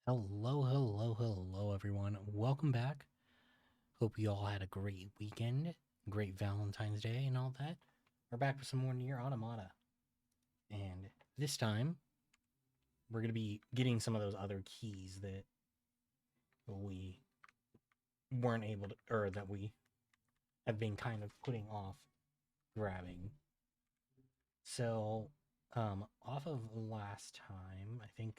Hello, everyone. Welcome back. Hope you all had a great weekend, great Valentine's Day, and all that. We're back with some more Nier Automata. And this time, we're going to be getting some of those other keys that we weren't able to, or that we have been kind of putting off grabbing. So, off of last time, I think,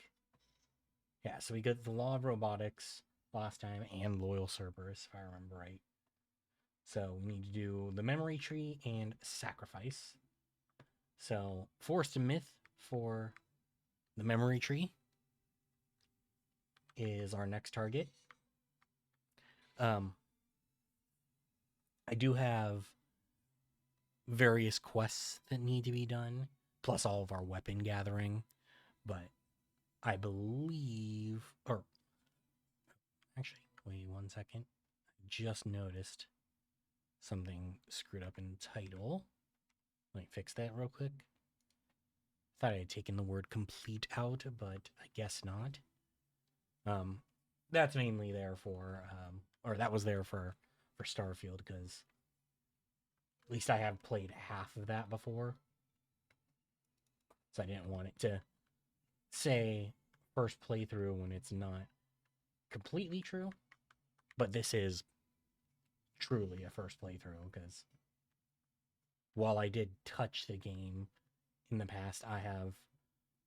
yeah, so we got the Law of Robotics last time and Loyal Cerberus, if I remember right. So we need to do the memory tree and sacrifice. So forced myth for the memory tree is our next target. Um, I do have various quests that need to be done, plus all of our weapon gathering, but I believe, or actually, wait 1 second. I just noticed something screwed up in title. Let me fix that real quick. Thought I had taken the word complete out, but I guess not. That's mainly there for, or that was there for Starfield because at least I have played half of that before, so I didn't want it to say first playthrough when it's not completely true. But this is truly a first playthrough because while I did touch the game in the past, I have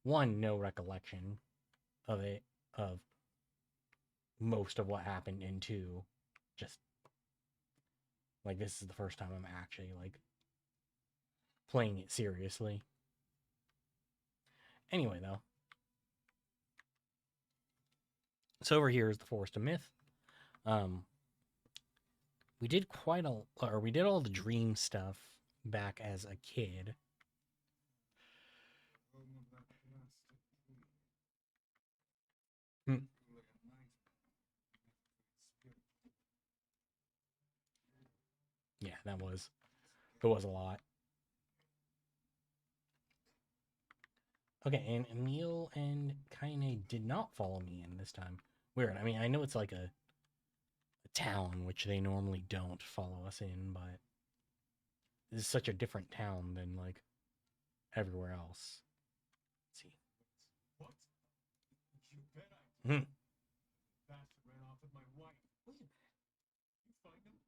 no recollection of it, of most of what happened, and two, just like this is the first time I'm actually like playing it seriously. Anyway, though, so over here is the Forest of Myth. Um, we did we did all the dream stuff back as a kid. Hmm. Yeah, that was a lot. Okay, and Emil and Kaine did not follow me in this time. Weird. I mean, I know it's like a town, which they normally don't follow us in, but this is such a different town than like everywhere else. Let's see. What? You bet I did. Hmm. Bastard ran off with my wife. Wait a minute. You find him?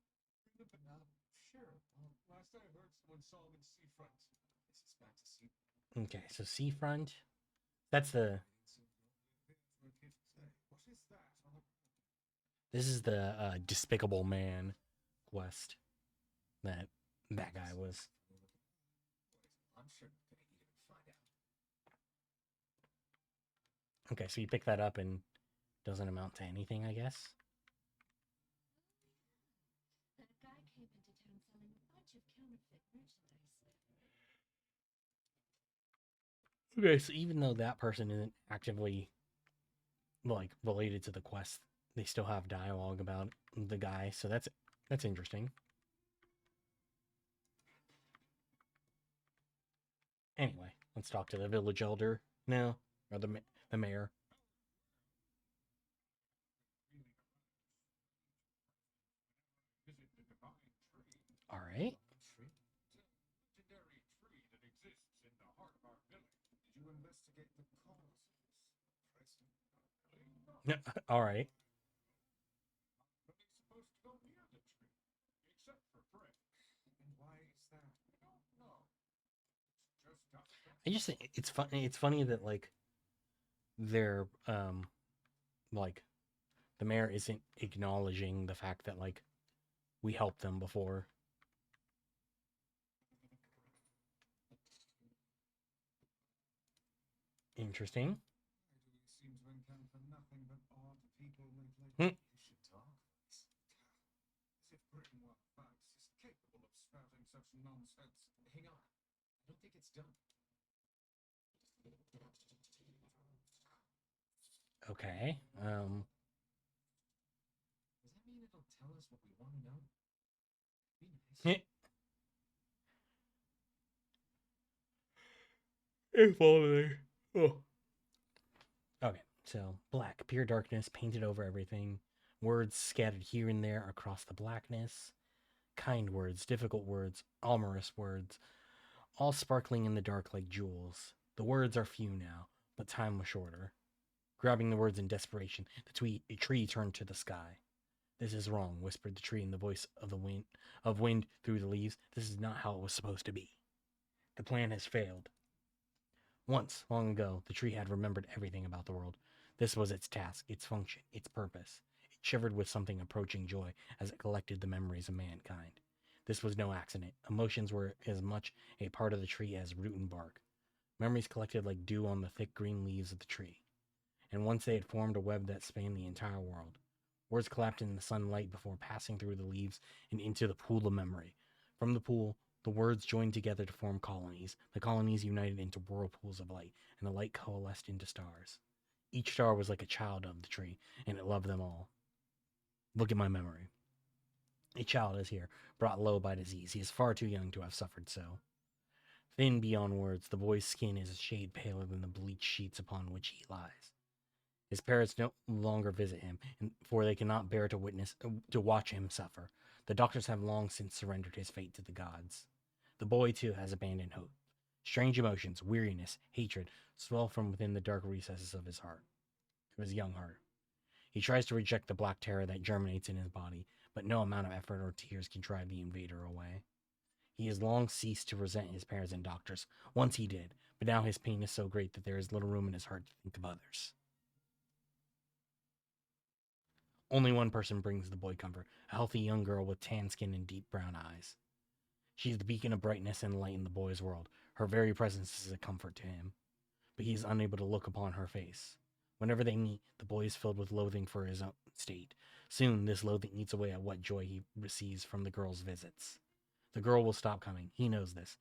Bring them back. Sure. Last I heard, someone saw him in Seafront. This is back to sea. Okay, so Seafront. That's the. What is that? This is the Despicable Man quest that guy was. I'm sure I'm gonna eat him and find out. Okay, so you pick that up and doesn't amount to anything, I guess. That guy came into town selling a bunch of counterfeit merchandise. Okay, so even though that person isn't actively like related to the quest, they still have dialogue about the guy, so that's interesting. Anyway, let's talk to the village elder now, or the mayor. Visit the divine tree. All right. Tree? It's a legendary tree that exists in the heart of our village. Did you investigate the causes? Present? Really? No. All right. But they're supposed to go near the tree, except for Fred. And why is that? I don't know. It's just us. I just think it's funny. It's funny that like they're like the mayor isn't acknowledging the fact that like we helped them before. Interesting. Seems to encounter nothing but odd people lately. Hmm. You should talk. As if Britain were Bugs is capable of spouting such nonsense. Hang on. I don't think it's done. Okay. Does that mean it'll tell us what we want to know? Be nice. If only. Oh. Okay, So, black, pure darkness painted over everything, words scattered here and there across the blackness, kind words, difficult words, amorous words, all sparkling in the dark like jewels. The words are few now, but time was shorter. Grabbing the words in desperation, the tree turned to the sky. This is wrong, whispered the tree in the voice of wind through the leaves. This is not how it was supposed to be. The plan has failed. Once, long ago, the tree had remembered everything about the world. This was its task, its function, its purpose. It shivered with something approaching joy as it collected the memories of mankind. This was no accident. Emotions were as much a part of the tree as root and bark. Memories collected like dew on the thick green leaves of the tree. And once they had formed a web that spanned the entire world. Words collapsed in the sunlight before passing through the leaves and into the pool of memory. From the pool, the words joined together to form colonies. The colonies united into whirlpools of light, and the light coalesced into stars. Each star was like a child of the tree, and it loved them all. Look at my memory. A child is here, brought low by disease. He is far too young to have suffered so. Thin beyond words, the boy's skin is a shade paler than the bleached sheets upon which he lies. His parents no longer visit him, for they cannot bear to watch him suffer. The doctors have long since surrendered his fate to the gods. The boy, too, has abandoned hope. Strange emotions, weariness, hatred, swell from within the dark recesses of his young heart. He tries to reject the black terror that germinates in his body, but no amount of effort or tears can drive the invader away. He has long ceased to resent his parents and doctors. Once he did, but now his pain is so great that there is little room in his heart to think of others. Only one person brings the boy comfort, a healthy young girl with tan skin and deep brown eyes. She is the beacon of brightness and light in the boy's world. Her very presence is a comfort to him, but he is unable to look upon her face. Whenever they meet, the boy is filled with loathing for his own state. Soon, this loathing eats away at what joy he receives from the girl's visits. The girl will stop coming. He knows this.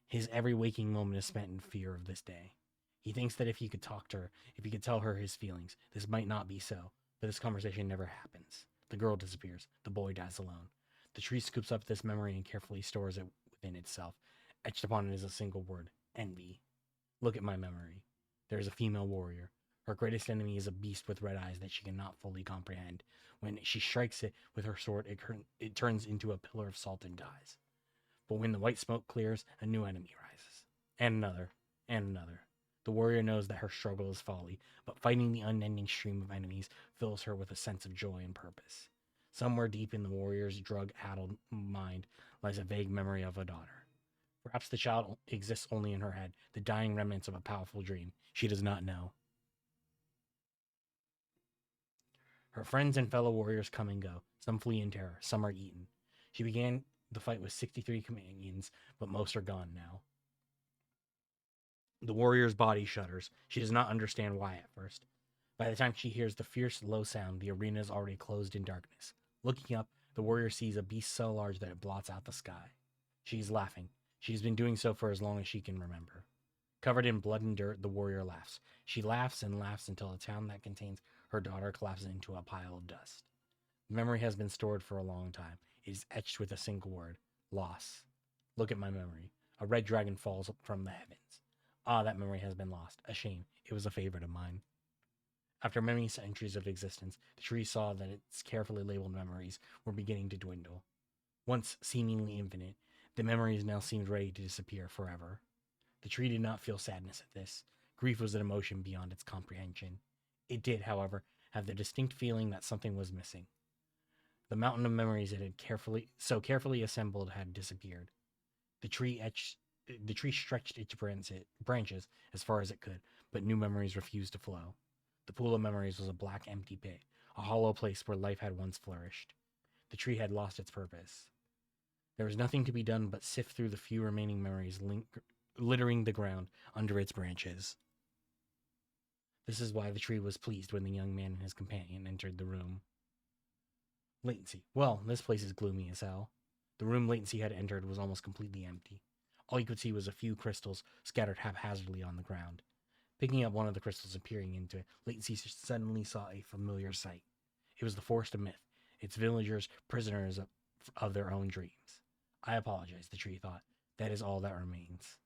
His every waking moment is spent in fear of this day. He thinks that if he could talk to her, if he could tell her his feelings, this might not be so. But this conversation never happens. The girl disappears. The boy dies alone. The tree scoops up this memory and carefully stores it within itself. Etched upon it is a single word: envy. Look at my memory. There is a female warrior. Her greatest enemy is a beast with red eyes that she cannot fully comprehend. When she strikes it with her sword, it turns into a pillar of salt and dies. But when the white smoke clears, a new enemy rises. And another. And another. The warrior knows that her struggle is folly, but fighting the unending stream of enemies fills her with a sense of joy and purpose. Somewhere deep in the warrior's drug-addled mind lies a vague memory of a daughter. Perhaps the child exists only in her head, the dying remnants of a powerful dream. She does not know. Her friends and fellow warriors come and go. Some flee in terror, some are eaten. She began the fight with 63 companions, but most are gone now. The warrior's body shudders. She does not understand why at first. By the time she hears the fierce, low sound, the arena is already closed in darkness. Looking up, the warrior sees a beast so large that it blots out the sky. She is laughing. She has been doing so for as long as she can remember. Covered in blood and dirt, the warrior laughs. She laughs and laughs until the town that contains her daughter collapses into a pile of dust. The memory has been stored for a long time. It is etched with a single word: loss. Look at my memory. A red dragon falls from the heavens. Ah, that memory has been lost. A shame. It was a favorite of mine. After many centuries of existence, the tree saw that its carefully labeled memories were beginning to dwindle. Once seemingly infinite, the memories now seemed ready to disappear forever. The tree did not feel sadness at this. Grief was an emotion beyond its comprehension. It did, however, have the distinct feeling that something was missing. The mountain of memories it had carefully assembled had disappeared. The tree stretched its branches as far as it could, but new memories refused to flow. The pool of memories was a black, empty pit, a hollow place where life had once flourished. The tree had lost its purpose. There was nothing to be done but sift through the few remaining memories littering the ground under its branches. This is why the tree was pleased when the young man and his companion entered the room. Latency. Well, this place is gloomy as hell. The room Latency had entered was almost completely empty. All you could see was a few crystals scattered haphazardly on the ground. Picking up one of the crystals and peering into it, Latency suddenly saw a familiar sight. It was the Forest of Myth, its villagers prisoners of their own dreams. I apologize, the tree thought. That is all that remains.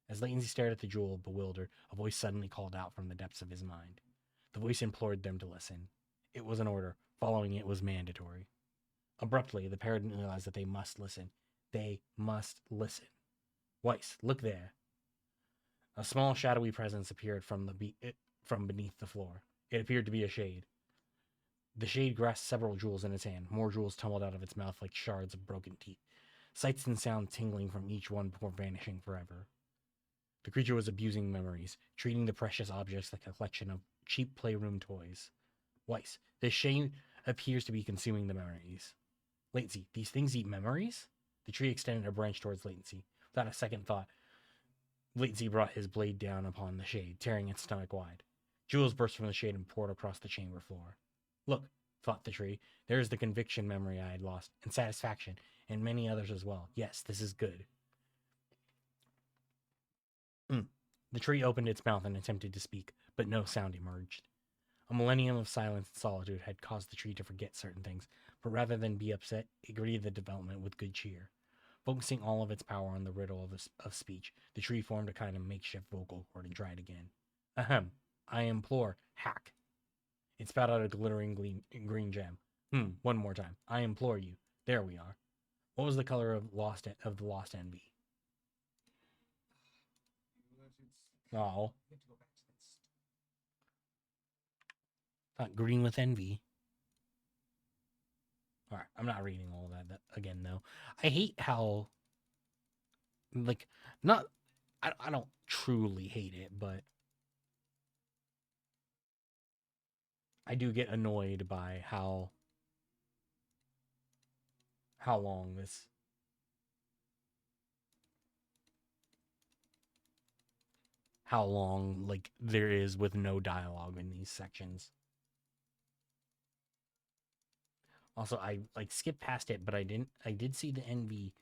As Latency stared at the jewel, bewildered, a voice suddenly called out from the depths of his mind. The voice implored them to listen. It was an order. Following it was mandatory. Abruptly, the pair didn't realize that they must listen. They must listen. Weiss, look there. A small, shadowy presence appeared from beneath the floor. It appeared to be a shade. The shade grasped several jewels in its hand. More jewels tumbled out of its mouth like shards of broken teeth. Sights and sounds tingling from each one before vanishing forever. The creature was abusing memories, treating the precious objects like a collection of cheap playroom toys. Weiss, this shade appears to be consuming the memories. Latency, these things eat memories? The tree extended a branch towards Latency. Without a second thought, Latency brought his blade down upon the shade, tearing its stomach wide. Jewels burst from the shade and poured across the chamber floor. Look, thought the tree, there is the conviction memory I had lost, and satisfaction, and many others as well. Yes, this is good. The tree opened its mouth and attempted to speak, but no sound emerged. A millennium of silence and solitude had caused the tree to forget certain things, but rather than be upset, it greeted the development with good cheer. Focusing all of its power on the riddle of speech, the tree formed a kind of makeshift vocal cord and tried again. Ahem, I implore, hack. It spat out a glittering green gem. One more time. I implore you. There we are. What was the color of the lost envy? Oh. Thought green with envy. All right, I'm not reading all that again, though. I hate how, like, not, I don't truly hate it, but I do get annoyed by how long this, like, there is with no dialogue in these sections. Also, I like skipped past it, but I did see the envy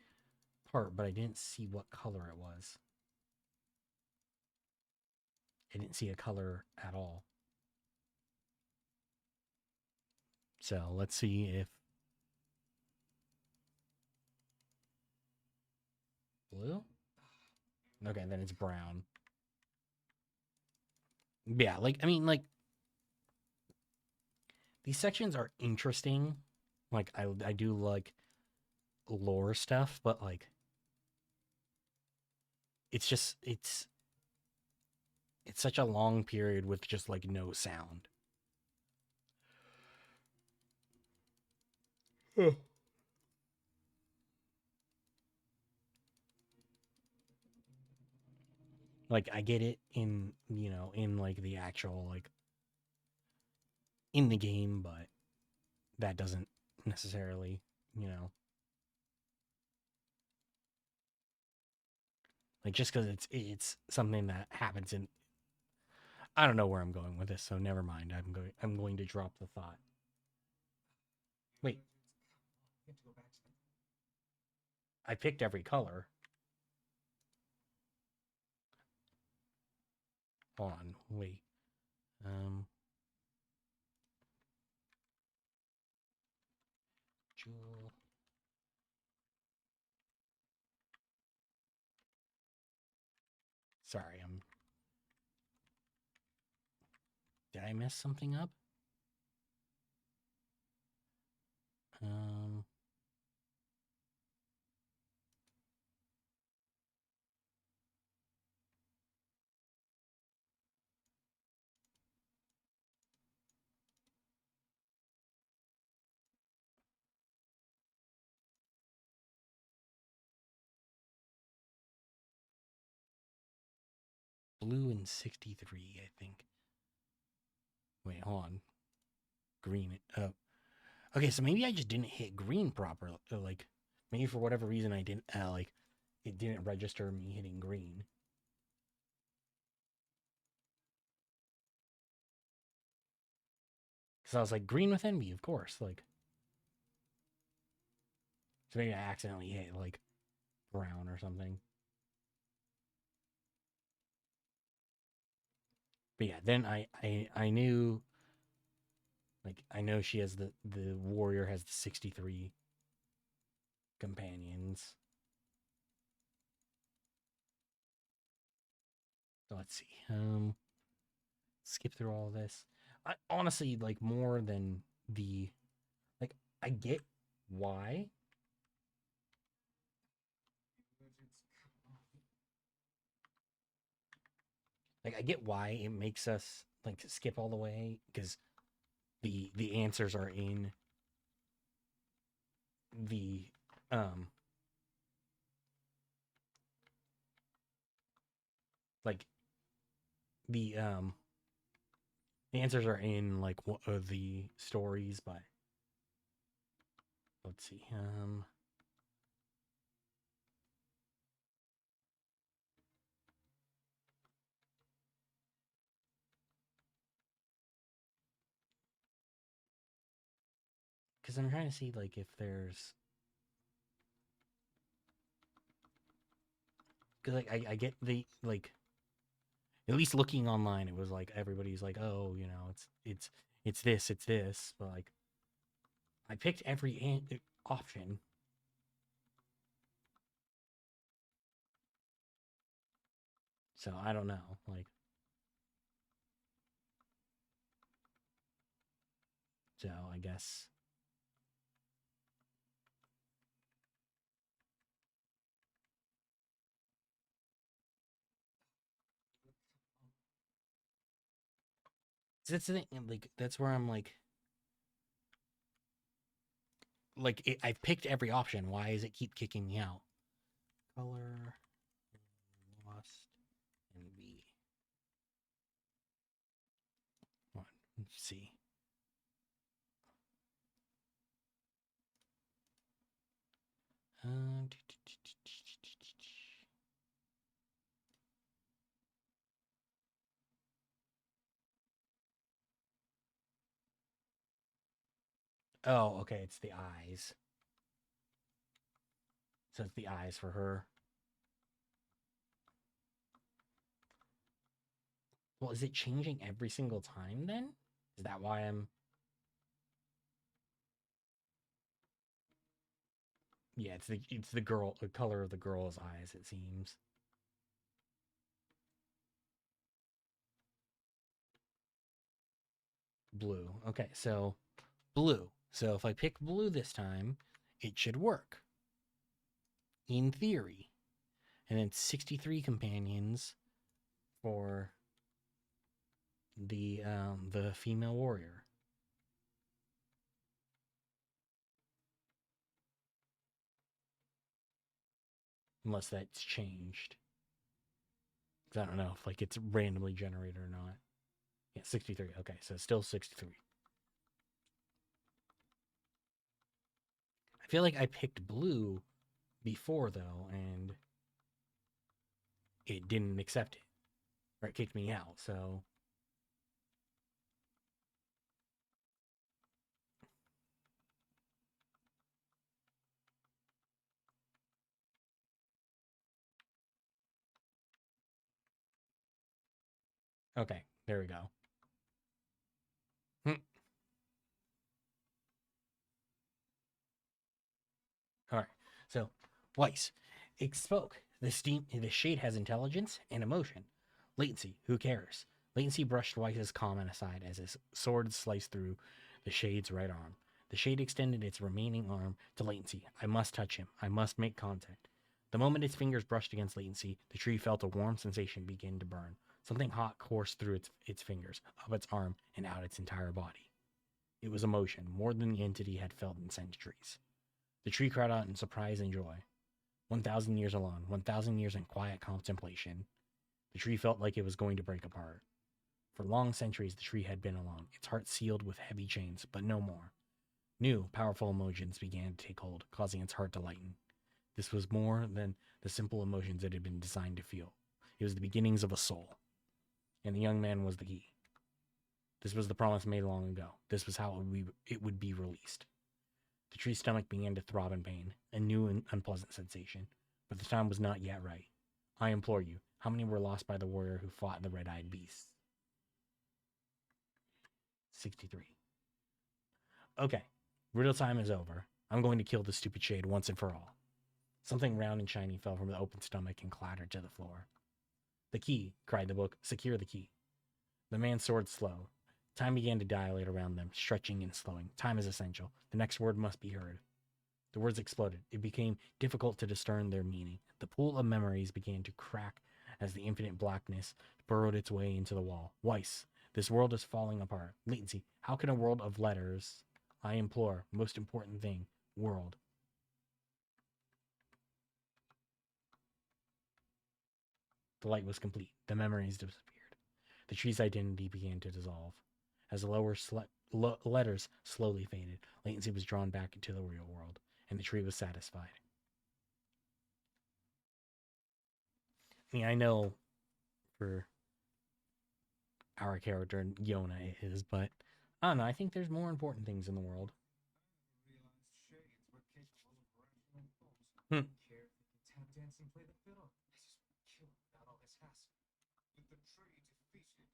part, but I didn't see what color it was. I didn't see a color at all. So let's see if blue. Okay, then it's brown. Yeah, like I mean, like these sections are interesting. Like I do like lore stuff, but like it's just it's such a long period with just like no sound. Like I get it in, in like the actual like in the game, but that doesn't necessarily, like just because it's something that happens in. I don't know where I'm going with this, so never mind. I'm going to drop the thought. Wait, I picked every color. Hold on, wait. Jewel. Sorry, did I mess something up? Um, blue and 63, I think. Wait, hold on. Green. Okay, so maybe I just didn't hit green properly. Like, maybe for whatever reason I didn't, like, it didn't register me hitting green. Because I was like, green with envy, of course. Like, so maybe I accidentally hit, like, brown or something. But yeah, then I knew, like, I know she has the warrior has the 63 companions. So let's see. Skip through all this. honestly, like, more than the, like, I get why. Like, I get why it makes us like skip all the way, because the answers are in the um like the answers are in like one of the stories, but let's see. Because I'm trying to see like if there's, because like I get the like, at least looking online it was like everybody's like, oh, you know, it's this, but like I picked every option. So I don't know, like, so I guess. That's the thing, like that's where I'm like I've picked every option. Why does it keep kicking me out? Color, lost, and B. One, C. Um, oh, okay, it's the eyes. So it's the eyes for her. Well, is it changing every single time then? Is that why I'm... Yeah, it's the girl, the color of the girl's eyes, it seems. Blue. Okay, so blue. So if I pick blue this time, it should work. In theory. And then 63 companions for the female warrior. Unless that's changed. Because I don't know if like it's randomly generated or not. Yeah, 63. Okay, so still 63. I feel like I picked blue before though, and it didn't accept it. Or it kicked me out, so okay, there we go. Alright. So Weiss. It spoke. The shade has intelligence and emotion. Latency, who cares? Latency brushed Weiss's comment aside as his sword sliced through the shade's right arm. The shade extended its remaining arm to Latency. I must touch him. I must make contact. The moment its fingers brushed against Latency, the tree felt a warm sensation begin to burn. Something hot coursed through its fingers, up its arm, and out its entire body. It was emotion, more than the entity had felt in centuries. The tree cried out in surprise and joy. 1,000 years alone, 1,000 years in quiet contemplation. The tree felt like it was going to break apart. For long centuries, the tree had been alone, its heart sealed with heavy chains, but no more. New, powerful emotions began to take hold, causing its heart to lighten. This was more than the simple emotions it had been designed to feel. It was the beginnings of a soul. And the young man was the key. This was the promise made long ago. This was how it would be released. The tree's stomach began to throb in pain, a new and unpleasant sensation, but the time was not yet right. I implore you, how many were lost by the warrior who fought the red-eyed beasts? 63. Okay, riddle time is over. I'm going to kill the stupid shade once and for all. Something round and shiny fell from the open stomach and clattered to the floor. The key, cried the book. Secure the key. The man soared slow, Time began to dilate around them, stretching and slowing. Time is essential. The next word must be heard. The words exploded. It became difficult to discern their meaning. The pool of memories began to crack as the infinite blackness burrowed its way into the wall. Weiss, this world is falling apart. Latency, how can a world of letters? I implore, most important thing, world. The light was complete. The memories disappeared. The tree's identity began to dissolve. As the letters slowly faded, latency was drawn back into the real world, and the tree was satisfied. I mean, I know for our character, Yona is, but I don't know. I think there's more important things in the world. Hmm. Care if they can tap dance and play the fiddle. I just want to kill him without all this hassle. With the tree defeated,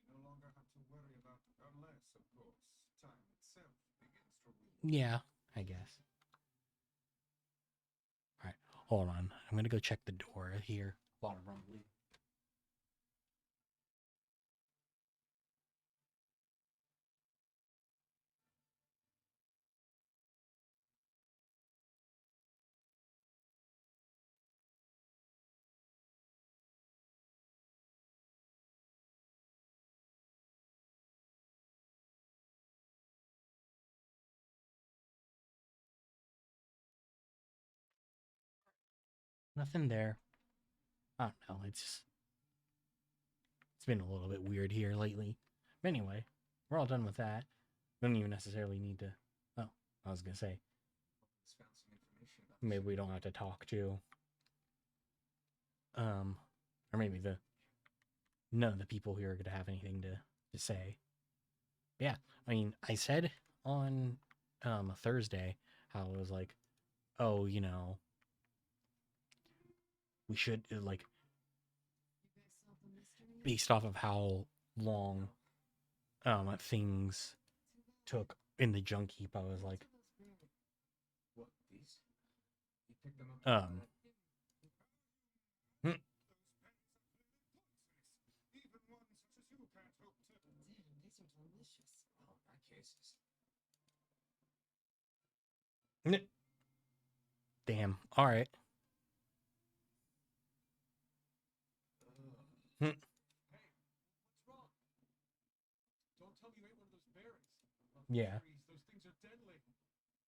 we no longer have to worry about unless, of course, time itself begins to rule. Yeah, I guess. All right, hold on. I'm gonna go check the door here. A lot of rumbling. Nothing there. I don't know. It's been a little bit weird here lately. But anyway, we're all done with that. We don't even necessarily need to. Oh, I was gonna say Found some information about maybe we don't have to talk to. Or maybe none of the people here are gonna have anything to say. Yeah, I mean, I said on Thursday how it was like, oh, we should like You guys solved the mystery? based off of how long things took in the junk heap. I was like, what these. You picked them up. Hmm. Even one such as you can't hope to. Damn, these are delicious. Oh, my cases. Damn. All right. Hmm. Hey, what's wrong? Don't tell me you ate one of those berries. Yeah. Berries, those things are deadly.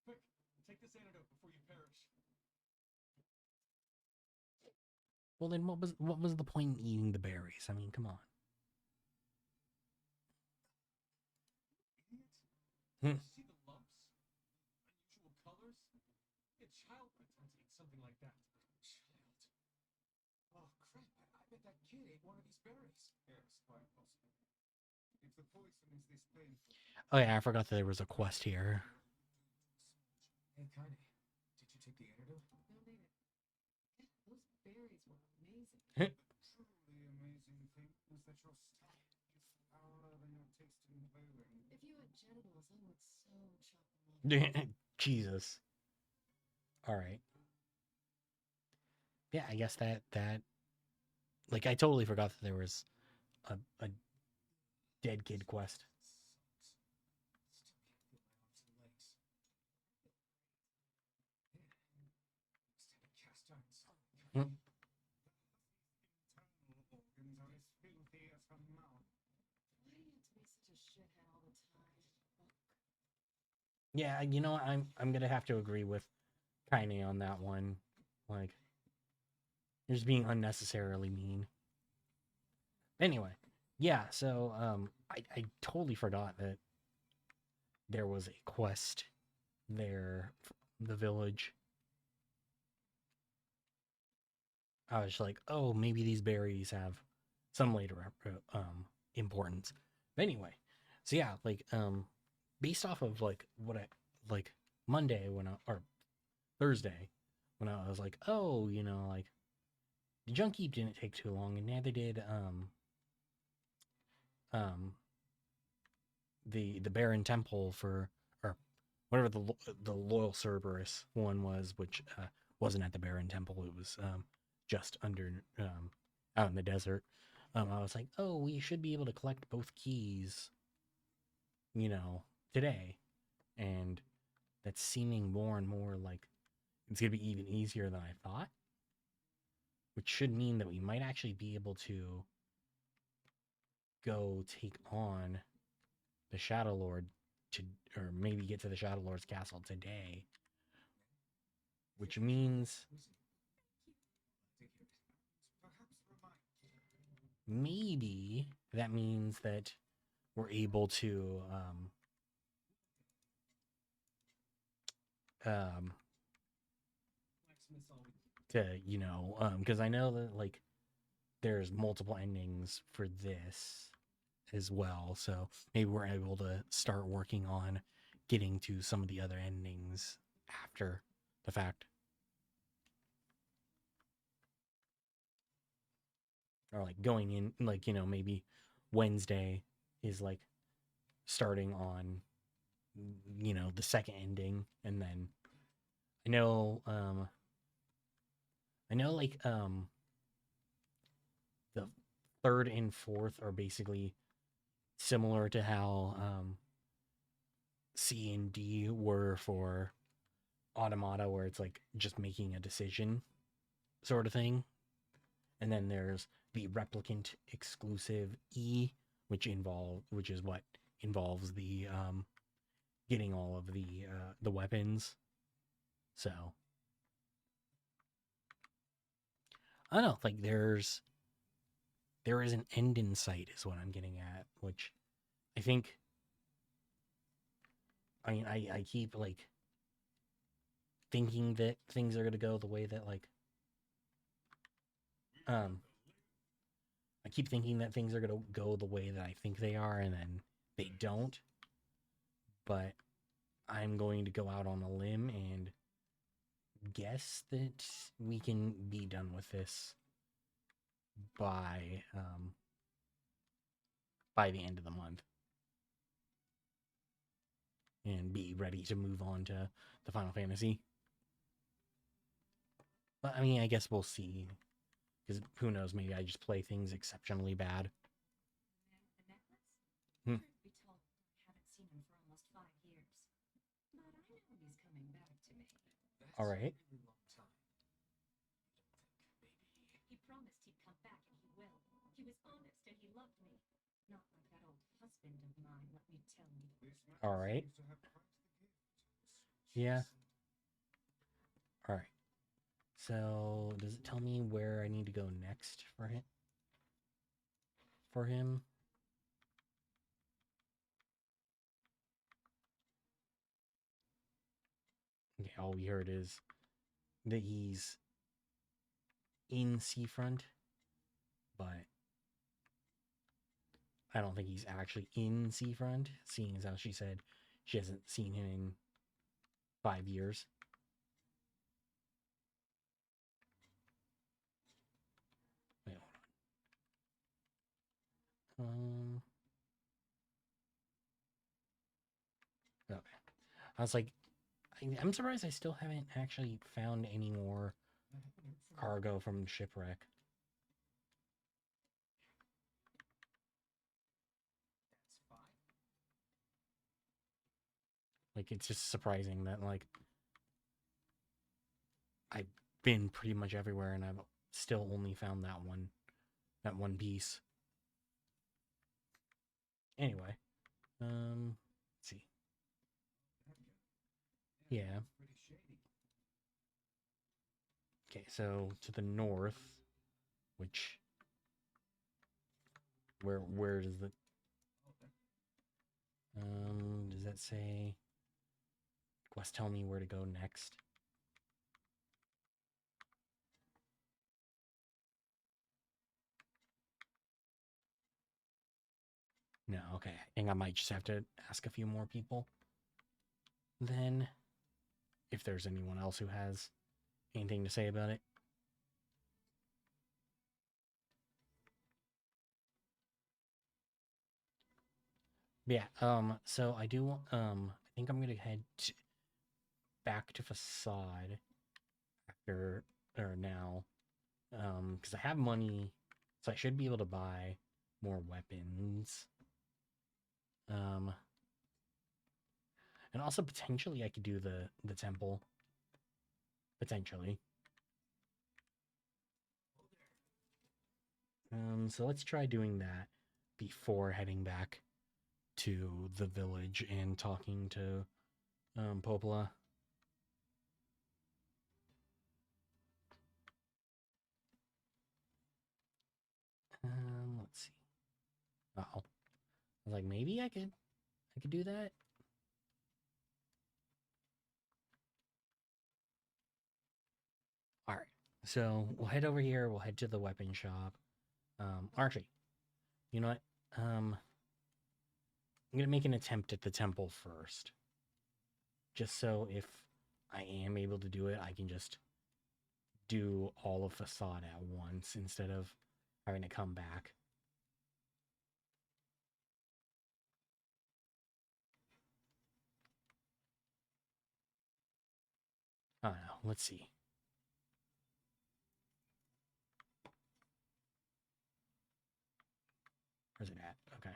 Quick, take this antidote before you perish. Well, then what was the point in eating the berries? I mean, come on. Idiot. Hmm. See the lumps? Unusual colors? A child would attempt to eat something like that. Child. Oh, crap. I bet that kid ate one of these berries. Yes, quite possible. If the poison is this painful. Oh yeah, I forgot that there was a quest here. Hey, Kaine, did you take the antidote? No, made it. Yeah, those berries were amazing. The truly amazing thing is that your stomach is louder than your taste in wailing. If you had genitals, I would so chop them up. Jesus. All right. Yeah, I guess that like I totally forgot that there was a dead kid quest. Sucks. Still can't feel my arms and legs. Yeah. Must have a cast iron stomach. Hmm. Internal organs are as filthy as her mouth. Why do you have to be such a shithead all the time? Fuck. Yeah, I'm gonna have to agree with Kaine on that one. Like, you're just being unnecessarily mean. Anyway, yeah. So I totally forgot that there was a quest there, the village. I was like, oh, maybe these berries have some later importance. But anyway, so yeah, like based off of like what I like Monday when I or Thursday when I was like, oh, like the junk heap didn't take too long, and neither did um the Baron Temple for or whatever the Loyal Cerberus one was, which wasn't at the Baron Temple. It was just under out in the desert. I was like, oh, we should be able to collect both keys today. And that's seeming more and more like it's going to be even easier than I thought, which should mean that we might actually be able to go take on the Shadow Lord to, or maybe get to the Shadow Lord's castle today, which means maybe that means that we're able um, because I know that like there's multiple endings for this as well, so maybe we're able to start working on getting to some of the other endings after the fact. Or like going in, like, maybe Wednesday is like starting on, the second ending. And then I know, like, the third and fourth are basically similar to how, C and D were for Automata, where it's like just making a decision sort of thing. And then there's the Replicant exclusive E, which is what involves the getting all of the weapons. So I don't know, like there is an end in sight is what I'm getting at, which I think, I mean, I keep like thinking that things are gonna go the way that like I keep thinking that things are gonna go the way that I think they are, and then they don't. But I'm going to go out on a limb and guess that we can be done with this by the end of the month and be ready to move on to the Final Fantasy. But I mean, I guess we'll see, because who knows? Maybe I just play things exceptionally bad. The necklace? Hmm. Truth be told, haven't seen him for almost 5 years. But I know he's coming back to me. All right. That's a really long time. Maybe. He promised he'd come back, and he will. He was honest, and he loved me. Not like that old husband of mine, let me tell you. All right. Yeah. All right. So does it tell me where I need to go next for him? Okay, all we heard is that he's in Seafront, but I don't think he's actually in Seafront, seeing as how she said she hasn't seen him in 5 years. Wait, hold on. Okay. I was like, I'm surprised I still haven't actually found any more cargo from Shipwreck. That's fine. Like, it's just surprising that, like, I've been pretty much everywhere and I've still only found that one piece. Anyway, let's see. Yeah. Pretty shady. Okay, so to the north, which where does the does that say quest tell me where to go next? No, okay. I think I might just have to ask a few more people. Then, if there's anyone else who has anything to say about it. Yeah, so I do, I think I'm gonna head back to Facade after, or now, because I have money, so I should be able to buy more weapons. And also potentially I could do the temple. Potentially. So let's try doing that before heading back to the village and talking to Popola. Let's see. Oh, I was like, maybe I could do that. All right. So we'll head over here. We'll head to the weapon shop. Actually, you know what? I'm gonna make an attempt at the temple first, just so if I am able to do it, I can just do all of facade at once instead of having to come back. I don't know. Let's see. Where's it at? Okay.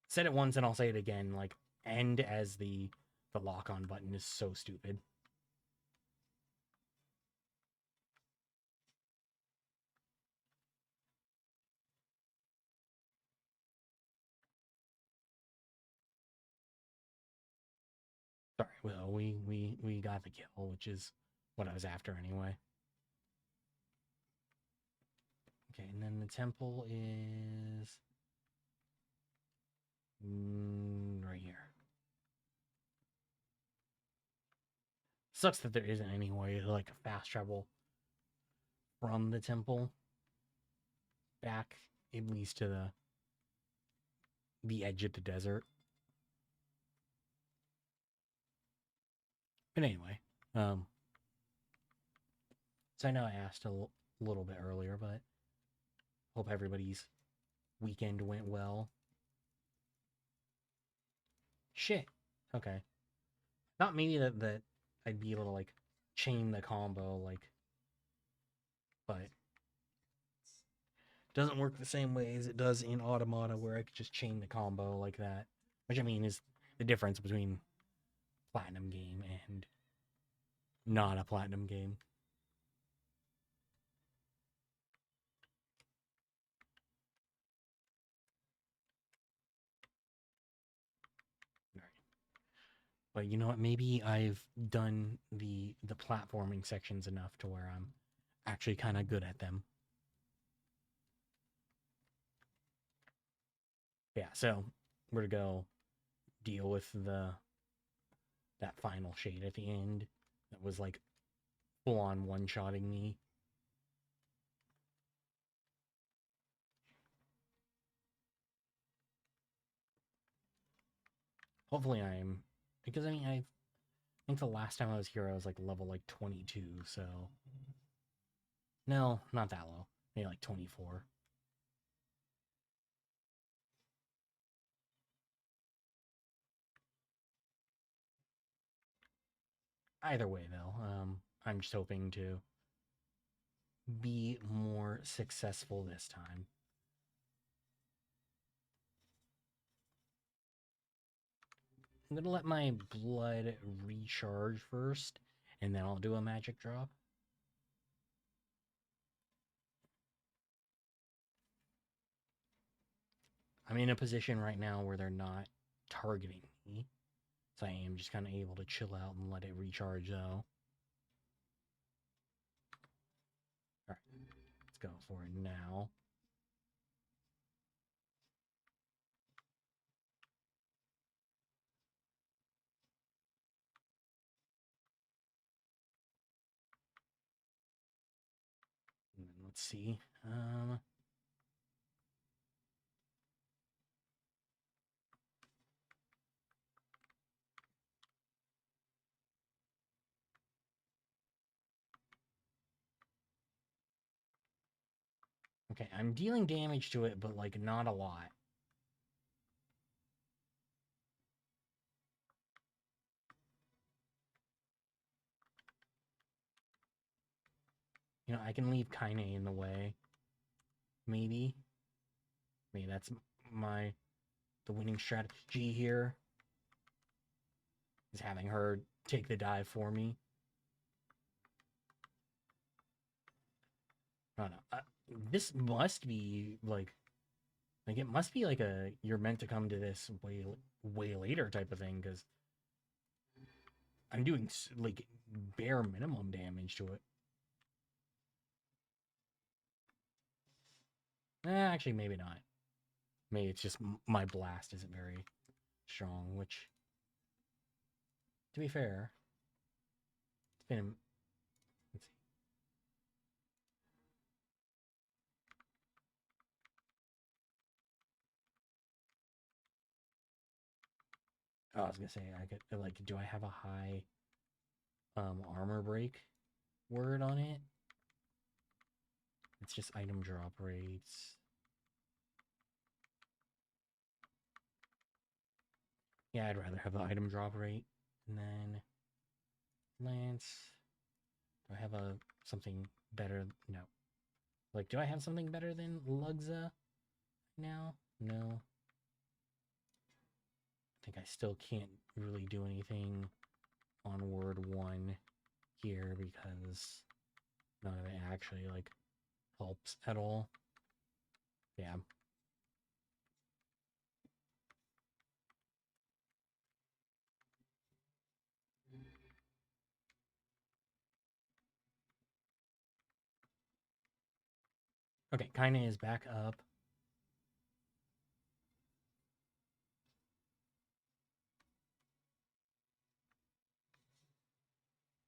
Said it once and I'll say it again. Like, end as the lock-on button is so stupid. Sorry, well, we got the kill, which is what I was after anyway. Okay, and then the temple is right here. Sucks that there isn't any way to like fast travel from the temple back at least to the edge of the desert. But anyway, so I know I asked a little bit earlier, but hope everybody's weekend went well. Shit. Okay. Not maybe that I'd be able to like chain the combo like, but doesn't work the same way as it does in Automata where I could just chain the combo like that. Which I mean is the difference between platinum game and not a platinum game. But you know what? Maybe I've done the platforming sections enough to where I'm actually kind of good at them. Yeah, so we're to go deal with that final shade at the end that was like full on one-shotting me. Hopefully I'm, because I mean I think the last time I was here I was like level like 22, so no, not that low. Maybe like 24. Either way though, I'm just hoping to be more successful this time. I'm gonna let my blood recharge first, and then I'll do a magic drop. I'm in a position right now where they're not targeting me, so I am just kind of able to chill out and let it recharge though. Alright, let's go for it now. And then let's see. Okay, I'm dealing damage to it, but like not a lot. You know, I can leave Kaine in the way. Maybe. Maybe that's my the winning strategy here is having her take the dive for me. I don't know. This must be like it must be like a you're meant to come to this way later type of thing, because I'm doing like bare minimum damage to it. Actually, maybe not. Maybe it's just my blast isn't very strong, which, to be fair, it's been. Let's see. Oh, I was gonna say I could like. Do I have a high armor break word on it? It's just item drop rates. Yeah, I'd rather have the item drop rate. And then Lance. Do I have something better? No. Like, do I have something better than Lugza now? No. I think I still can't really do anything on word 1 here because none of it actually, like, helps at all. Yeah. Okay, Kaina is back up.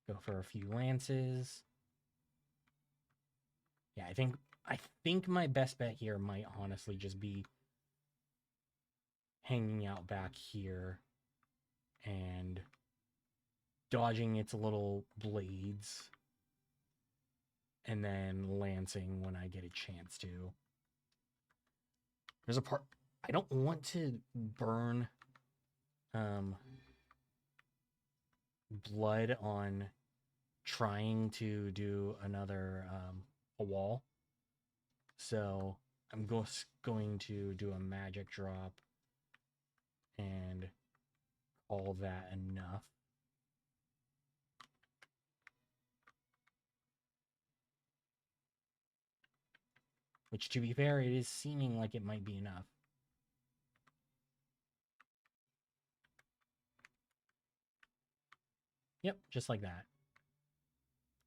Go for a few lances. Yeah, I think my best bet here might honestly just be hanging out back here and dodging its little blades and then lancing when I get a chance to. There's a part I don't want to burn blood on trying to do another a wall. So I'm going to do a magic drop and all that enough. Which, to be fair, it is seeming like it might be enough. Yep, just like that.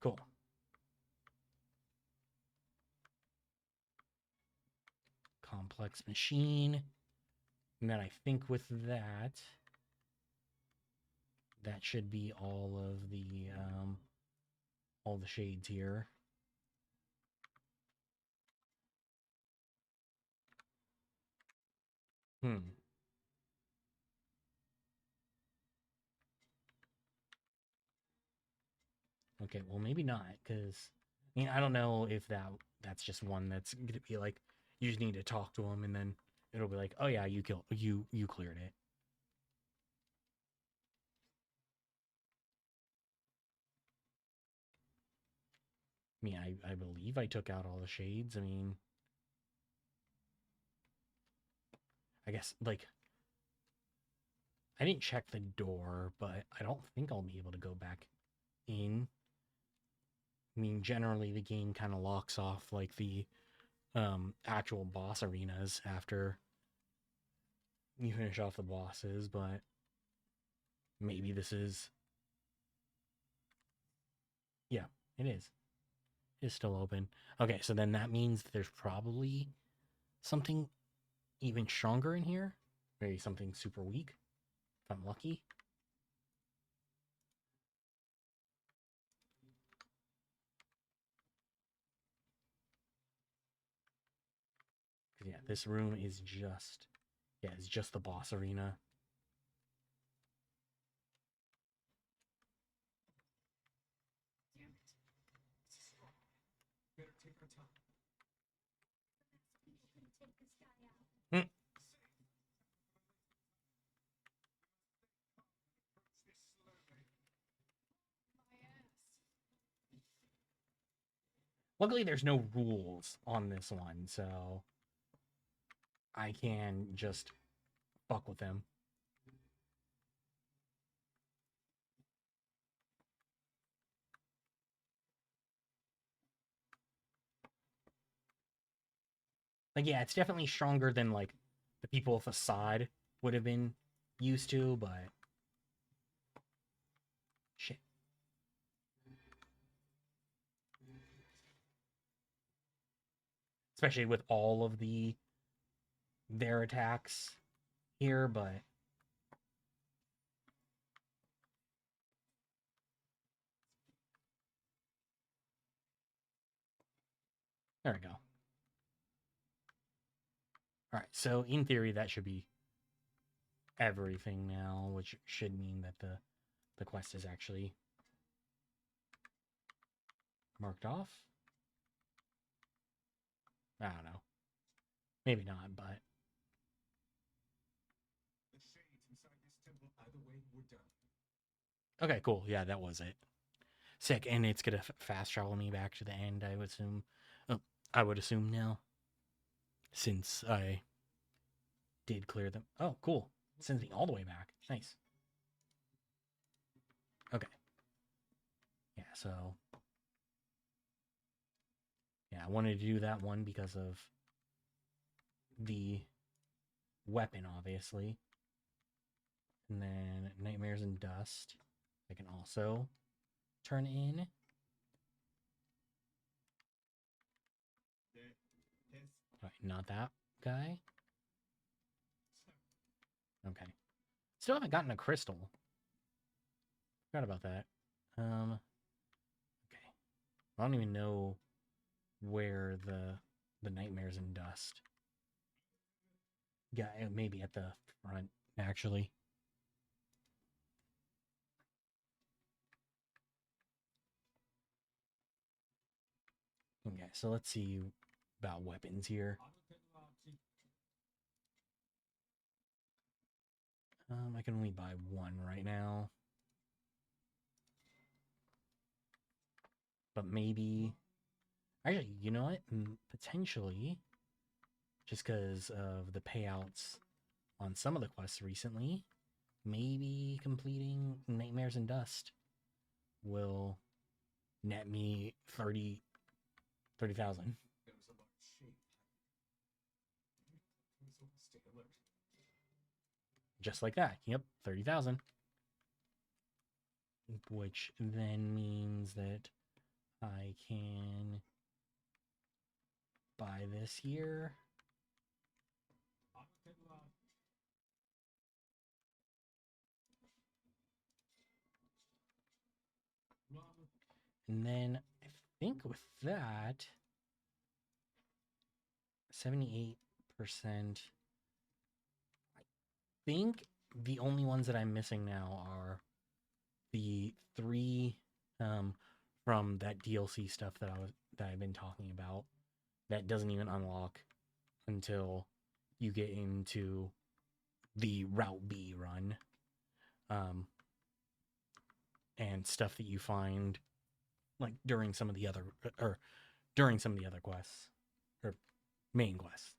Cool. Complex machine. And then I think with that, that should be all the shades here. Okay, well maybe not, because I mean I don't know if that's just one that's gonna be like you just need to talk to him and then it'll be like, oh yeah, you cleared it. I mean, I believe I took out all the shades. I mean, I guess like I didn't check the door, but I don't think I'll be able to go back in. I mean, generally the game kind of locks off like the actual boss arenas after you finish off the bosses, but maybe this is. Yeah, it is. It's still open. Okay, so then that means there's probably something even stronger in here. Maybe something super weak, if I'm lucky. Yeah, this room is just, yeah, it's just the boss arena. Damn it. This is wrong. Better take our time. People couldn't take this guy out. Luckily, there's no rules on this one, so I can just fuck with them. Like, yeah, it's definitely stronger than, like, the people with Facade would have been used to, but... Shit. Especially with all of their attacks here, but... There we go. Alright, so in theory, that should be everything now, which should mean that the quest is actually marked off. I don't know. Maybe not, but... The shades inside this temple, either way, we're done. Okay, cool. Yeah, that was it. Sick, and it's gonna fast travel me back to the end, I would assume. Oh, I would assume now. Since I did clear them. Oh, cool. It sends me all the way back. Nice. Okay. Yeah, so... Yeah, I wanted to do that one because of the weapon, obviously. And then Nightmares and Dust. I can also turn in. Right, not that guy. Okay. Still haven't gotten a crystal. Forgot about that. Okay. I don't even know where the Nightmares and Dust. Yeah, maybe at the front, actually. Okay, so let's see about weapons here. I can only buy one right now. But maybe... Actually, you know what? Potentially, just because of the payouts on some of the quests recently, maybe completing Nightmares and Dust will net me 30,000. There was a large shade. Stay alert. Just like that. Yep, 30,000. Which then means that I can buy this here. And then I think with that, 78%. I think the only ones that I'm missing now are the 3 from that DLC stuff that I've been talking about. That doesn't even unlock until you get into the Route B run. And stuff that you find like during some of the other quests or main quests.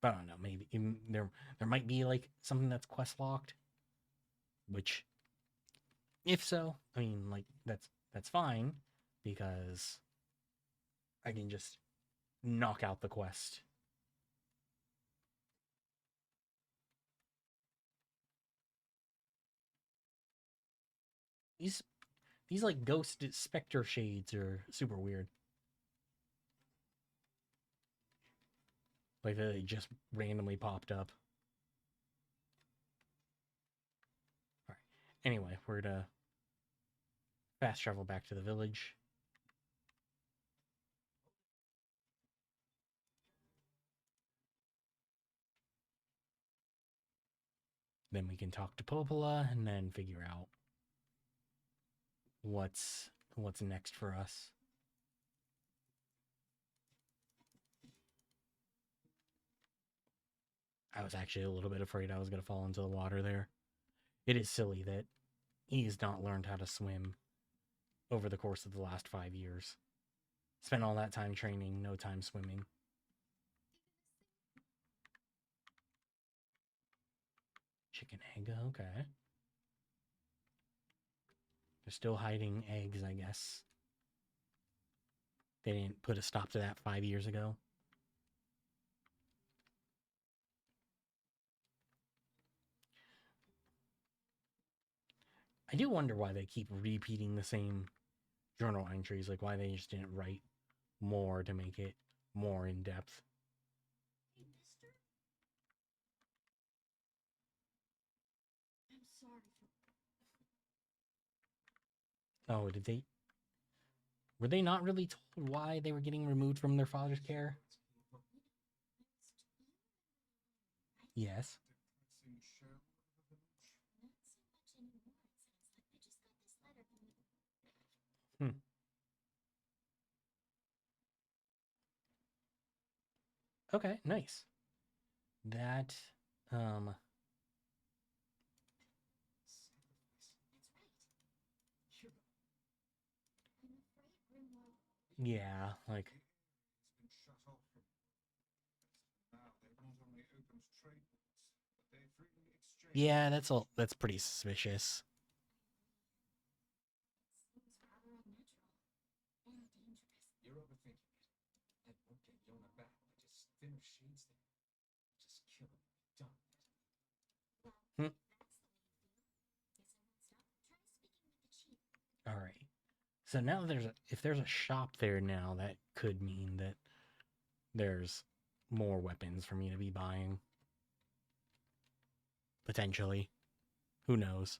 But I don't know, maybe there might be like something that's quest locked, which if so, I mean, like that's fine because I can just knock out the quest. These like ghost specter shades are super weird. Like they just randomly popped up. All right. Anyway, we're to fast travel back to the village. Then we can talk to Popola and then figure out what's next for us. I was actually a little bit afraid I was going to fall into the water there. It is silly that he's not learned how to swim over the course of the last 5 years. Spent all that time training, no time swimming. Chicken egg, okay. They're still hiding eggs, I guess. They didn't put a stop to that 5 years ago. I do wonder why they keep repeating the same journal entries, like why they just didn't write more to make it more in depth. Hey, mister? I'm sorry for... Oh, did they? Were they not really told why they were getting removed from their father's care? Yes. Depressing shell of a village. Not so much anymore, it sounds like. I just got this letter from the... Okay, nice. That, Sacrifice. That's right. Hero. I'm afraid Grimwald... yeah, like, It's been shut off from... Now they've not only opened trade routes, but they freely exchange... yeah, that's pretty suspicious. Seems rather unnatural. And dangerous. You're overthinking it. I won't get Yona back by just thinner shades there. Just kill him. Done with it. Well, Hmm. if that's the way you feel, guess I won't stop. Try speaking with the chief. All right. So now if there's a shop there now, that could mean that there's more weapons for me to be buying. Potentially. Who knows?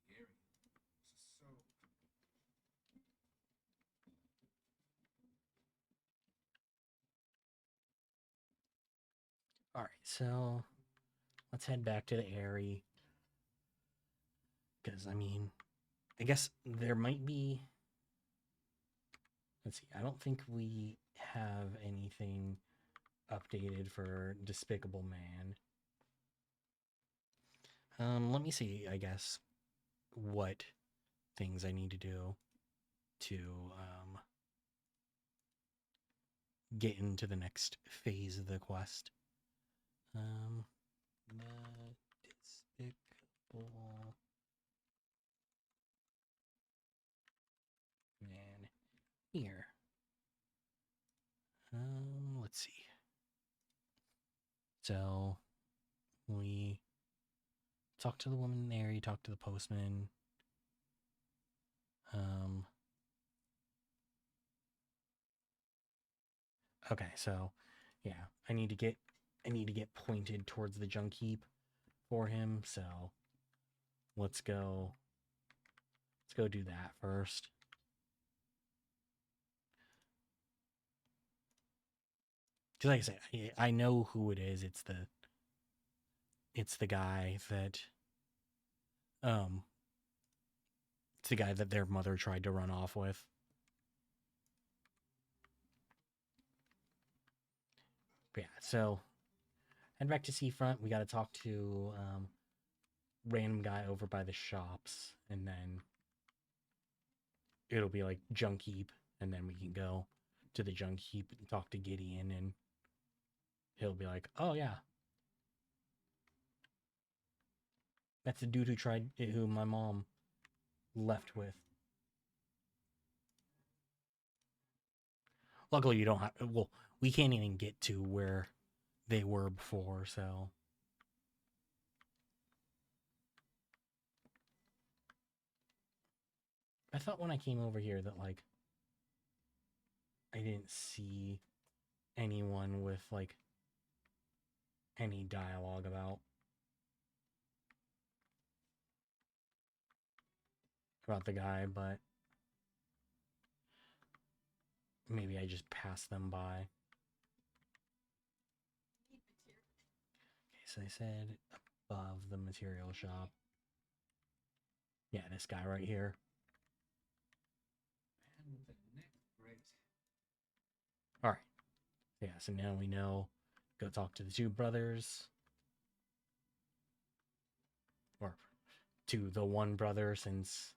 Eerie. So... All right, so let's head back to the Airy. Because, I mean, I guess there might be... Let's see, I don't think we have anything updated for Despicable Man. Let me see, I guess, what things I need to do to get into the next phase of the quest. The Despicable Man here. Let's see. So we talked to the woman there, you talked to the postman. Okay, so yeah, I need to get pointed towards the junk heap for him, so let's go do that first. Cause like I said, I know who it is. It's the guy that it's the guy that their mother tried to run off with. But yeah, so head back to Seafront. We got to talk to random guy over by the shops, and then it'll be like junk heap, and then we can go to the junk heap and talk to Gideon, and he'll be like, "Oh yeah, that's the dude who my mom left with." Luckily, you don't have. Well, we can't even get to where they were before, so. I thought when I came over here that, like, I didn't see anyone with, like, any dialogue about the guy, but maybe I just passed them by. Okay, so they said above the material shop. Yeah, this guy right here. And the neck, great. All right. Yeah, so now we know. Go talk to the two brothers. Or to the one brother, since,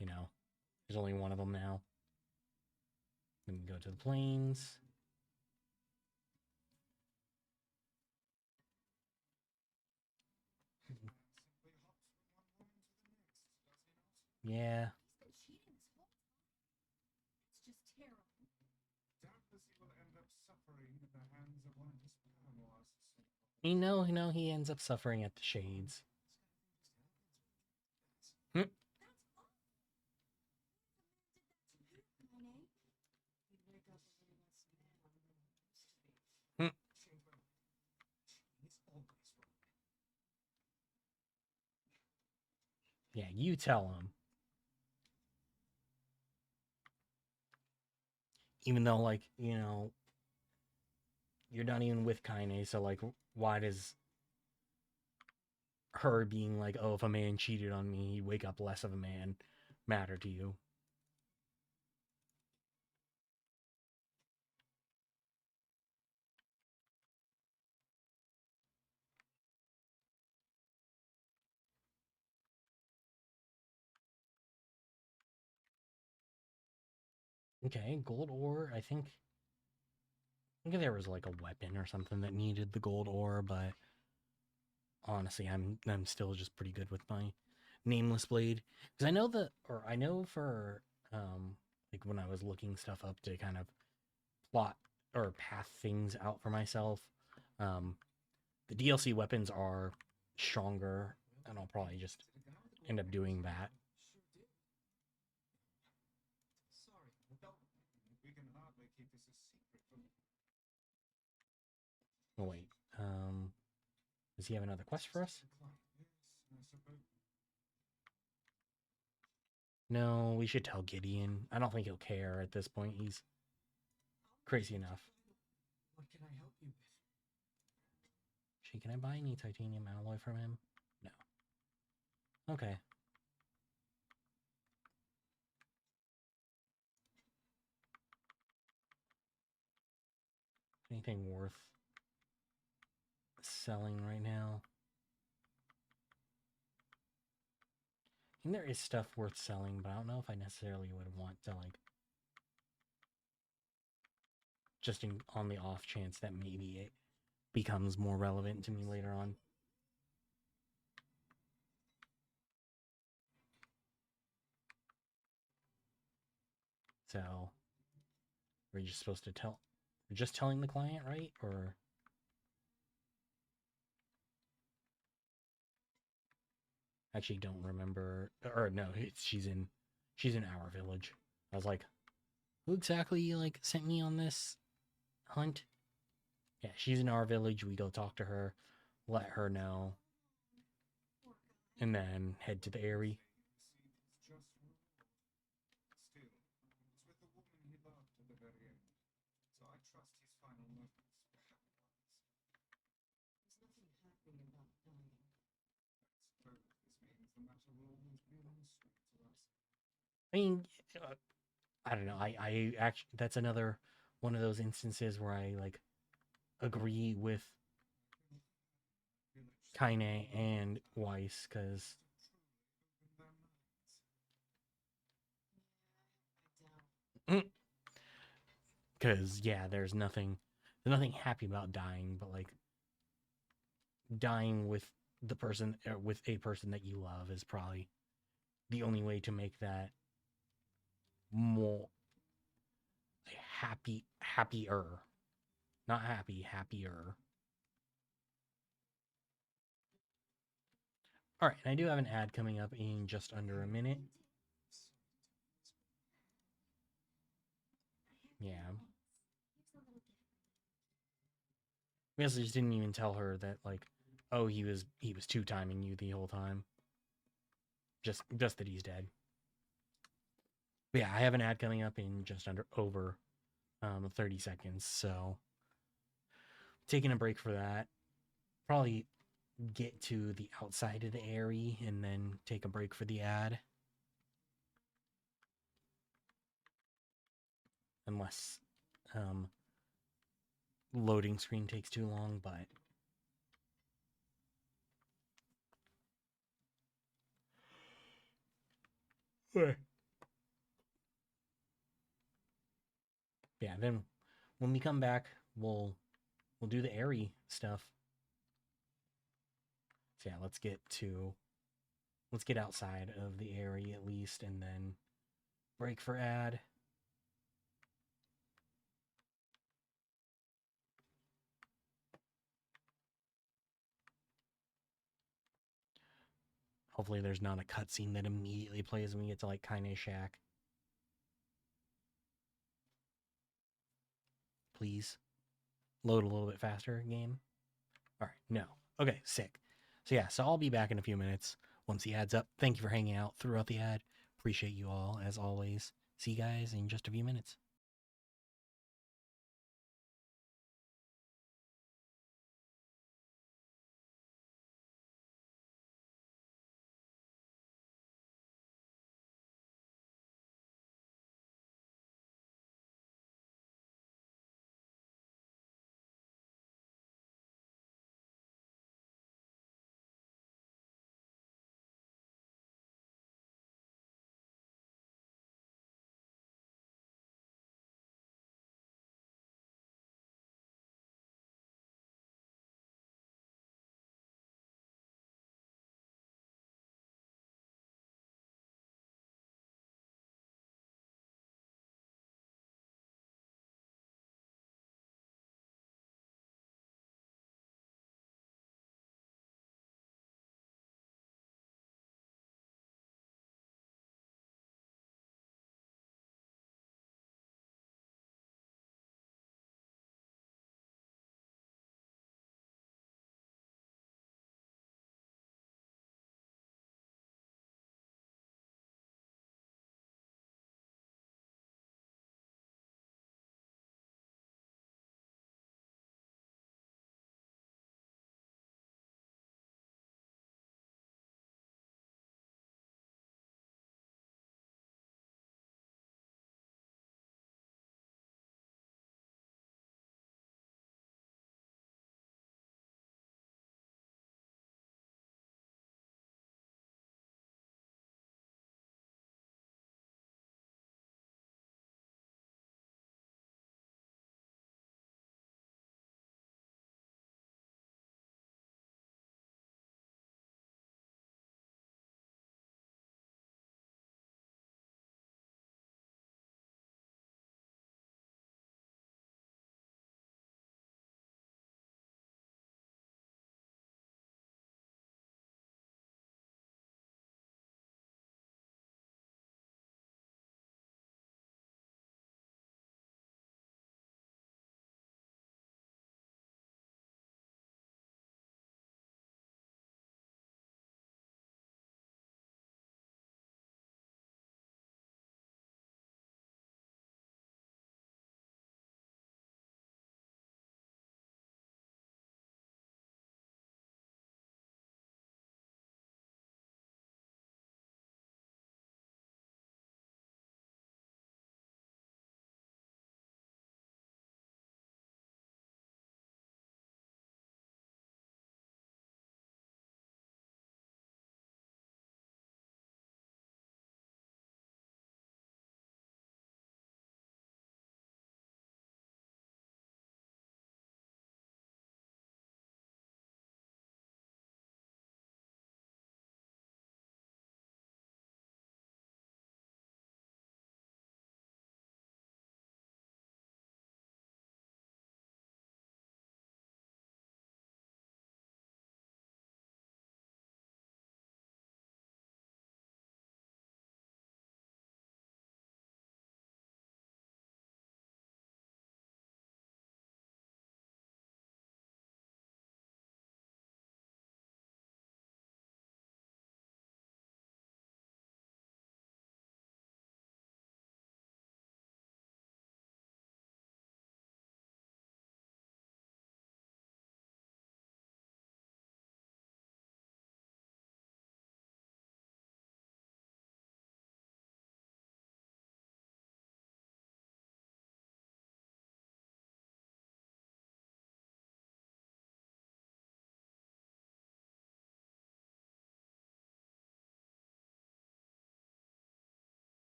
you know, there's only one of them now. Then we go to the plains. Yeah. He's been cheating this whole time. It's just terrible. Doubtless he will end up suffering at the hands of one of his paramours. You know, he ends up suffering at the Shades. Hmm. That's awful. What if a man did that to you, Kaine? You'd wake up a little less mad than you used to be. Hmm. Change my mind. He's always wrong. Yeah, you tell him. Even though, like, you know, you're not even with Kaine, so, like, why does her being like, oh, if a man cheated on me, he'd wake up less of a man matter to you? Okay, gold ore, I think there was like a weapon or something that needed the gold ore, but honestly, I'm still just pretty good with my nameless blade, because I know for like when I was looking stuff up to kind of plot or path things out for myself, um the DLC weapons are stronger, and I'll probably just end up doing that. Sure did. Sorry, no. We can hardly keep this a secret from you. Oh wait, does he have another quest for us? Yes, I suppose. No, we should tell Gideon. I don't think he'll care at this point. He's crazy enough. What can I help you with? Actually, can I buy any titanium alloy from him? No. Okay. Anything worth selling right now? I think there is stuff worth selling, but I don't know if I necessarily would want to, like, just on the off chance that maybe it becomes more relevant to me later on. So, we're just supposed to tell, we're just telling the client, right? Or actually don't remember, or no, she's in our village. I was like, who exactly like sent me on this hunt? Yeah, she's in our village. We go talk to her, let her know, Poor guy. and then head to the Airy. Received his just reward. Still, it's with the woman he loved at the very end. So I trust his final moments were happy ones. There's nothing happy about dying. I suppose this means the matter will always be sweet to us. I mean, I don't know. I actually, that's another one of those instances where I like agree with Kaine and Weiss, because I doubt. yeah, there's nothing happy about dying, but like dying with the person, or with a person that you love, is probably the only way to make that more happier, not happy, happier. All right, and I do have an ad coming up in just under a minute. Yeah. We also just didn't even tell her that, like, oh, he was two timing you the whole time. Just that he's dead. But yeah, I have an ad coming up in just over 30 seconds, so taking a break for that. Probably get to the outside of the Airy and then take a break for the ad. Unless loading screen takes too long, but yeah, then when we come back, we'll do the Airy stuff. So yeah, let's get to Let's get outside of the area at least, and then break for ad. Hopefully there's not a cutscene that immediately plays when we get to like Kaine Shack. Please. Load a little bit faster, game. Alright, no. Okay, sick. So yeah, so I'll be back in a few minutes once the ad's up. Thank you for hanging out throughout the ad. Appreciate you all, as always. See you guys in just a few minutes.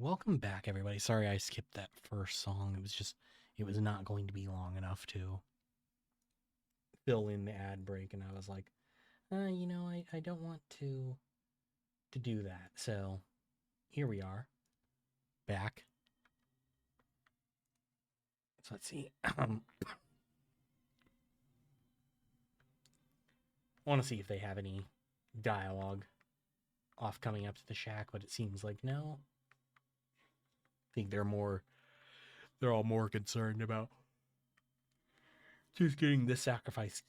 Welcome back, everybody. Sorry I skipped that first song. It was not going to be long enough to fill in the ad break, and I was like, I don't want to do that. So here we are, back. So let's see. I want to see if they have any dialogue off coming up to the shack, but it seems like no. I think they're all more concerned about just getting the sacrifice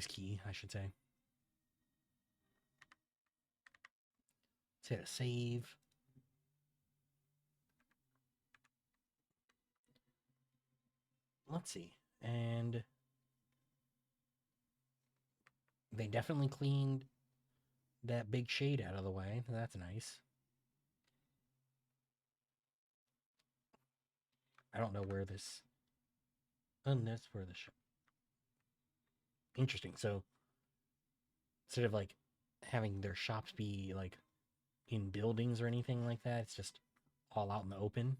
key, I should say. Let's hit a save. Let's see. And they definitely cleaned that big shade out of the way. That's nice. I don't know where this... that's where the... Interesting. So, instead of, like, having their shops be, like, in buildings or anything like that, it's just all out in the open.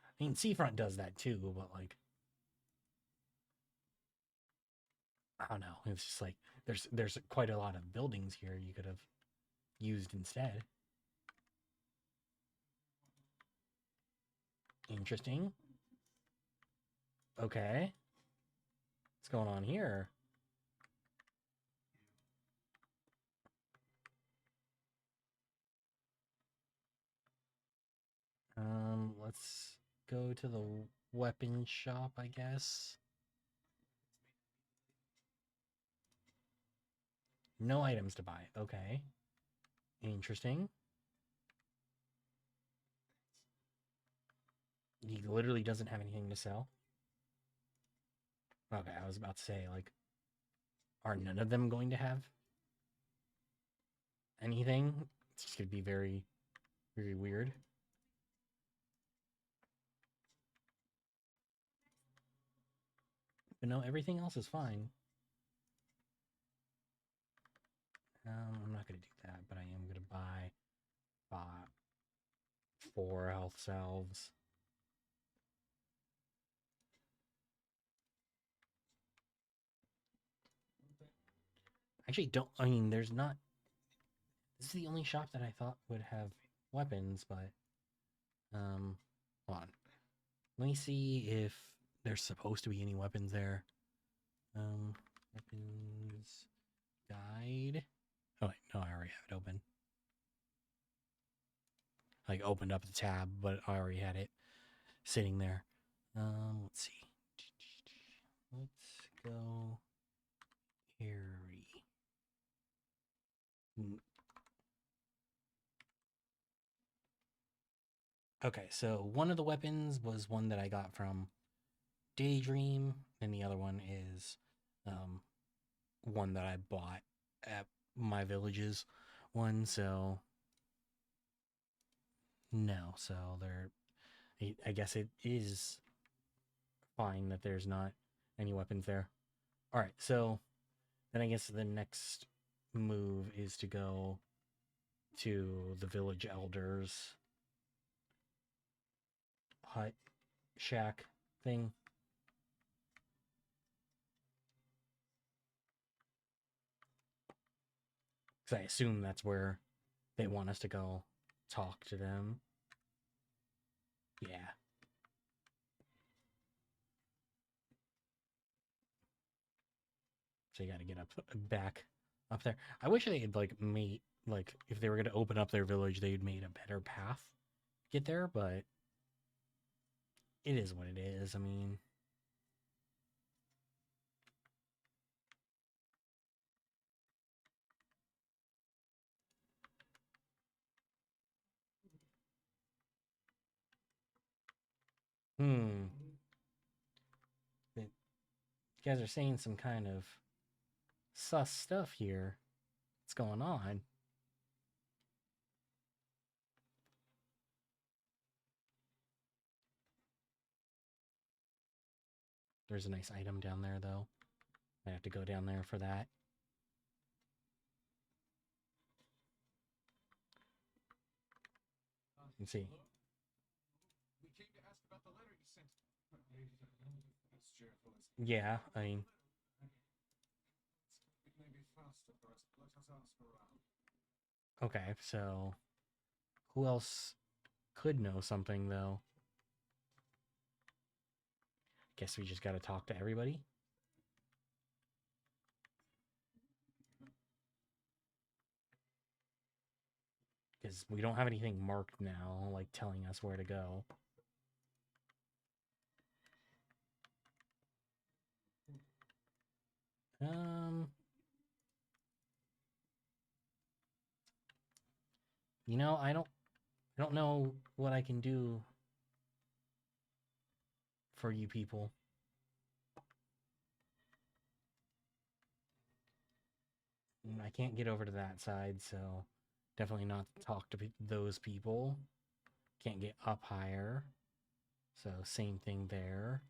I mean, Seafront does that too, but, like... I don't know. It's just, like, there's quite a lot of buildings here you could have used instead. Interesting. Okay. What's going on here? Let's go to the weapon shop, I guess. No items to buy. Okay. Interesting. He literally doesn't have anything to sell. Okay, I was about to say, like, are none of them going to have anything? It's just going to be very, very weird. But no, everything else is fine. I'm not going to do that, but I am going to buy 4 health salves. Actually, there's not... This is the only shop that I thought would have weapons, but... hold on. Let me see if there's supposed to be any weapons there. Weapons... Guide... Oh, wait, no, I already have it open. Like, opened up the tab, but I already had it sitting there. Let's see. Let's go... Harry. Okay, so one of the weapons was one that I got from Daydream, and the other one is one that I bought at my village's one, so no, so I guess it is fine that there's not any weapons there. Alright, so then I guess the next move is to go to the village elders hut shack thing. Because I assume that's where they want us to go talk to them. Yeah. So you gotta get back up there. I wish they had, like, made, like, if they were gonna open up their village, they'd made a better path to get there, but it is what it is. I mean... You guys are saying some kind of sus stuff here. What's going on? There's a nice item down there, though. I have to go down there for that. Let's see. Hello? We came to ask about the letter you sent. It's cheerful. Yeah, I mean, It may be faster for us. Let us ask around. okay, so who else could know something, though? Guess we just gotta talk to everybody. Because we don't have anything marked now, like telling us where to go. You know, I don't know what I can do for you people. I can't get over to that side, so definitely not talk to those people. Can't get up higher, so same thing there.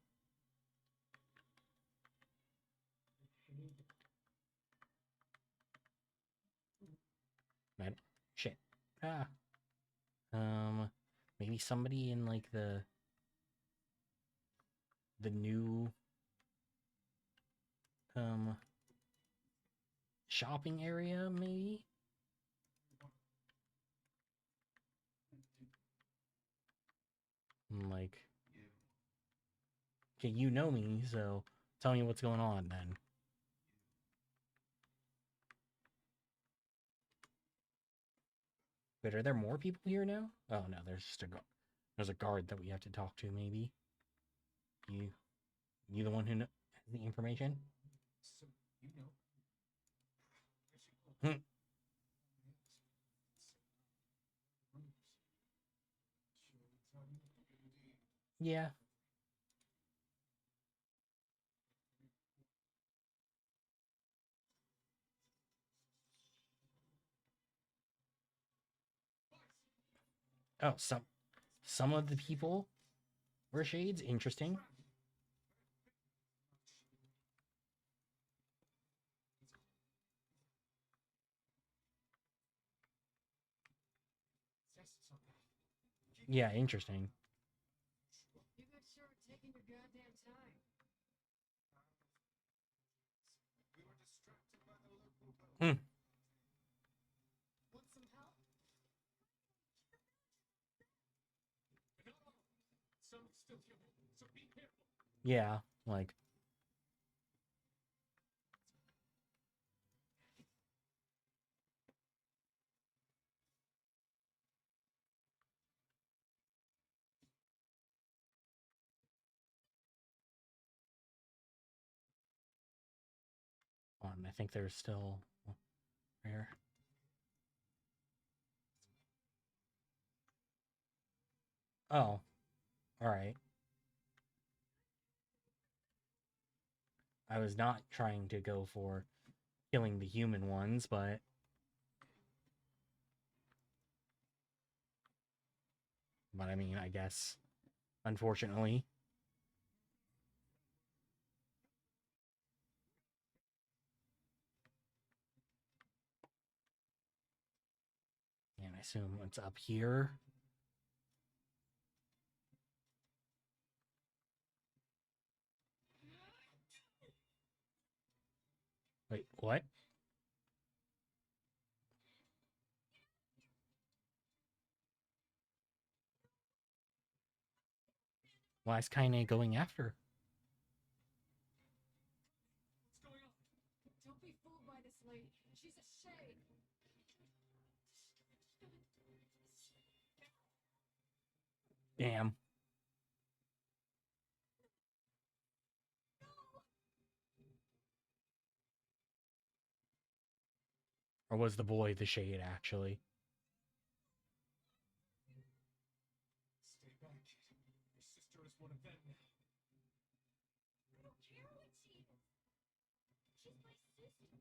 Man, shit. Ah. Maybe somebody in like the new shopping area, maybe. Like, okay, you know me, so tell me what's going on then. But are there more people here now? Oh no, there's just there's a guard that we have to talk to. Maybe you the one who has the information. So, you know. Hmm. Yeah. Oh, some of the people were shades. Interesting. Yeah, interesting. You guys sure are taking your goddamn time. We were distracted by the local Hmm. Want some help? No, some still human, so be careful. Yeah, like. I think there's still rare. Oh, all right. I was not trying to go for killing the human ones, but I mean, I guess unfortunately. And I assume it's up here. Wait, what? Why is Kaine going after? What's going on? Don't be fooled by this lady. She's a shade. Damn. Or was the boy the shade, actually? Stay back, kid. Your sister is one of them now. I don't care what she is. She's my sister.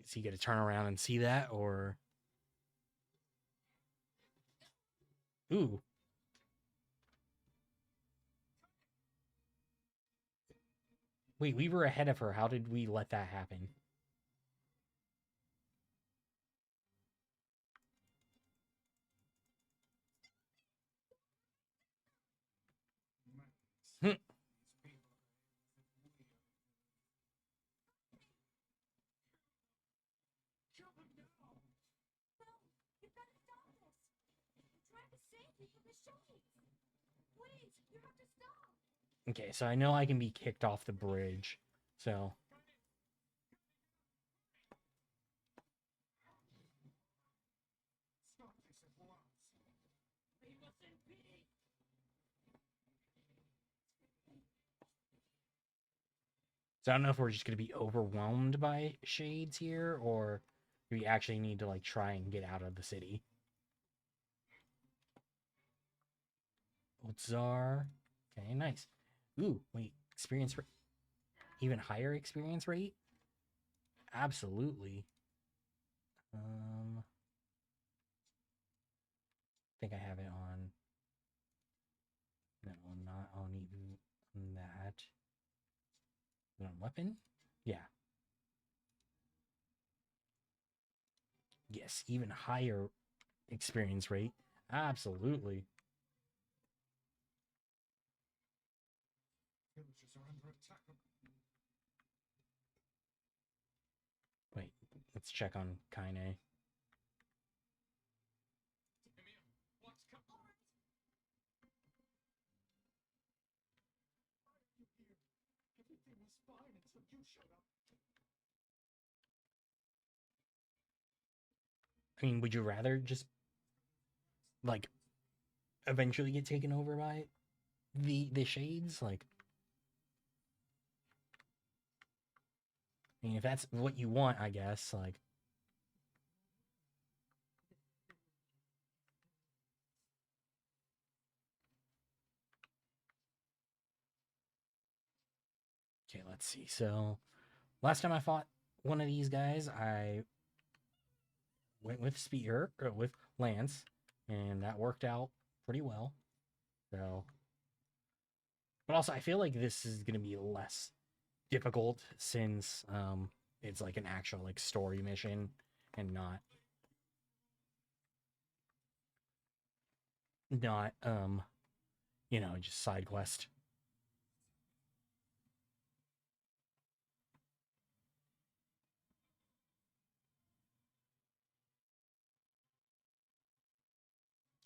Is he going to turn around and see that, or... Ooh. Wait, we were ahead of her. How did we let that happen? Okay, so I know I can be kicked off the bridge. So Stop this at once. So I don't know if we're just going to be overwhelmed by shades here, or do we actually need to like try and get out of the city. Otzar. Okay, nice. Ooh, wait, experience rate. Even higher experience rate? Absolutely. I think I have it on. No, not on even that. On weapon? Yeah. Yes, even higher experience rate. Absolutely. Villagers are under attack. Wait, let's check on Kaine. What's coming? You here? Everything was fine until you showed up. I mean, would you rather just like eventually get taken over by the shades? Like, I mean, if that's what you want, I guess. Like, okay, let's see. So, last time I fought one of these guys, I went with Spear or with Lance, and that worked out pretty well. So, but also I feel like this is gonna be less difficult since it's like an actual like story mission and not you know, just side quest.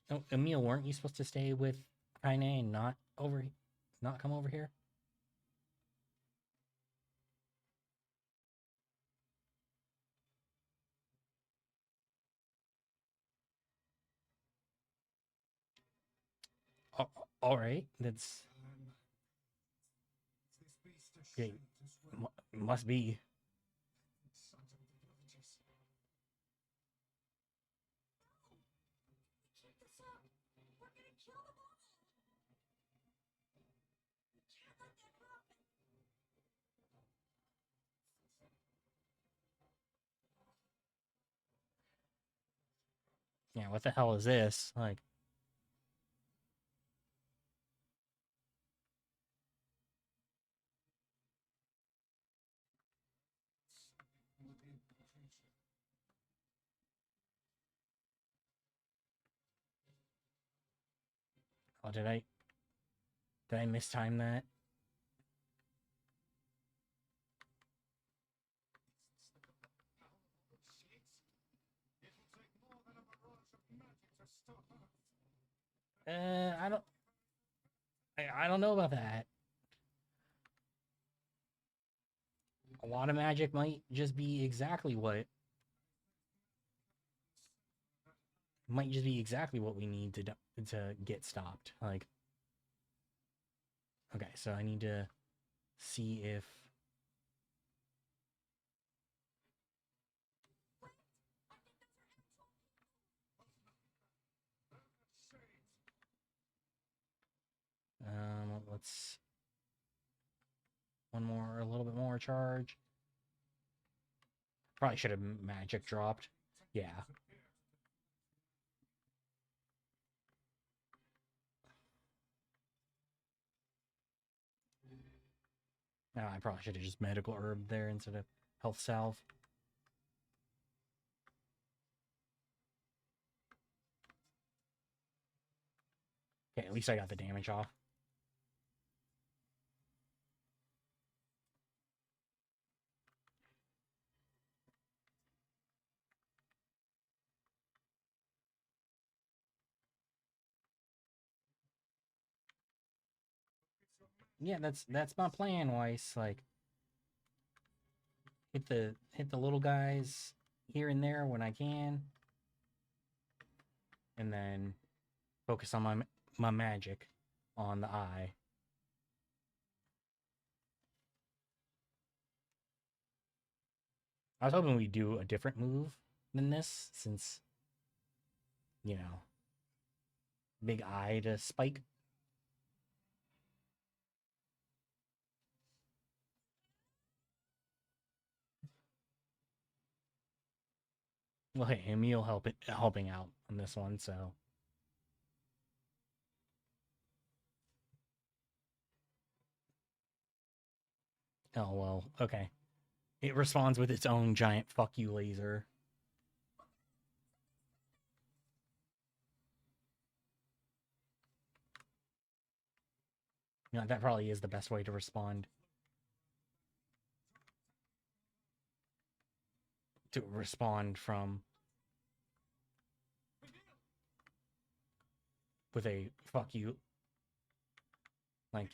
Oh, Emil, weren't you supposed to stay with Kaine and not come over here? Oh, all right, that's This beast a okay. shade as well. Must be. Sons of the villagers. Keep this up. We're gonna kill them all. We can't let that happen. Yeah, what the hell is this? Like, Living creature. oh, did I mistime that? It will take more than a barrage of magic to stop us. I don't. I don't know about that. A lot of magic might just be exactly what might just be exactly what we need to get stopped. Like, okay, so I need to see if let's a little bit more charge. Probably should have magic dropped. Yeah. No, I probably should have just medical herb there instead of health salve. Okay, at least I got the damage off. Yeah, that's my plan, Weiss. Like, hit the little guys here and there when I can, and then focus on my magic on the eye. I was hoping we'd do a different move than this, since, you know, big eye to spike. Well, hey, Emil helping out on this one, so. Oh, well, okay. It responds with its own giant fuck you laser. You know, that probably is the best way to respond. To respond from with a fuck you. Like,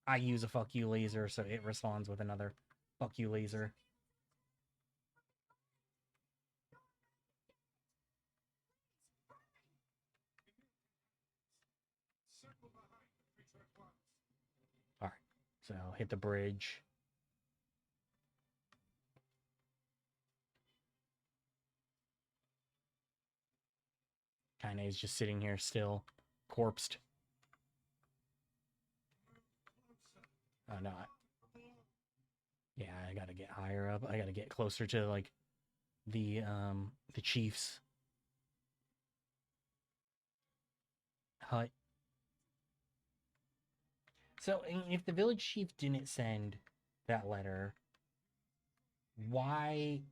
I use a fuck you laser, so it responds with another fuck you laser. Alright, so hit the bridge. Kinda is just sitting here still, corpsed. Oh no. Yeah, I gotta get higher up. I gotta get closer to, like, the chief's hut. So, if the village chief didn't send that letter, why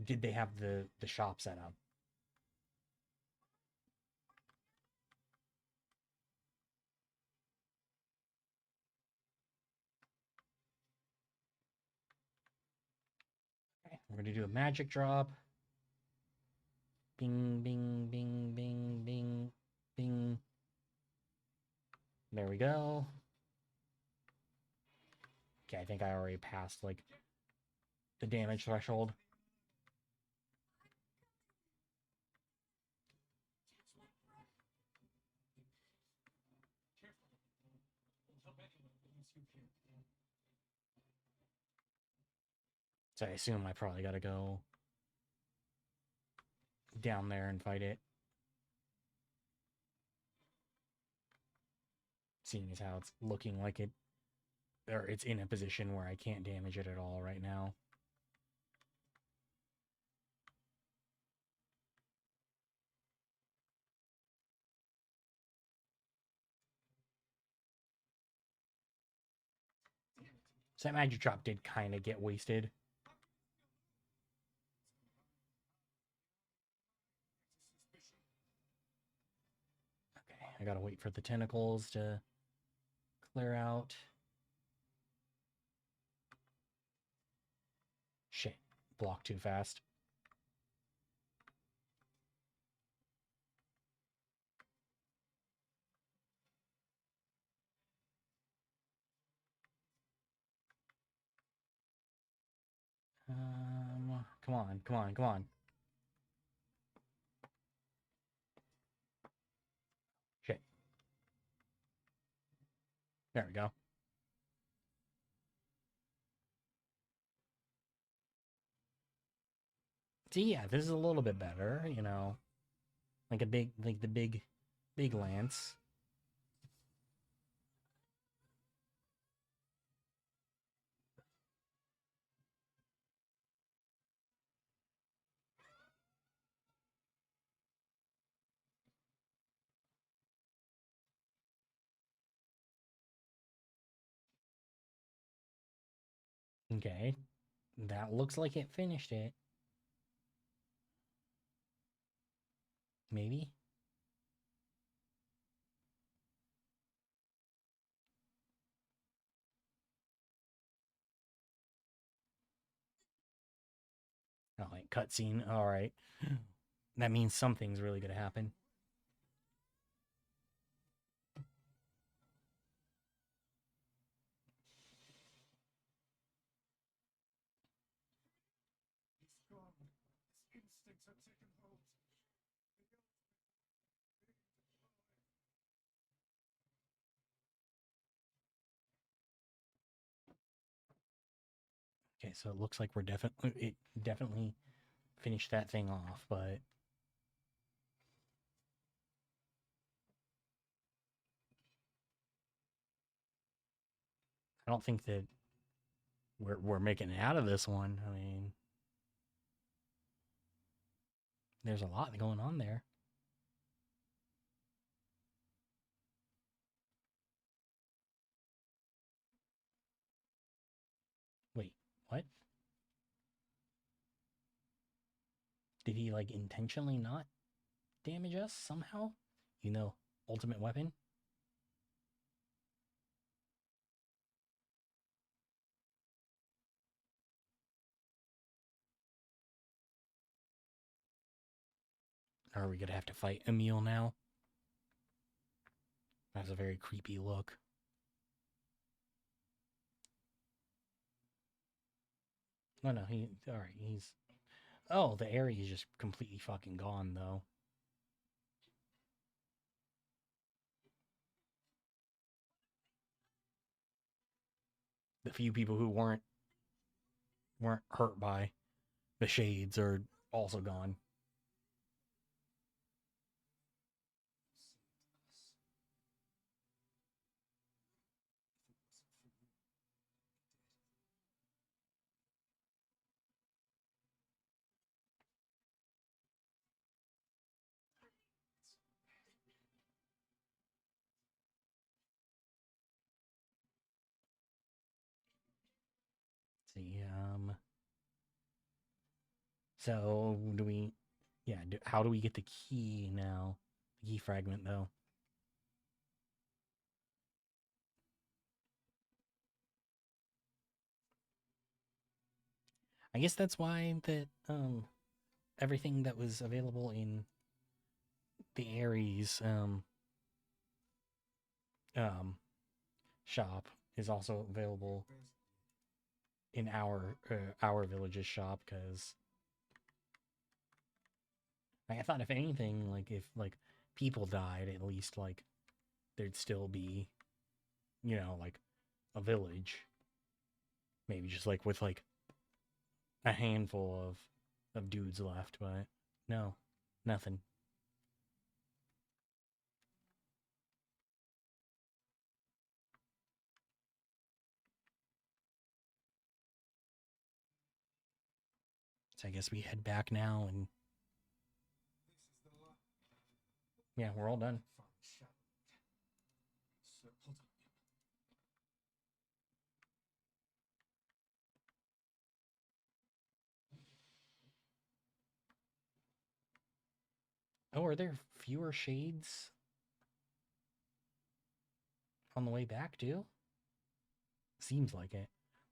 did they have the shop set up? Okay, we're gonna do a magic drop. Bing, bing, bing, bing, bing, bing. There we go. Okay, I think I already passed, like, the damage threshold. So I assume I probably gotta go down there and fight it. Seeing as how it's looking like it, or it's in a position where I can't damage it at all right now. So that magic drop did kind of get wasted. Okay, I gotta wait for the tentacles to clear out. Shit, blocked too fast. Come on, come on, come on. Shit. There we go. See, yeah, this is a little bit better, you know. Like the big lance. Okay. That looks like it finished it. Maybe? Oh, like cutscene. All right. That means something's really gonna happen. replicants have taken hold. Okay, so it looks like we're definitely finished that thing off, but I don't think that we're making it out of this one. I mean, there's a lot going on there. Wait, what? Did he like intentionally not damage us somehow? You know, ultimate weapon? Are we gonna have to fight Emil now? That's a very creepy look. No, no, alright, he's... Oh, the area is just completely fucking gone, though. The few people who weren't hurt by the shades are also gone. See, so do we, yeah, how do we get the key now? The key fragment, though. I guess that's why that, everything that was available in the Ares, shop is also available in our village's shop, because I thought if anything, like if like people died, at least like there'd still be, you know, like a village, maybe just like with like a handful of dudes left, but no, nothing. So I guess we head back now, and yeah, we're all done. So, hold on. Oh, are there fewer shades on the way back too? Seems like it.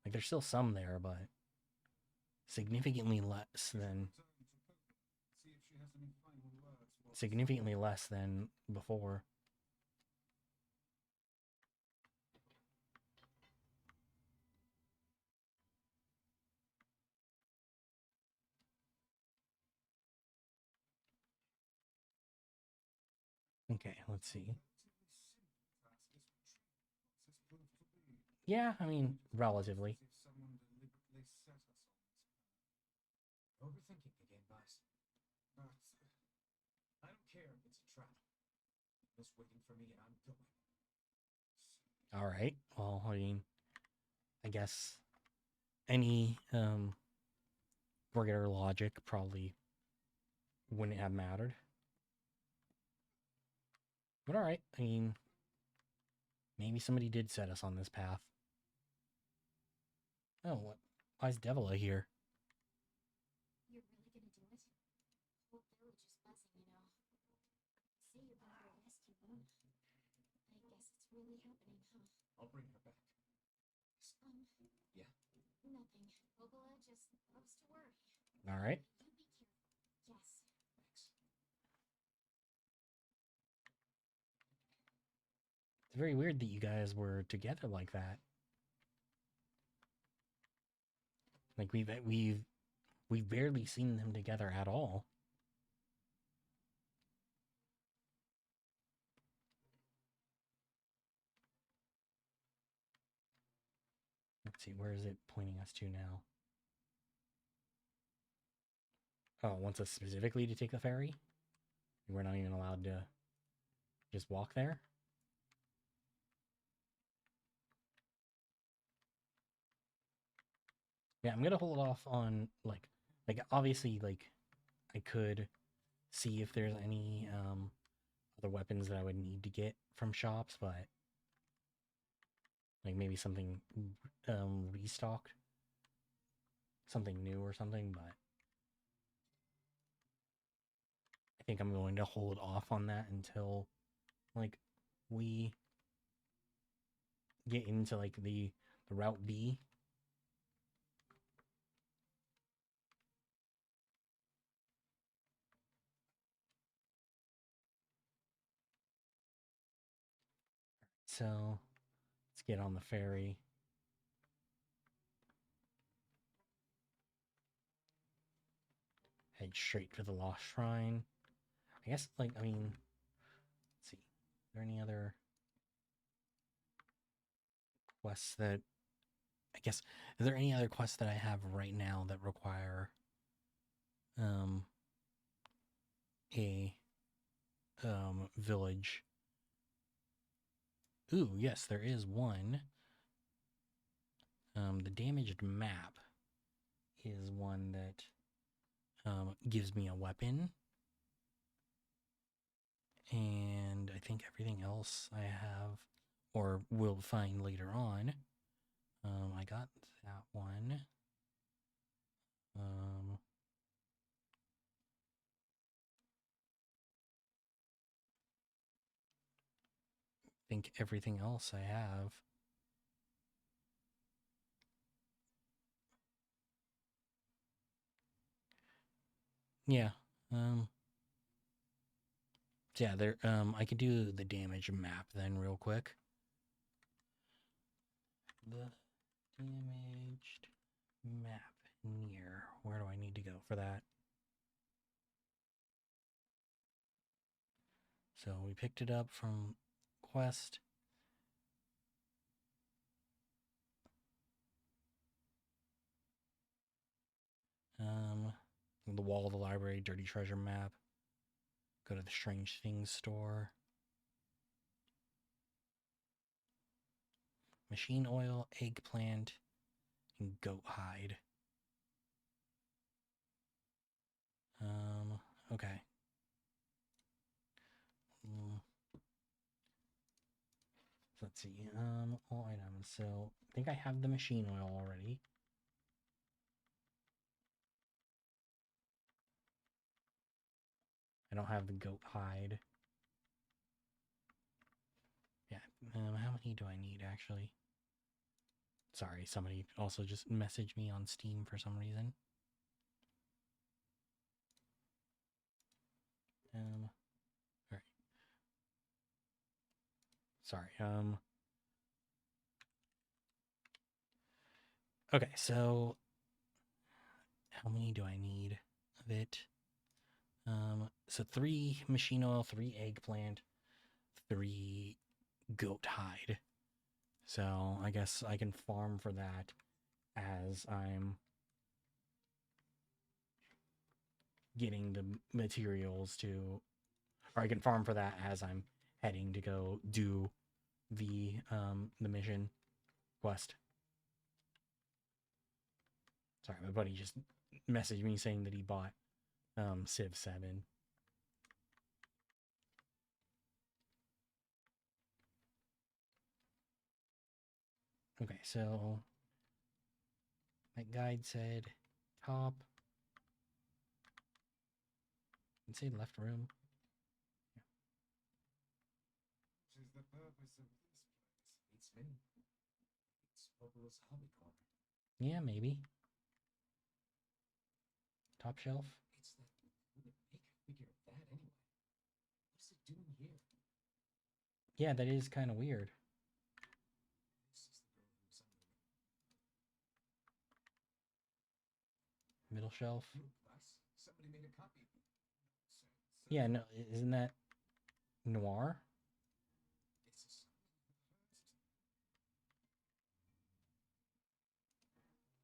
Like there's still some there, but significantly less than before. Okay, let's see. Yeah, I mean, relatively. Overthinking again, boss. But I don't care if it's a trap. It's waiting for me and I'm going. All right. Well, I mean, I guess any regular logic probably wouldn't have mattered. But all right. I mean, maybe somebody did set us on this path. Oh, what? Why is Devila here? You're really gonna do it? Whole village is buzzing, you know. Say you're going to rescue them. I guess it's really happening, huh? I'll bring her back. Yeah. Nothing. Bobula just loves to worry. All right. You be careful. Yes. Thanks. It's very weird that you guys were together like that. Like we've we've barely seen them together at all. Let's see, where is it pointing us to now? Oh, it wants us specifically to take the ferry? We're not even allowed to just walk there? Yeah, I'm gonna hold off on, like obviously, like, I could see if there's any, other weapons that I would need to get from shops, but, like, maybe something, restocked. Something new or something, but I think I'm going to hold off on that until, like, we get into, like, the Route B. So, let's get on the ferry. Head straight for the Lost Shrine. I guess, like, I mean, let's see. Are there any other quests that, I guess, is there any other quests that I have right now that require, a, village? Ooh, yes, there is one. The damaged map is one that, gives me a weapon. And I think everything else I have, or will find later on. I got that one. I think everything else I have. Yeah. Yeah, there, I could do the damage map then real quick. The damaged map Nier. Where do I need to go for that? So we picked it up from Quest. The wall of the library, dirty treasure map. Go to the Strange Things store. Machine oil, eggplant, and goat hide. Okay. Let's see. All items. So I think I have the machine oil already. I don't have the goat hide. Yeah. How many do I need actually? Sorry, somebody also just messaged me on Steam for some reason. All right. Sorry. Okay, so how many do I need of it? So 3 machine oil, 3 eggplant, 3 goat hide. So I guess I can farm for that as I'm getting the materials to, or I can farm for that as I'm heading to go do the mission quest. Sorry, my buddy just messaged me saying that he bought Civ 7. Okay, so that guide said top. It said left room. Which is the purpose of this place. Beats me. It's Bubbles' hobby corner. Yeah, maybe. Top shelf. It's that. Who would make a figure of that anyway? What is it doing here? Yeah, that is kind of weird. This is the girl who's under Middle shelf. Nice. Somebody made a copy. Yeah, no, isn't that Noir? It's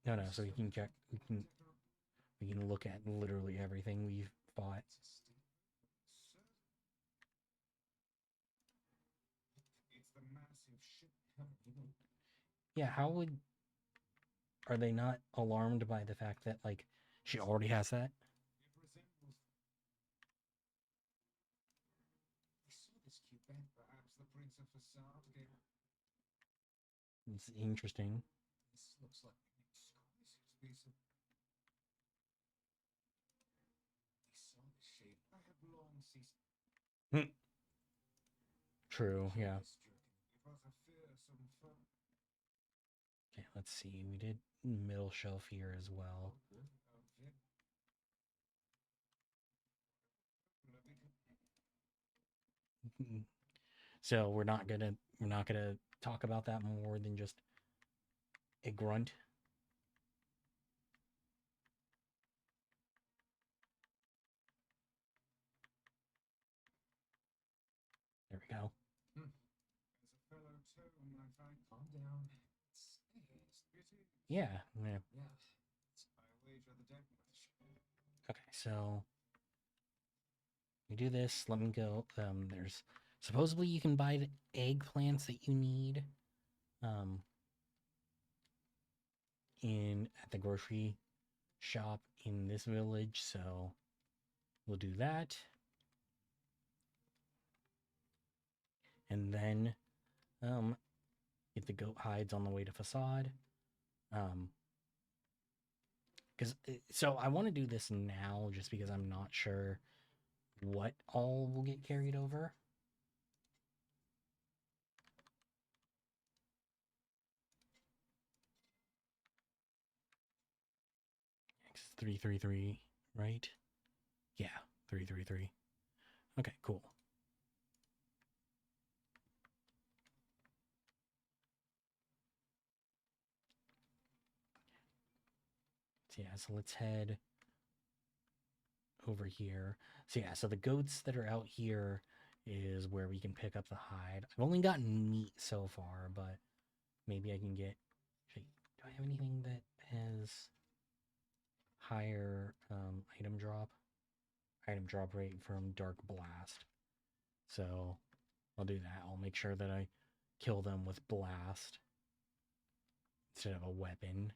a No, no. So we can check. We can look at literally everything we've bought. It's the massive ship. Yeah, how would are they not alarmed by the fact that like she already has that? It resembles. I saw this cute bed. Perhaps the Prince of Facade gave. It's interesting. This looks like an exquisite piece of. I saw this shape. I have long ceased. True, yeah. This jerkin. It was a fearsome fun. Okay, let's see. We did middle shelf here as well. So we're not gonna talk about that more than just a grunt. There we go. As a fellow tone, I find calm down. It's beauty. Yeah. Yeah. I wager the deck much. Okay, so we do this. Let me go. There's supposedly you can buy the eggplants that you need. In at the grocery shop in this village, so we'll do that. And then get the goat hides on the way to Facade. Because so I want to do this now just because I'm not sure what all will get carried over. It's 333, right? Yeah, 333. Okay, cool. So yeah, so let's head over here. So yeah, so the goats that are out here is where we can pick up the hide. I've only gotten meat so far, but maybe I can get... Do I have anything that has higher item drop rate from Dark Blast? So I'll do that. I'll make sure that I kill them with Blast instead of a weapon,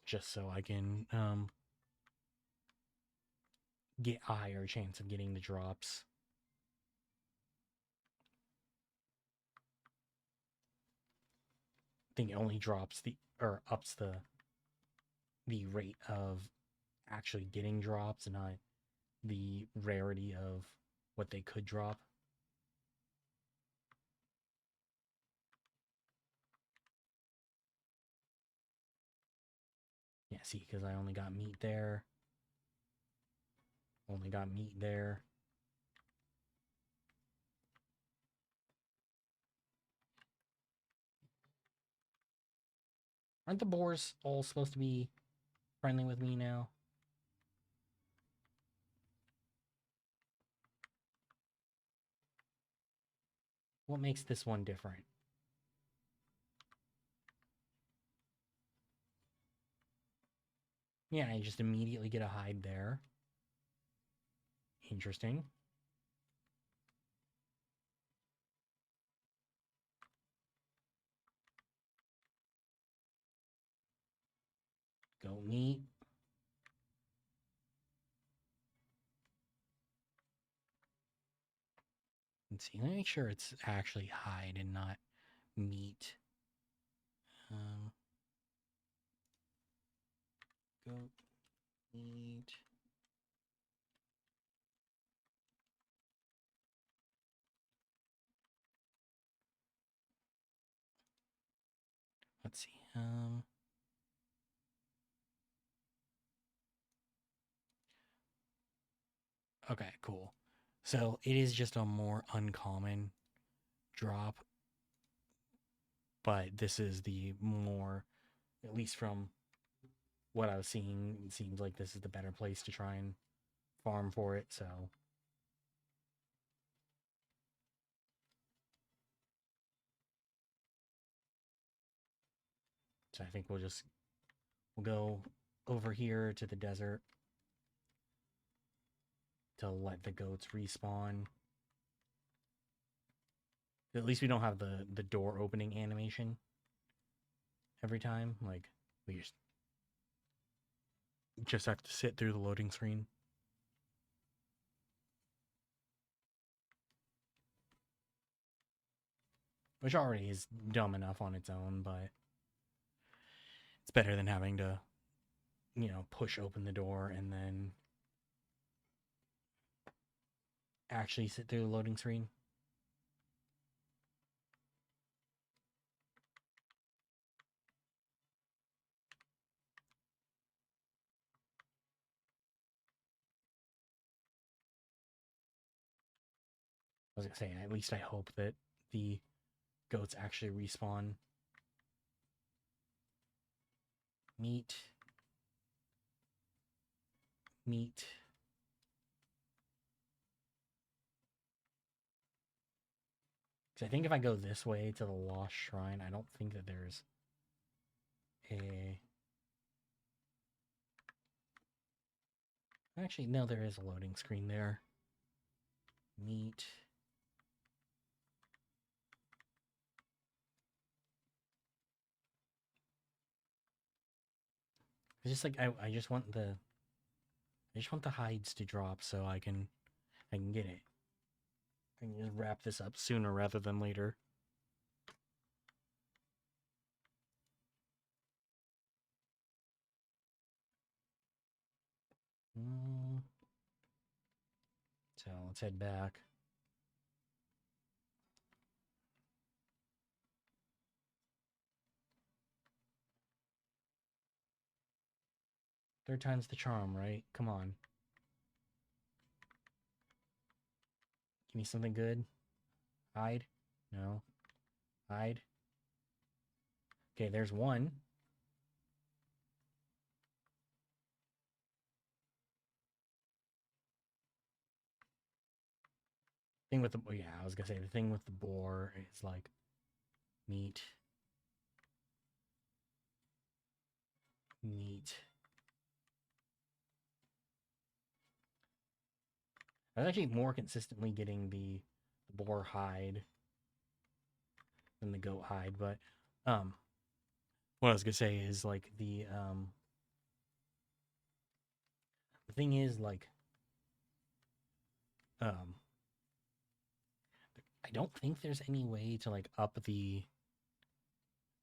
just so I can get a higher chance of getting the drops. I think it only drops or ups the rate of actually getting drops, and not the rarity of what they could drop. Yeah, see, because I only got meat there. Only got meat there. Aren't the boars all supposed to be friendly with me now? What makes this one different? Yeah, I just immediately get a hide there. Interesting. Goat meat. Let's see. Let me make sure it's actually hide and not meat. Goat meat. Let's see. Okay, cool. So it is just a more uncommon drop, but this is the more, at least from what I was seeing, it seems like this is the better place to try and farm for it, so. So I think we'll go over here to the desert to let the goats respawn. At least we don't have the door opening animation every time. Like, we just have to sit through the loading screen. Which already is dumb enough on its own, but it's better than having to, you know, push open the door and then actually sit through the loading screen. I was gonna say, at least I hope that the goats actually respawn. Meat. Meat. Because I think if I go this way to the Lost Shrine, I don't think that there's a... Actually, no, there is a loading screen there. Meat. It's just like I just want the hides to drop so I can get it. I can just wrap this up sooner rather than later. So let's head back. Third time's the charm, right? Come on. Give me something good. Hide? No. Hide? Okay, there's one. Thing with the... Yeah, I was gonna say, the thing with the boar is like... Meat. Meat. I was actually more consistently getting the boar hide than the goat hide, but what I was gonna say is like the thing is like I don't think there's any way to like up the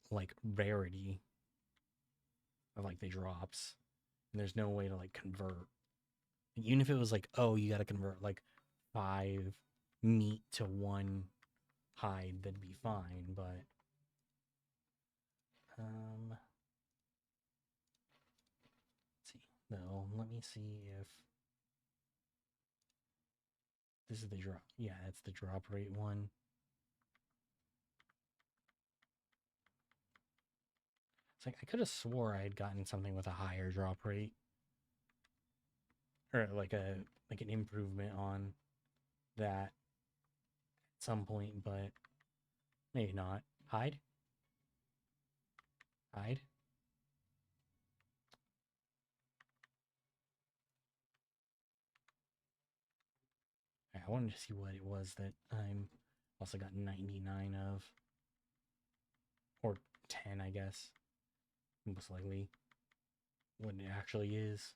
like rarity of like the drops. And there's no way to like convert. Even if it was like, oh, you gotta convert like 5 meat to 1 hide, that'd be fine, but let's see. No, let me see if this is the drop. Yeah, that's the drop rate one. It's like I could have swore I had gotten something with a higher drop rate. Or like an improvement on that at some point, but maybe not. Hide? Hide? I wanted to see what it was that I'm also got 99 of. Or 10, I guess. Most likely. What it actually is.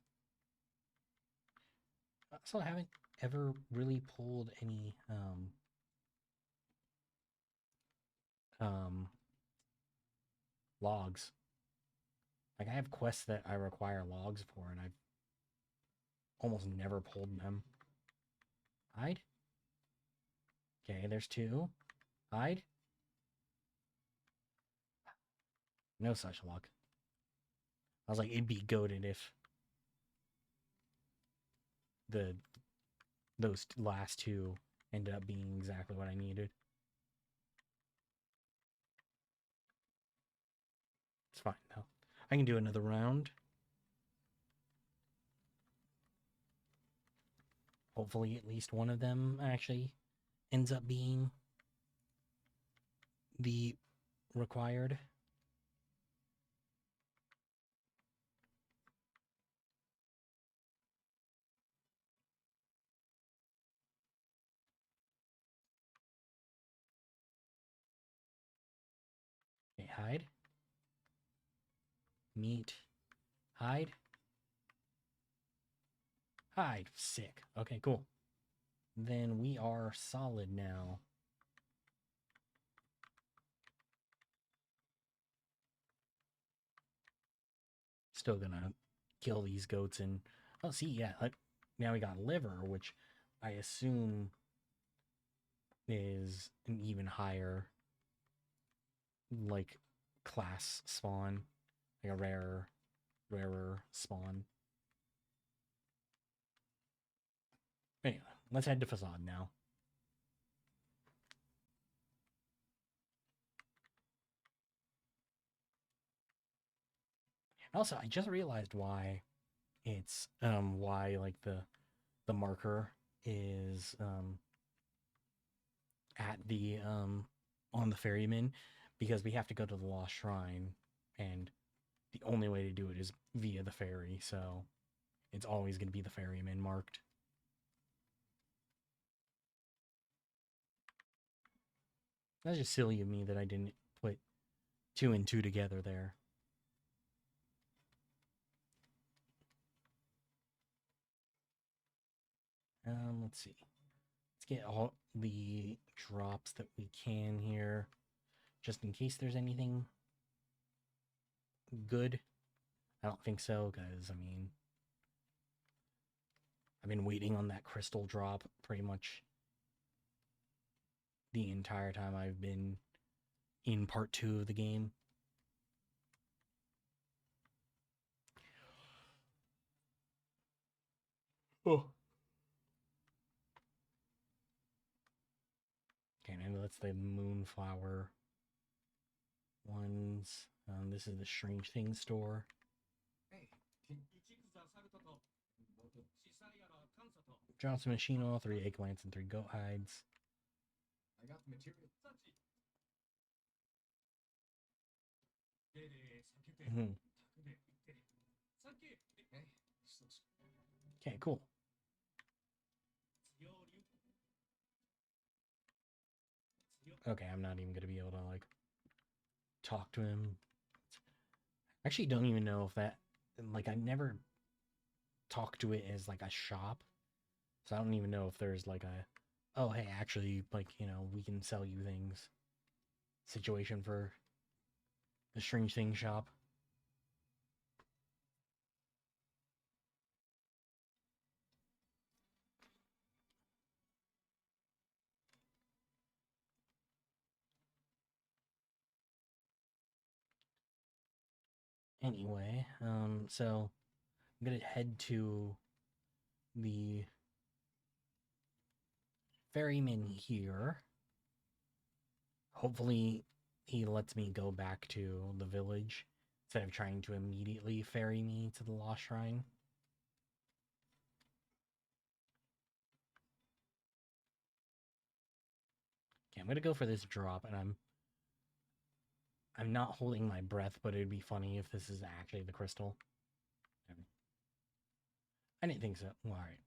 So I haven't ever really pulled any logs. Like I have quests that I require logs for, and I've almost never pulled them. Hide? Okay, there's 2. Hide? No such luck. I was like, it'd be goated if those last 2 ended up being exactly what I needed. It's fine though. I can do another round. Hopefully, at least one of them actually ends up being the required. Okay, hide. Meet. Hide. Hide. Sick. Okay, cool. Then we are solid now. Still gonna kill these goats and... Oh, see, yeah. Now we got liver, which I assume is an even higher, like, class spawn. Like a rarer spawn. Anyway, let's head to Facade now. Also, I just realized why it's why like the marker is at the on the ferryman, because we have to go to the Lost Shrine, and the only way to do it is via the ferry, so it's always going to be the ferryman marked. That's just silly of me that I didn't put 2 and 2 together there. Let's see. Let's get all the drops that we can here, just in case there's anything good. I don't think so, because, I mean, I've been waiting on that crystal drop pretty much the entire time I've been in part 2 of the game. Oh. Okay, and that's the Moonflower ones. This is the Strange Things store. Johnson machine oil, 3 eggplants, and 3 goat hides. I got the material. Mhm. Hey, this looks... Okay, cool. Okay, I'm not even going to be able to, like, talk to him. I actually don't even know if that... Like, I never talked to it as, like, a shop. So I don't even know if there's, like, a... Oh, hey, actually, like, you know, we can sell you things situation for the Strange Things shop. Anyway, so I'm gonna head to the ferryman here. Hopefully he lets me go back to the village instead of trying to immediately ferry me to the Lost Shrine. Okay, I'm gonna go for this drop, and I'm not holding my breath, but it'd be funny if this is actually the crystal. I didn't think so. Well, alright.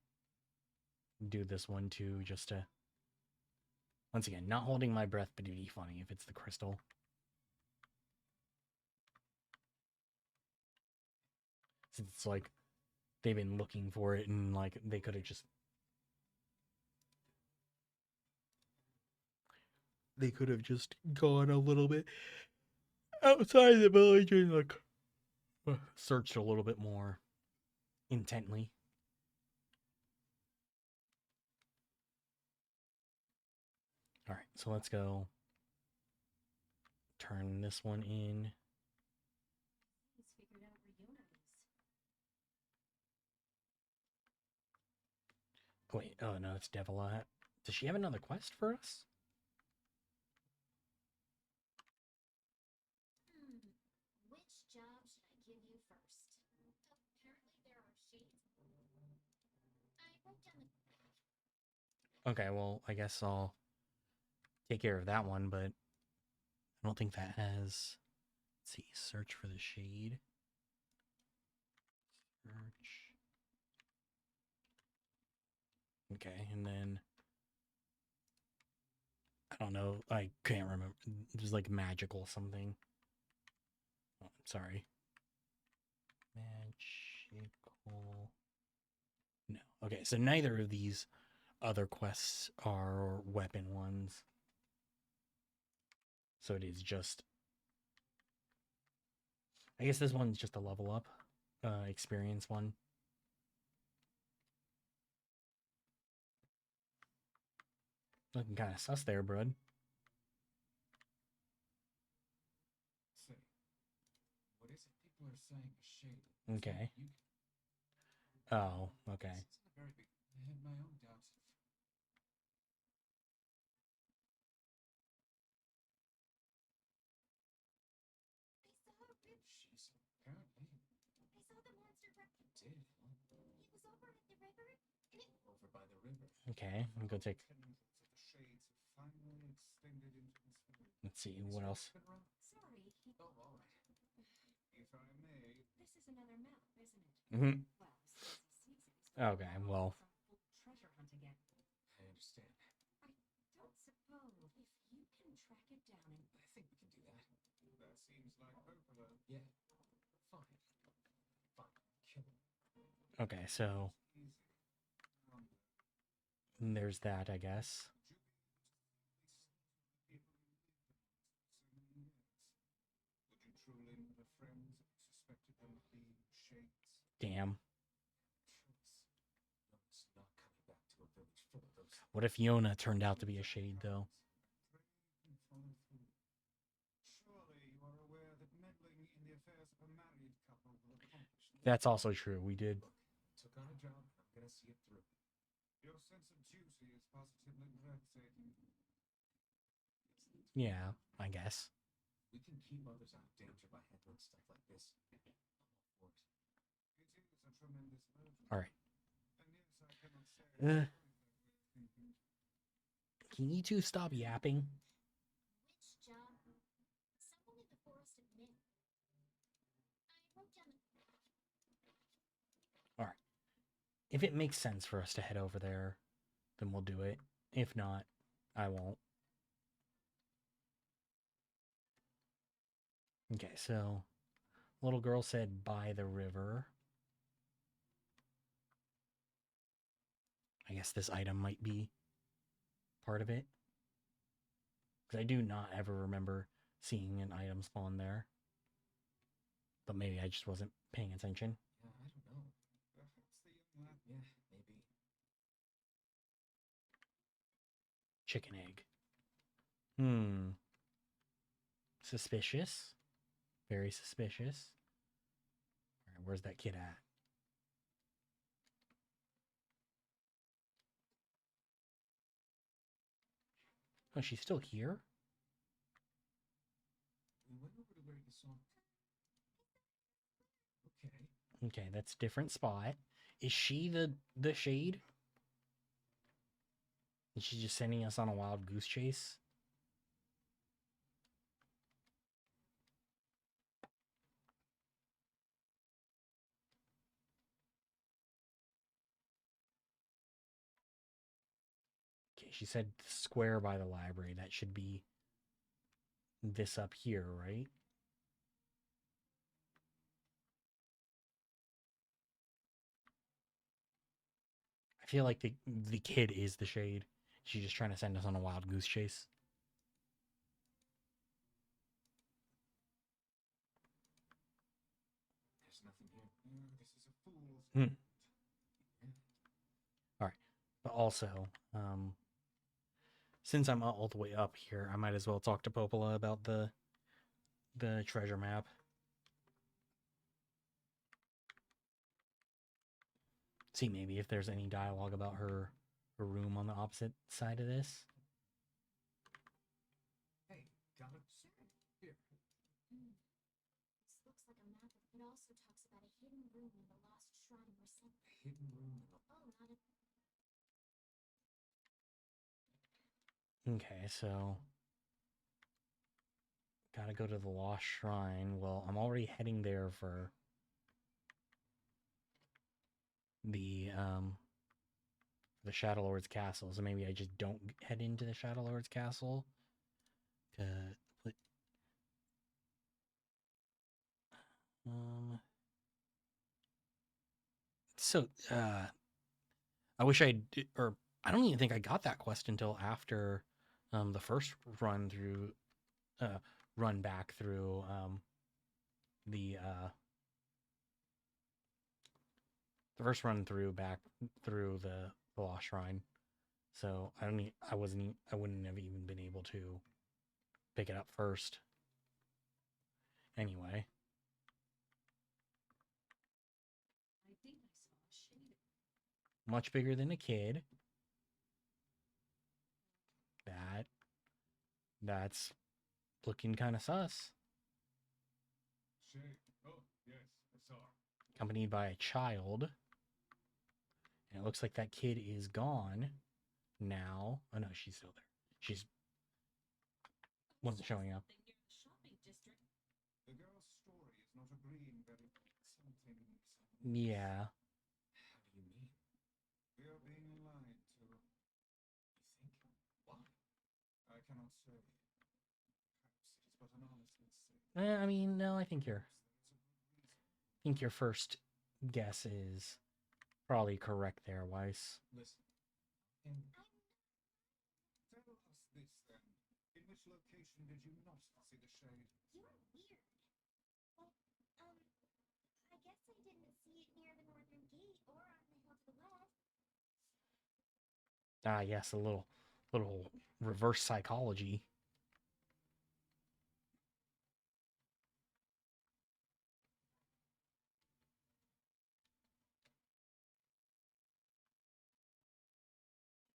Do this one too, just to... Once again, not holding my breath, but it'd be funny if it's the crystal. Since it's like, they've been looking for it, and like, they could have just... They could have just gone a little bit outside the village and like searched a little bit more intently. All right, so let's go turn this one in. He's figured out where Yona is. Wait, oh no, it's Devilat. Does she have another quest for us? Which job should I give you first? Apparently there are shades. I wrote down the Okay, well, I guess I'll take care of that one, but I don't think that has. Let's see, search for the shade. Search. Okay, and then I don't know. I can't remember. There's like magical something. Oh, I'm sorry. Magical. No. Okay, so neither of these other quests are weapon ones. So it is just. I guess this one's just a level up experience one. Looking kind of sus there, bud. Say, what is it people are saying is shady? Okay. You Oh, okay. It's not very big. I had my own doubts. I saw a rip. Jeez, apparently I saw the monster rip. did. He was over at the river, and it. Over by the river. Okay, I'm gonna take. Tendrils of the shades have finally extended into this world. Let's see what else. Sorry, he. Oh, all right. If I may. This is another map, isn't it? Mm-hmm. Well, since he sees it, Okay, well. some full treasure hunt again. I understand. I don't suppose if you can track it down and. I think we can do that. That seems like Popola. Yeah. Fine. Fine. Kill him. Okay, so Easy. there's that, I guess. Would you truly not have friends if you suspected them of being shades? Damn. Yona's not coming back to a village full of those. What if Yona turned out to be a shade, though? Surely you are aware that meddling in the affairs of a married couple will accomplish nothing. That's also true. We did. Look, I took on a job and I'm gonna see it through. Your sense of duty is positively breathtaking. Yeah, I guess. We can keep others out of danger by handling stuff like this. I'm all for it. It is a tremendous burden. All right. And yes, I cannot say Can you two stop yapping? Which job? Someone in the forest of Nier. I wrote down the. All right. If it makes sense for us to head over there, then we'll do it. If not, I won't. Okay, so little girl said by the river. I guess this item might be part of it. Because I do not ever remember seeing an item spawn there. But maybe I just wasn't paying attention. Yeah, I don't know. Perhaps the young lad. Yeah, maybe. Chicken egg. Suspicious. Very suspicious. All right, where's that kid at? Oh, she's still here? We went over to where you saw. Okay. Okay, that's a different spot. Is she the shade? Is she just sending us on a wild goose chase? Okay, she said square by the library. That should be this up here, right? I feel like the kid is the shade. She's just trying to send us on a wild goose chase. There's nothing here. This is a fool's. All right, but also, since I'm all the way up here, I might as well talk to Popola about the treasure map. See maybe if there's any dialogue about her room on the opposite side of this. Hey, got it. Here. This looks like a map. It also talks about a hidden room in the lost shrine where some. A hidden room in the. Oh, not a. Okay, so gotta go to the Lost Shrine. Well, I'm already heading there for the Shadow Lord's castle. So maybe I just don't head into the Shadow Lord's castle. But, um, so I wish or I don't even think I got that quest until after the first run through, run back through the first run through back through the Lost Shrine. So I wouldn't have even been able to pick it up first. Anyway. I think I saw a shader. Much bigger than a kid. That's looking kind of sus. Shay. Oh, yes, I saw her. Accompanied by a child. And it looks like that kid is gone now. Oh no, she's still there. She's wasn't showing up. Something near the shopping district. The girl's story is not agreeing very something. Yeah. How do you mean? We are being lied to. You think? Why? I cannot say. Perhaps it is but an honest mistake. I mean, no, I think Perhaps there is a good reason. I think your first guess is probably correct there, Weiss. Listen. And tell us this then. In which location did you not see the shade? You're weird. Well, I guess I didn't see it near the northern gate or on the hill to the west. Ah, yes, a little reverse psychology.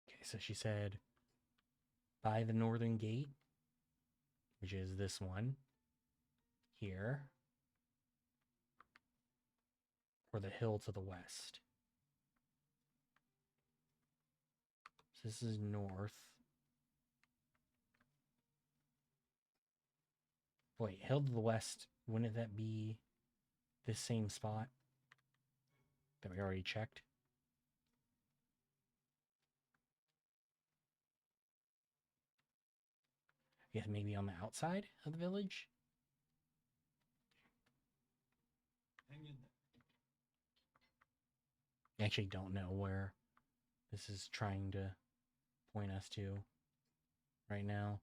Okay, so she said by the northern gate, which is this one here, or the hill to the west. So this is north. Wait, hill to the west, wouldn't that be this same spot that we already checked? I guess maybe on the outside of the village? Hang in there. I actually don't know where this is trying to point us to right now.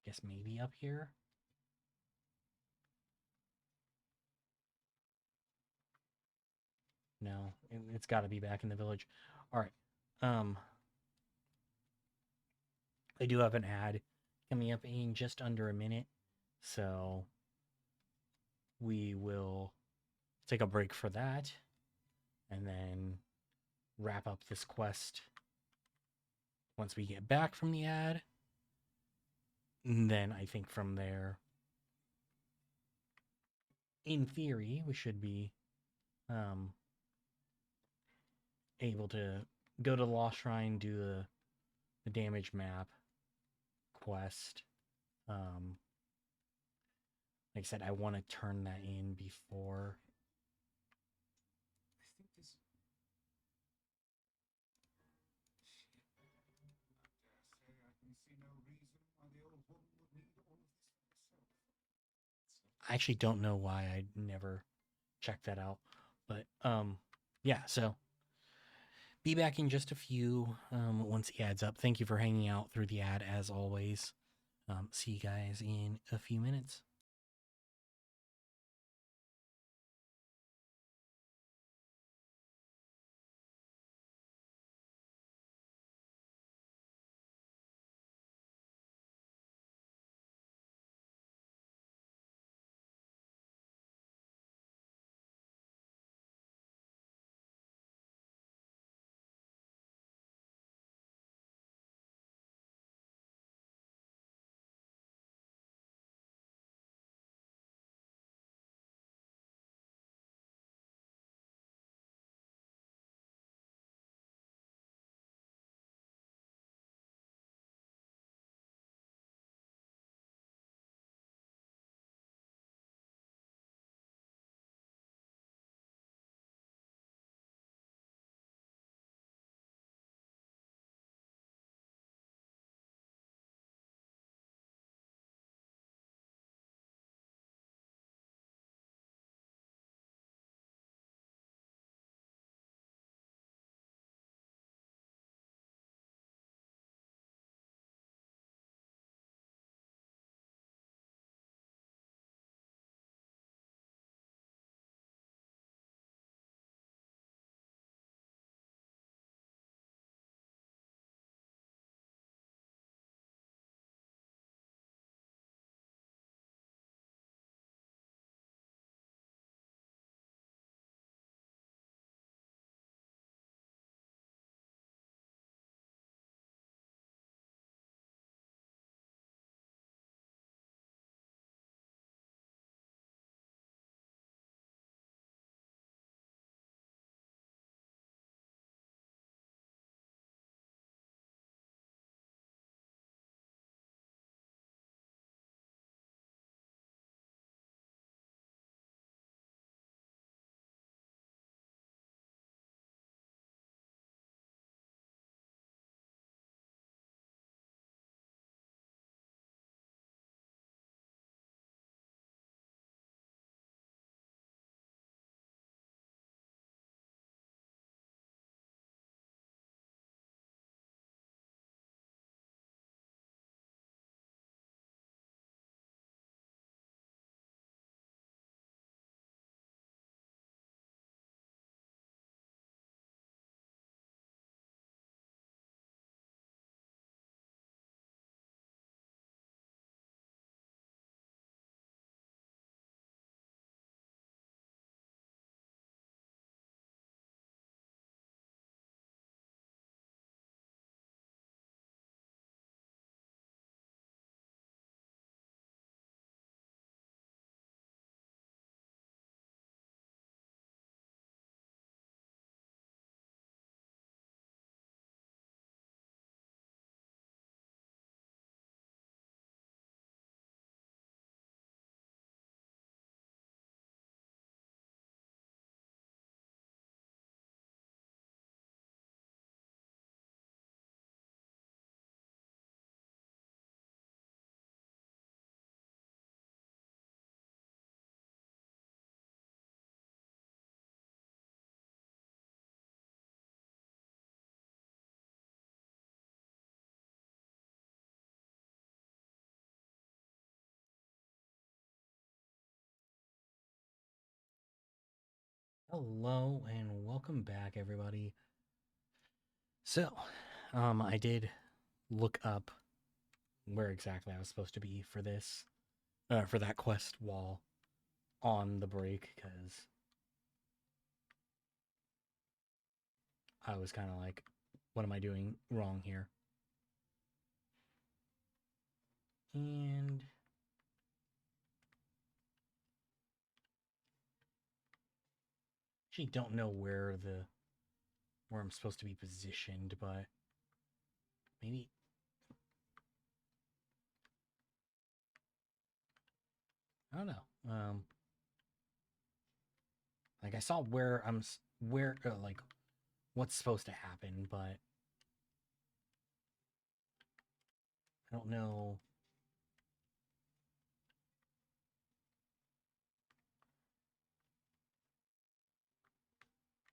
Guess maybe up here? No, it's got to be back in the village. All right. I do have an ad coming up in just under a minute, so we will take a break for that and then wrap up this quest once we get back from the ad. And then I think from there, in theory, we should be able to go to the Lost Shrine, do the damage map quest. Like I said, I want to turn that in before. I think this. Shit. I dare say I can see no reason why the old woman would need all of this for herself. I actually don't know why I never checked that out, but yeah. So be back in just a few once the ad's up. Thank you for hanging out through the ad as always. See you guys in a few minutes. Hello and welcome back, everybody. So, I did look up where exactly I was supposed to be for this, for that quest while on the break, because I was kind of like, what am I doing wrong here? And actually don't know where I'm supposed to be positioned, but maybe I don't know. Like I saw where like what's supposed to happen, but I don't know.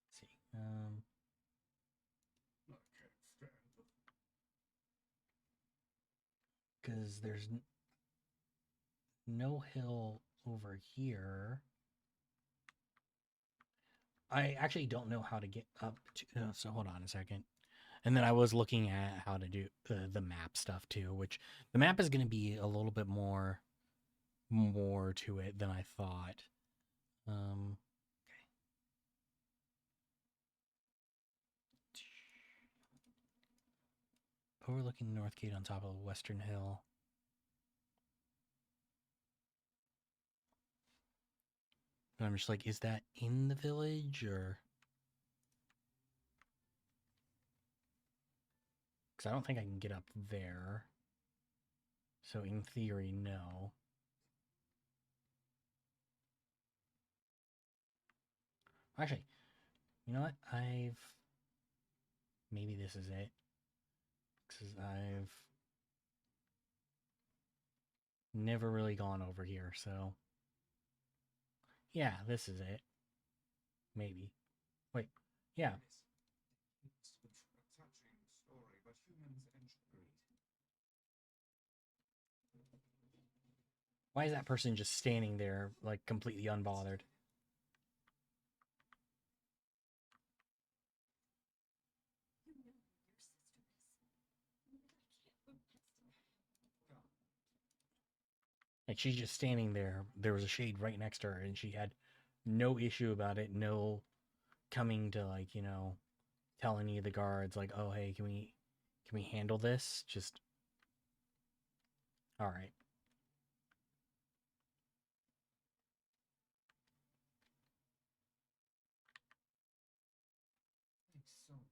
Let's see. I can't stand them. Because there's no hill over here. I actually don't know how to get up to. So hold on a second. And then I was looking at how to do the map stuff too, which the map is going to be a little bit more to it than I thought. Okay. Overlooking North Gate on top of the Western Hill. And I'm just like, is that in the village or? Because I don't think I can get up there. So in theory, no. Actually, you know what? Maybe this is it. Because I've never really gone over here, so. Yeah, this is it. Maybe. Wait, yeah. It's a touching story, but humans agreed. Why is that person just standing there, like, completely unbothered? You know who your sister is. You can't put next to her. Like, she's just standing there. There was a shade right next to her, and she had no issue about it. No coming to, like, tell any of the guards, like, oh, hey, can we handle this? Just, all right. Thanks so much.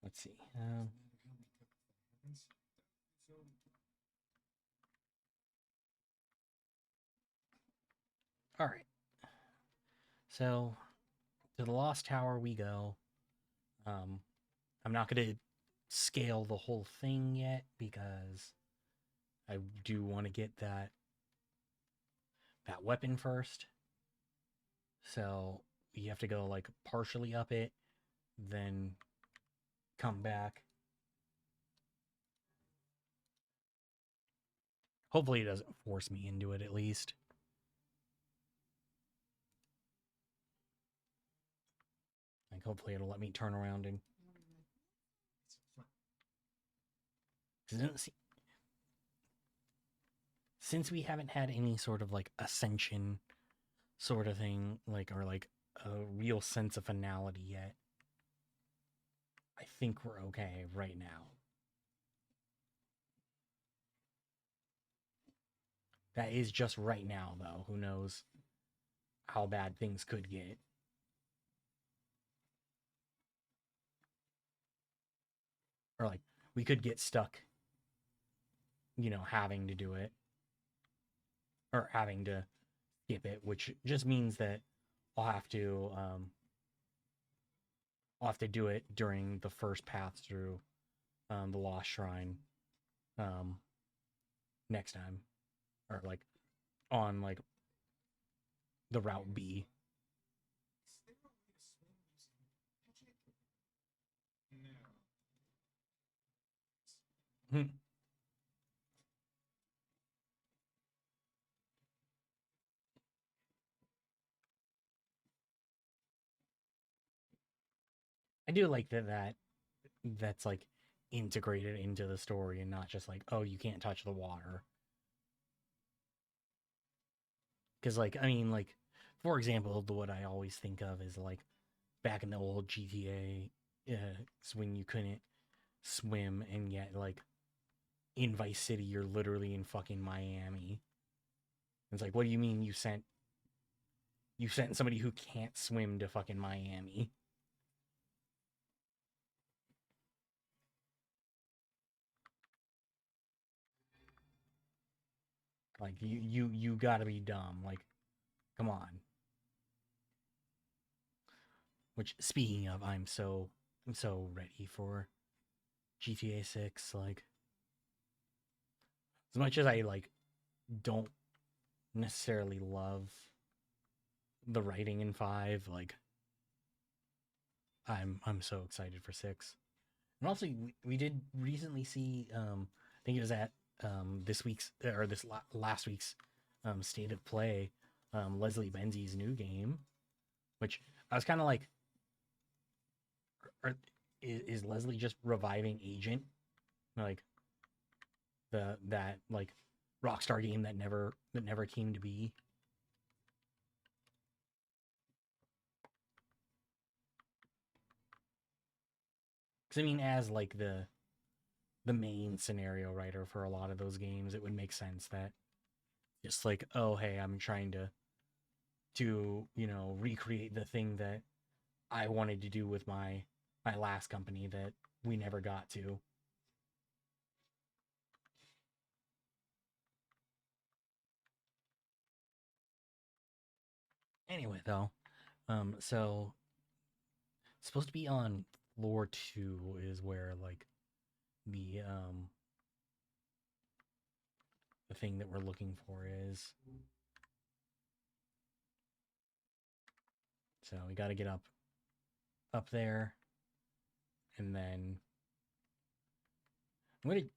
Let's see. All right. So, to the Lost Tower we go. I'm not going to scale the whole thing yet because I do want to get that weapon first. So you have to go like partially up it, then come back. Hopefully it doesn't force me into it at least. Like hopefully it'll let me turn around and since we haven't had any sort of like ascension sort of thing, like or like a real sense of finality yet, I think we're okay right now. That is just right now, though. Who knows how bad things could get. Or, like, we could get stuck, having to do it. Or having to skip it, which just means that I'll have to do it during the first path through the Lost Shrine next time. Or, like, on, like, the Route B. Is there a way to swim using magic? No. Hmm. do like that's like integrated into the story and not just like, oh, you can't touch the water. Because like, I mean, like, for example, what I always think of is like back in the old GTA, it's when you couldn't swim, and yet like in Vice City, you're literally in fucking Miami. It's like, what do you mean you sent somebody who can't swim to fucking Miami? Like you gotta be dumb. Like, come on. Which, speaking of, I'm so ready for GTA 6. Like, as much as I like don't necessarily love the writing in 5, like I'm so excited for 6. And also we did recently see I think it was at this week's or this last week's state of play, Leslie Benzie's new game, which I was kind of like, is Leslie just reviving Agent, like that like Rockstar game that never came to be? Because I mean, as like the main scenario writer for a lot of those games, it would make sense that just like, oh hey, I'm trying to recreate the thing that I wanted to do with my last company that we never got to. Anyway, though, so it's supposed to be on floor 2 is where like the thing that we're looking for is. So we got to get up there, and then I'm going to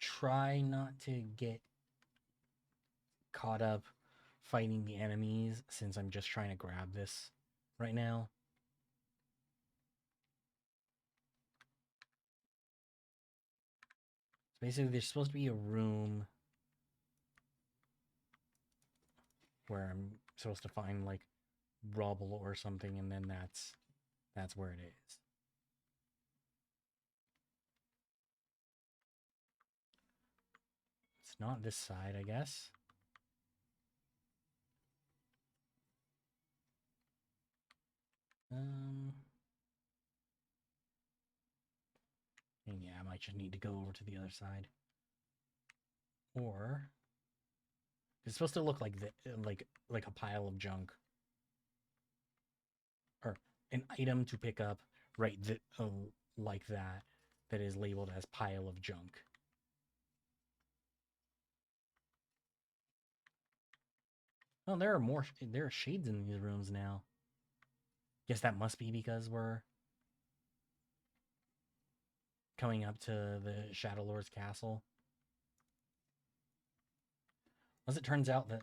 try not to get caught up fighting the enemies since I'm just trying to grab this right now. So basically, there's supposed to be a room where I'm supposed to find like rubble or something, and then that's where it is. It's not this side, I guess. And yeah, I might just need to go over to the other side. Or it's supposed to look like like a pile of junk, or an item to pick up, right? Like that is labeled as pile of junk. Oh, there are shades in these rooms now. Guess that must be because we're coming up to the Shadow Lord's castle. As it turns out that,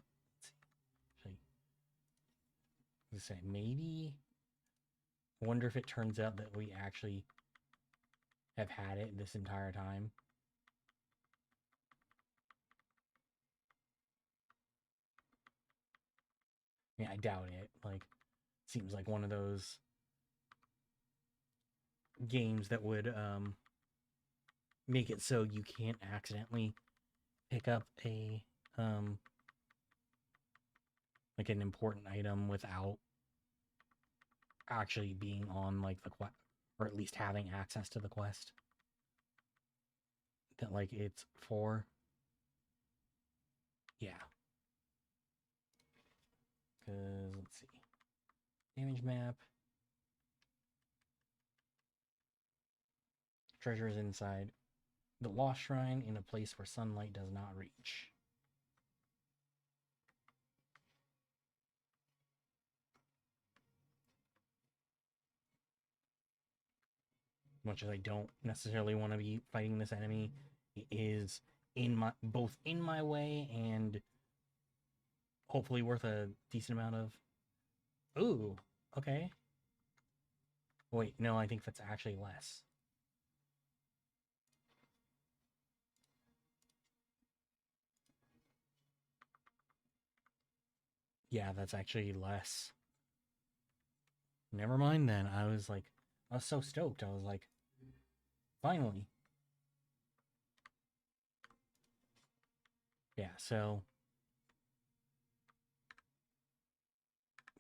let's say maybe. I wonder if it turns out that we actually have had it this entire time. I mean, I doubt it. Like, seems like one of those games that would make it so you can't accidentally pick up a like an important item without actually being on like the quest, or at least having access to the quest that like it's for. Yeah. Because let's see, damage map, treasure is inside the lost shrine in a place where sunlight does not reach. Much as I don't necessarily want to be fighting this enemy, it is both in my way and hopefully worth a decent amount of. Ooh, okay. Wait, no, I think that's actually less. Yeah, that's actually less. Never mind then. I was so stoked. I was like, finally. Yeah, so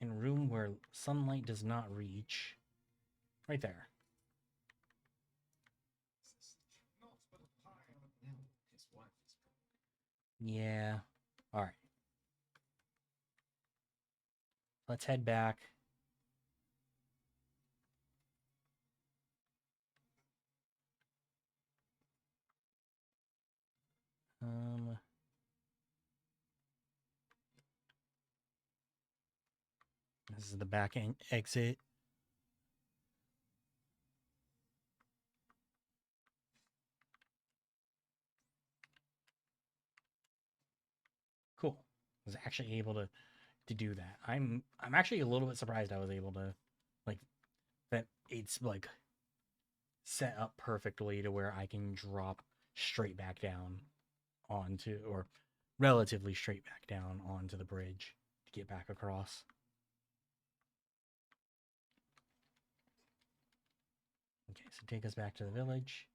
in a room where sunlight does not reach, right there. Not but a pile of now. His wife is Yeah. All right. Let's head back. Um, this is the back exit. Cool. I was actually able to do that. I'm actually a little bit surprised I was able to, like, that it's like set up perfectly to where I can drop straight back down onto, or relatively straight back down onto the bridge to get back across. Okay, so take us back to the village.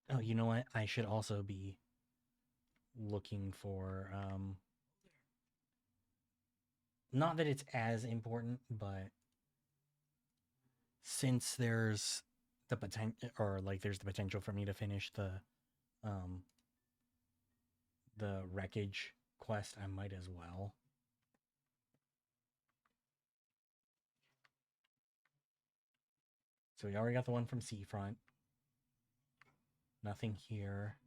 Oh, you know what? I should also be looking for, not that it's as important, but since there's the potential, or like there's the potential for me to finish um the wreckage quest, I might as well. So we already got the one from Seafront. Nothing here.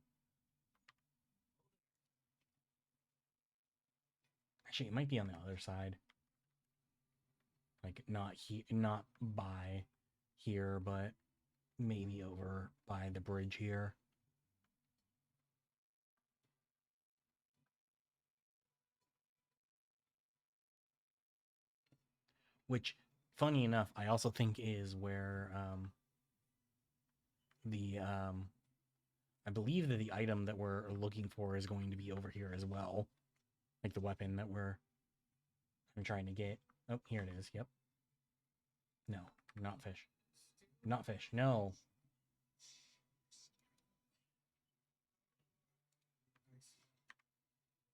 Actually, it might be on the other side. Like not by here, but maybe over by the bridge here. Which, funny enough, I also think is where I believe that the item that we're looking for is going to be over here as well. Like the weapon that I'm trying to get. Oh, here it is. Yep. No, not fish. Not fish. No.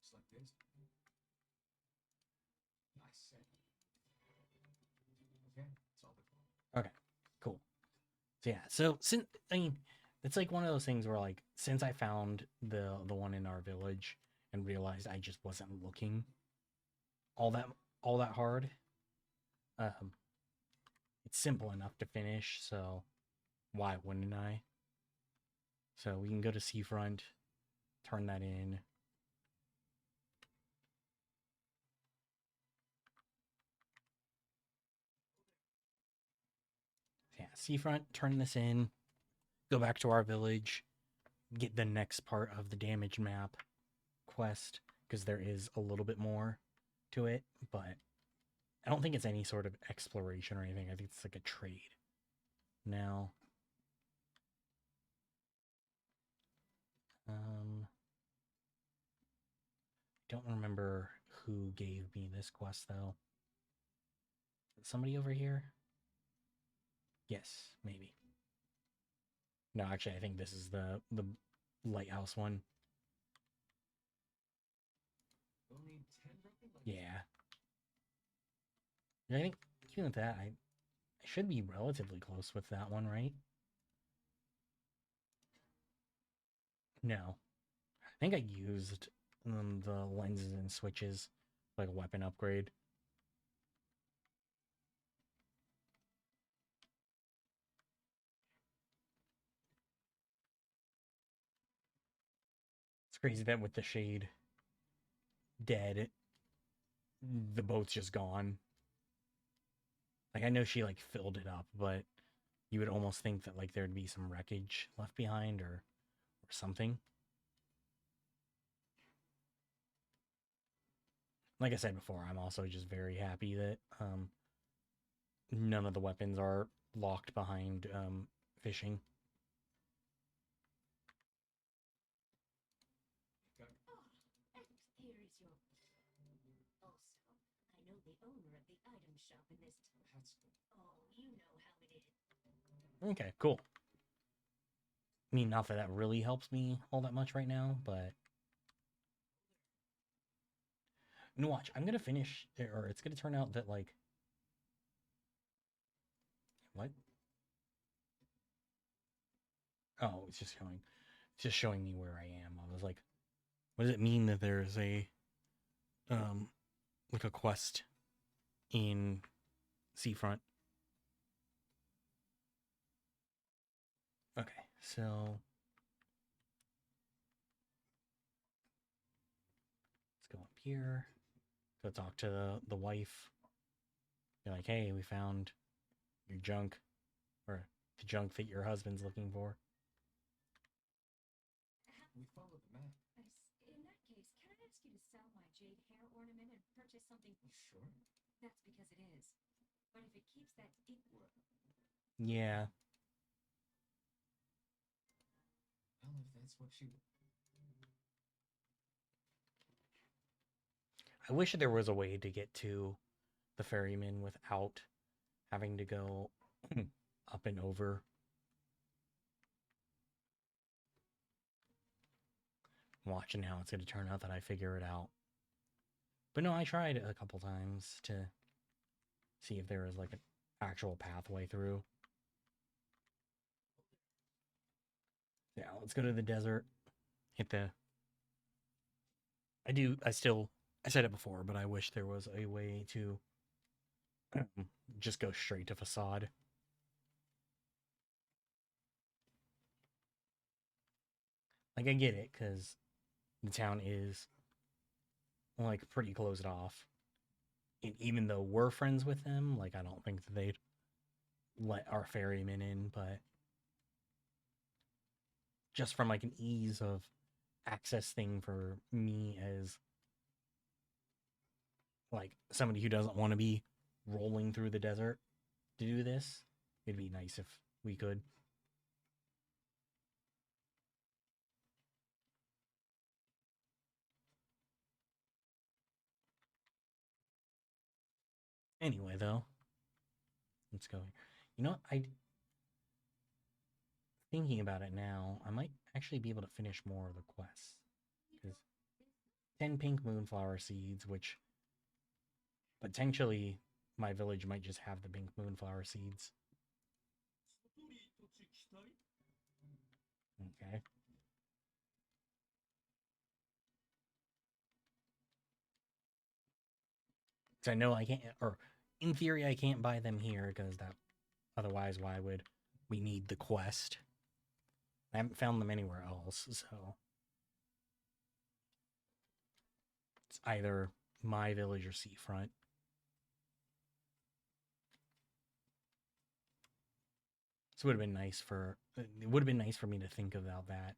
just like this. Nice set. Okay, it's all good. Okay. Cool. So yeah. So since it's like one of those things where like since I found the one in our village and realized I just wasn't looking all that hard, um, it's simple enough to finish. So why wouldn't I? So we can go to Seafront, turn that in. Yeah, Seafront, turn this in, go back to our village, get the next part of the damage map quest, because there is a little bit more to it, but I don't think it's any sort of exploration or anything. I think it's like a trade. Now, don't remember who gave me this quest though. Somebody over here? Yes, maybe. No, actually, I think this is the lighthouse one. We'll need 10 broken legs. Yeah. I think even with that, I should be relatively close with that one, right? No. I think I used the lenses and switches like a weapon upgrade. It's crazy that with the shade dead, the boat's just gone. Like I know she like filled it up, but you would almost think that like there'd be some wreckage left behind or something. like I said before, I'm also just very happy that none of the weapons are locked behind fishing. Got Oh, and here is your. Also, I know the owner of the item shop in this town. that's good. Oh, you know how it is. Okay, cool. I mean, not that that really helps me all that much right now, but no, watch. I'm gonna finish, or it's gonna turn out that like, what? Oh, it's just showing me where I am. I was like, what does it mean that there's a, like a quest in Seafront? Okay, so let's go up here. Go talk to the wife. Be like, hey, we found your junk, or the junk that your husband's looking for. We followed the map. In that case, can I ask you to sell my jade hair ornament and purchase something? Sure. That's because it is. But if it keeps that equal. Yeah, Well, if that's what you. I wish there was a way to get to the ferryman without having to go up and over. Watching how it's going to turn out that I figure it out. But no, I tried a couple times to see if there was like an actual pathway through. Yeah, let's go to the desert. Hit the. I said it before, but I wish there was a way to just go straight to facade. Like, I get it, because the town is, like, pretty closed off. And even though we're friends with them, like, I don't think that they'd let our ferryman in, but just from, like, an ease of access thing for me as, like, somebody who doesn't want to be rolling through the desert to do this, it'd be nice if we could. Anyway, though, let's go here. You know what? Thinking about it now, I might actually be able to finish more of the quests. Because 10 pink moonflower seeds, which potentially my village might just have the pink moonflower seeds. Okay. So I know I can't, or in theory, I can't buy them here because that, otherwise, why would we need the quest? I haven't found them anywhere else, so it's either my village or Seafront. So it would have been nice for me to think about that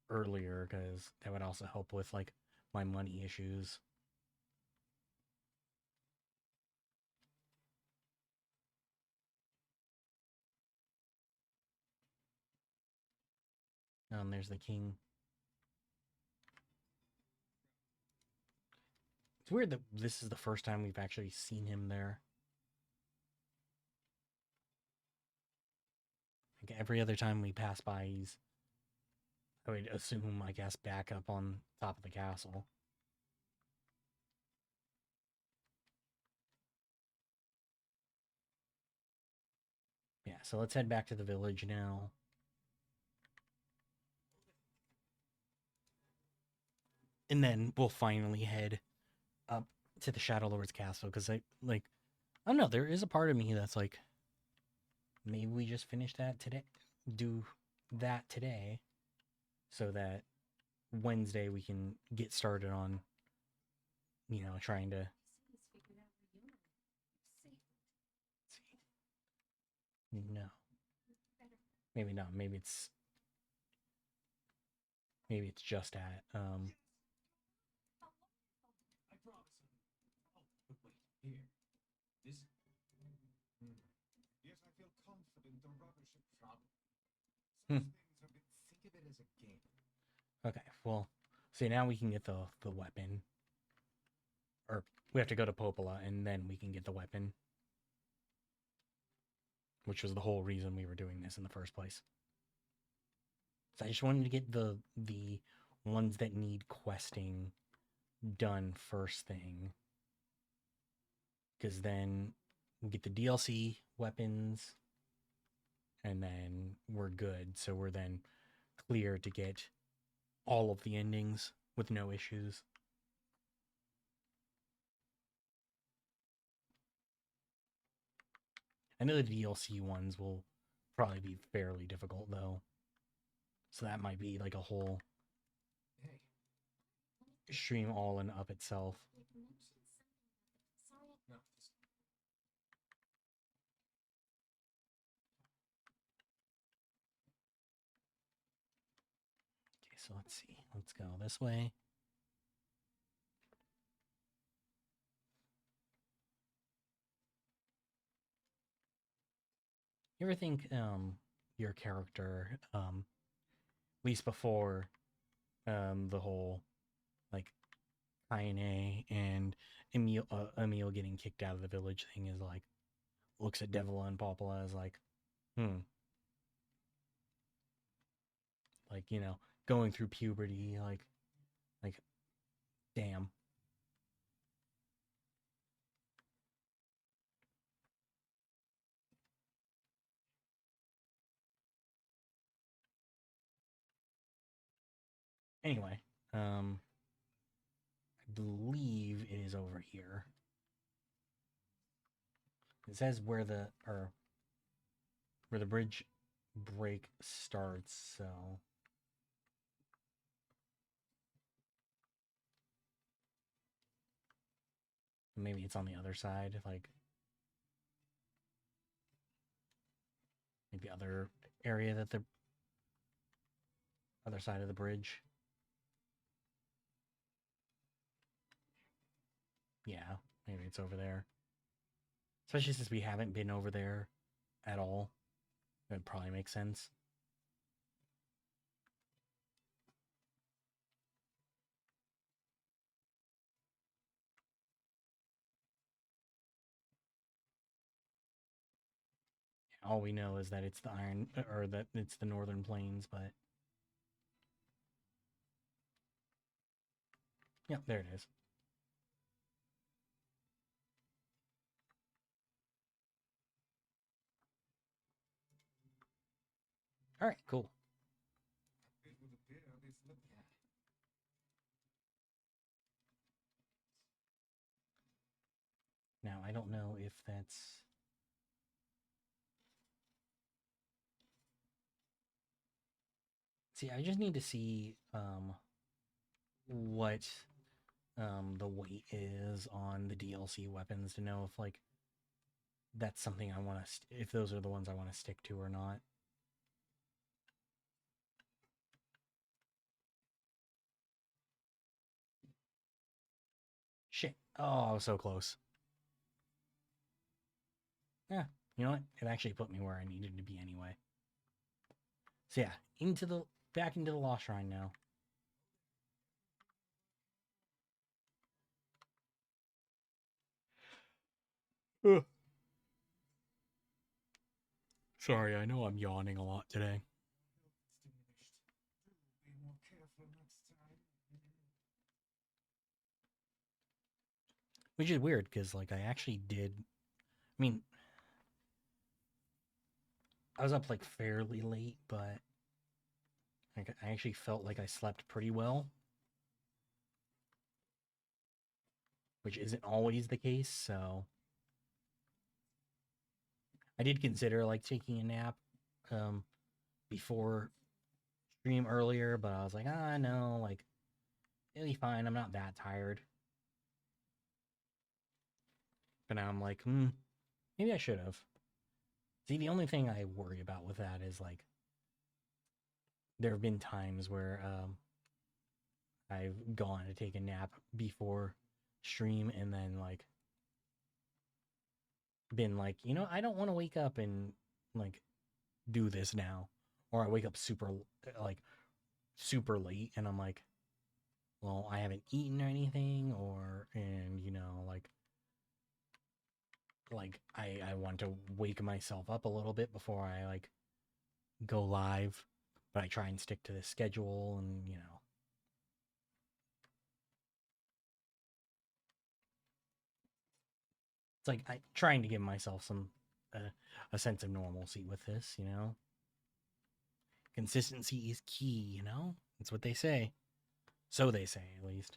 earlier because that would also help with like my money issues. There's the king. It's weird that this is the first time we've actually seen him there. Like every other time we pass by, I would assume, I guess, back up on top of the castle. Yeah, so let's head back to the village now. And then we'll finally head up to the Shadow Lord's castle because I don't know, there is a part of me that's like, maybe we just finish that today, do that today, so that Wednesday we can get started on, trying to no, maybe not. Maybe it's just at I promise. confident the rubber ship problem. Hmm. Such things have been. Think of it as a game. Okay, well, see, now we can get the weapon. Or we have to go to Popola, and then we can get the weapon. Which was the whole reason we were doing this in the first place. So I just wanted to get the ones that need questing done first thing. Because then we get the DLC weapons, and then we're good. So we're then clear to get all of the endings with no issues. I know the DLC ones will probably be fairly difficult, though. So that might be like a whole Hey, stream all in up itself. You'd mentioned something about the. Sorry. no. Okay, so let's see. Let's go this way. You ever think your character, at least before the whole like Kaine and Emil getting kicked out of the village thing is like looks at Devila and Popola as like, like, you know, going through puberty, like damn. Anyway, I believe it is over here. It says where the bridge break starts, so maybe it's on the other side, like maybe other area that the other side of the bridge. Yeah, maybe it's over there. Especially since we haven't been over there at all. That probably makes sense. All we know is that it's the iron, or that it's the Northern Plains, but yep, there it is. All right, cool. It would appear they've looked at. Now I don't know if that's. See, I just need to see what the weight is on the DLC weapons to know if like that's something I want to if those are the ones I want to stick to or not. Shit. Oh, I was so close. Yeah, you know what? It actually put me where I needed to be anyway. So yeah, back into the Lost Shrine now. Ugh. Sorry, I know I'm yawning a lot today. Be more careful next time. Which is weird because like I actually did. I mean, I was up like fairly late, but like I actually felt like I slept pretty well, which isn't always the case. So I did consider like taking a nap before stream earlier, but I was like, no, like it'll be fine. I'm not that tired. But now I'm like, maybe I should have. See, the only thing I worry about with that is like there have been times where I've gone to take a nap before stream and then like been like, I don't want to wake up and like do this now, or I wake up super late, and I'm like, well, I haven't eaten or anything, and I want to wake myself up a little bit before I like go live, but I try and stick to the schedule, and it's like I trying to give myself some a sense of normalcy with this, Consistency is key, That's what they say. So they say, at least.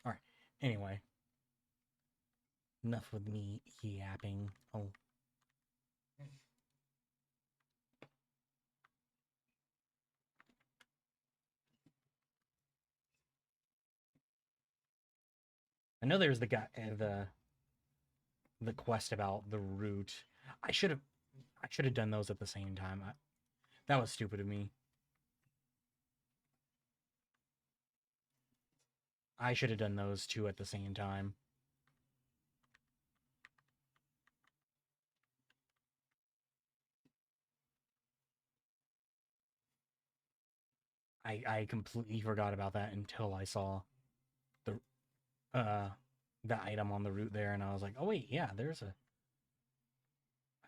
All right. Anyway, enough with me yapping. Oh. I know there's the guy, the quest about the root. I should have done those at the same time. That was stupid of me. I should have done those two at the same time. I completely forgot about that until I saw the item on the route there, and I was like, oh wait, yeah, I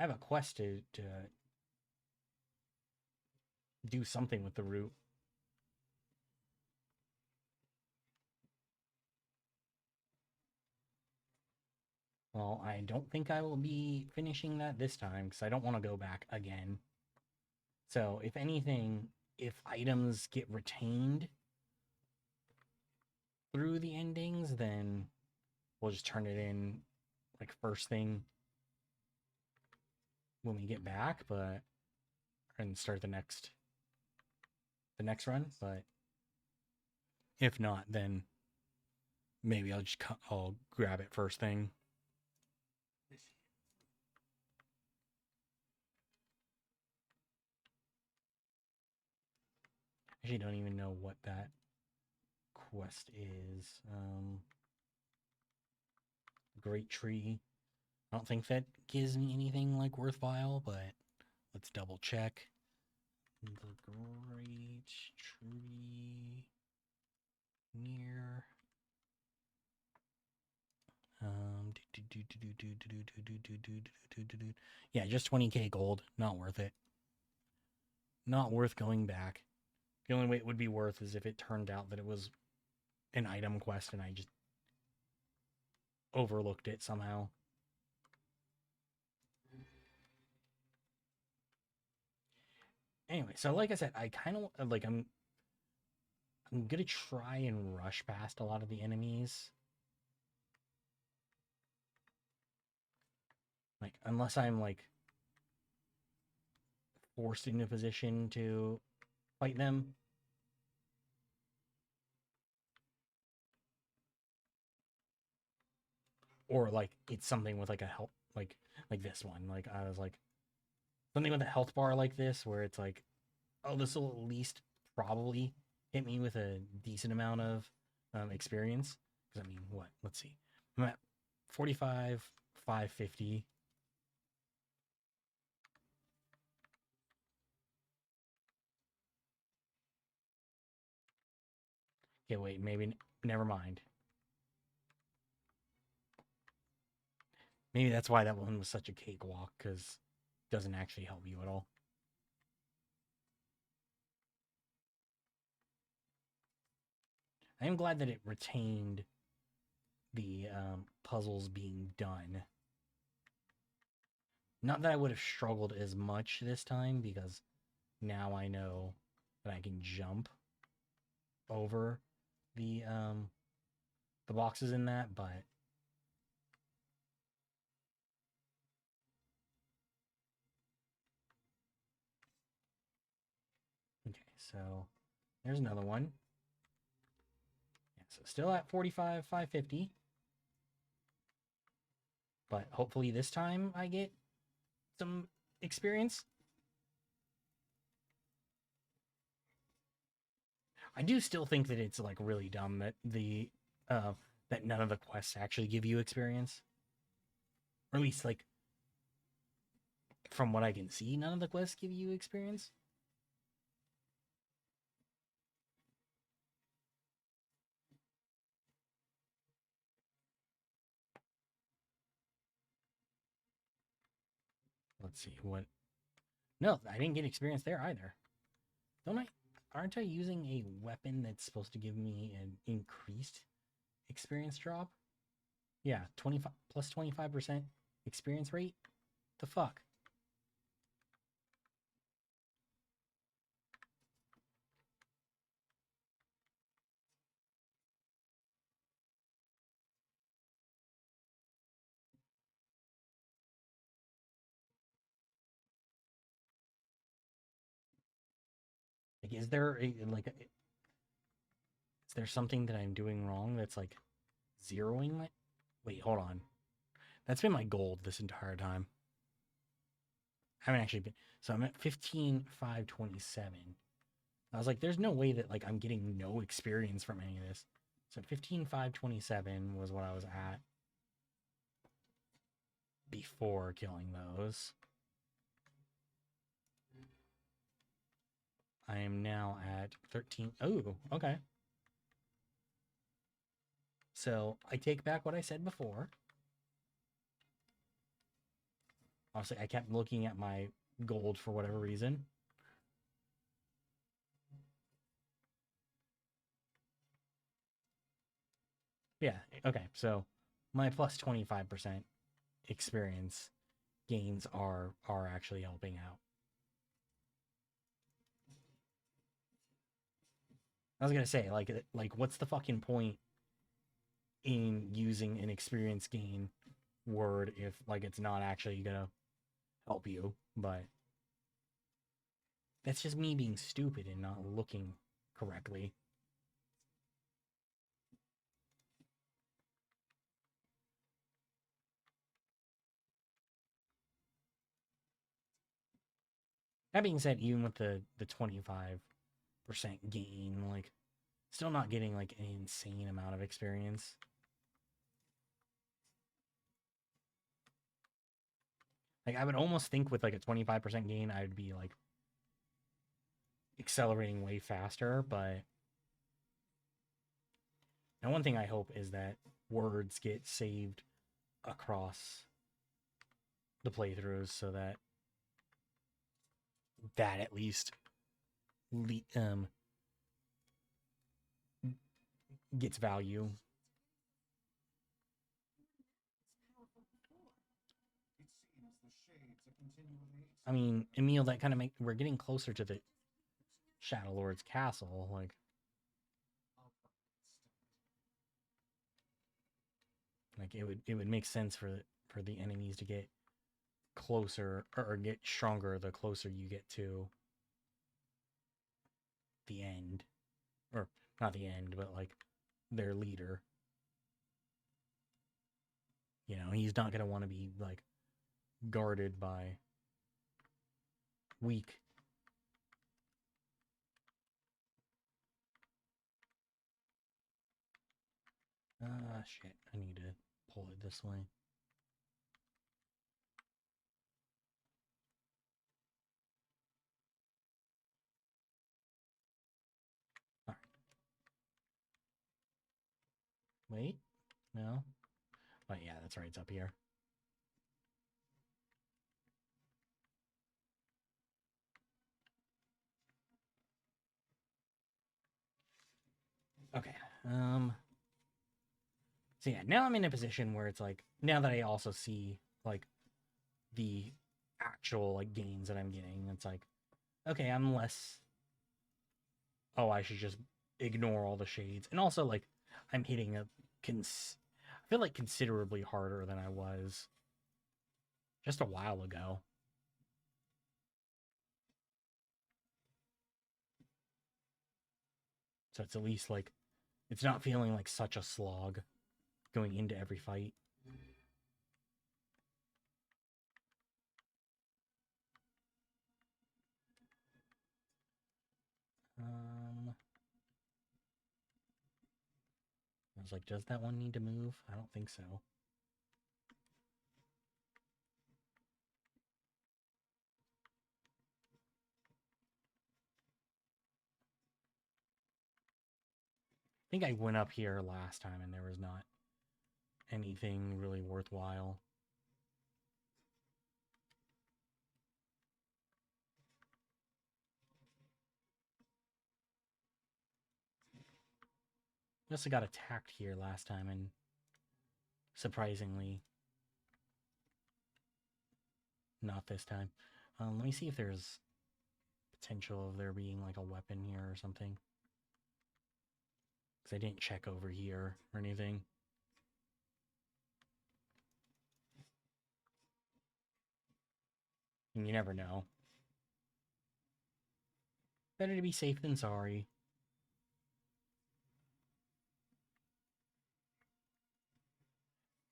have a quest to do something with the route. Well, I don't think I will be finishing that this time because I don't want to go back again. So, if anything, if items get retained through the endings, then we'll just turn it in like first thing when we get back, and start the next run. But if not, then maybe I'll grab it first thing. Actually, don't even know what that quest is. Great Tree. I don't think that gives me anything like worthwhile, but let's double check. The Great Tree Nier. Yeah, just 20k gold. Not worth it. Not worth going back. The only way it would be worth is if it turned out that it was an item quest and I just overlooked it somehow. Anyway, so like I said, I kind of like I'm gonna try and rush past a lot of the enemies. Like, unless I'm like forced into a position to fight them. Or like it's something with like a health like this one. Like I was like something with a health bar like this where it's like, oh, this will at least probably hit me with a decent amount of experience. Because I mean, what? Let's see. I'm at 45, 550. Okay, wait, maybe never mind. Maybe that's why that one was such a cakewalk, because it doesn't actually help you at all. I am glad that it retained the puzzles being done. Not that I would have struggled as much this time, because now I know that I can jump over the boxes in that, but okay, so there's another one. Yeah, so still at 45, 550. But hopefully this time I get some experience. I do still think that it's like really dumb that that none of the quests actually give you experience. Or at least like from what I can see, none of the quests give you experience. Let's see what. No, I didn't get experience there either. Don't I? Aren't I using a weapon that's supposed to give me an increased experience drop? Yeah, 25 plus 25% experience rate. The fuck? Like, is there is there something that I'm doing wrong that's like zeroing my? Wait, hold on. That's been my goal this entire time. I haven't actually been. So I'm at 15,527. I was like, there's no way that like I'm getting no experience from any of this. So 15,527 was what I was at before killing those. I am now at 13. Oh, okay. So I take back what I said before. Obviously, I kept looking at my gold for whatever reason. Yeah, okay. So my plus 25% experience gains are actually helping out. I was gonna say, like what's the fucking point in using an experience gain word if like it's not actually gonna help you? But that's just me being stupid and not looking correctly. That being said, even with the 25% gain, like still not getting like an insane amount of experience. Like I would almost think with like a 25% gain, I'd be like accelerating way faster, but now one thing I hope is that words get saved across the playthroughs so that at least gets value. I mean, Emil, that kind of we're getting closer to the Shadow Lord's castle. Like it would make sense for the enemies to get closer or get stronger the closer you get to the end, or not the end, but like their leader. You know, he's not gonna want to be like guarded by weak. Shit. I need to pull it this way. All right. Wait. No. Oh, yeah, that's right. It's up here. Okay. So yeah, now I'm in a position where it's like, now that I also see like the actual like gains that I'm getting, it's like, okay, I'm less. Oh, I should just ignore all the shades, and also like I'm hitting I feel like considerably harder than I was just a while ago. So it's at least like it's not feeling like such a slog going into every fight. I was like, does that one need to move? I don't think so. think I went up here last time and there was not anything really worthwhile. I also got attacked here last time, and surprisingly, not this time. Let me see if there's potential of there being like a weapon here or something. Because I didn't check over here or anything. And you never know. Better to be safe than sorry.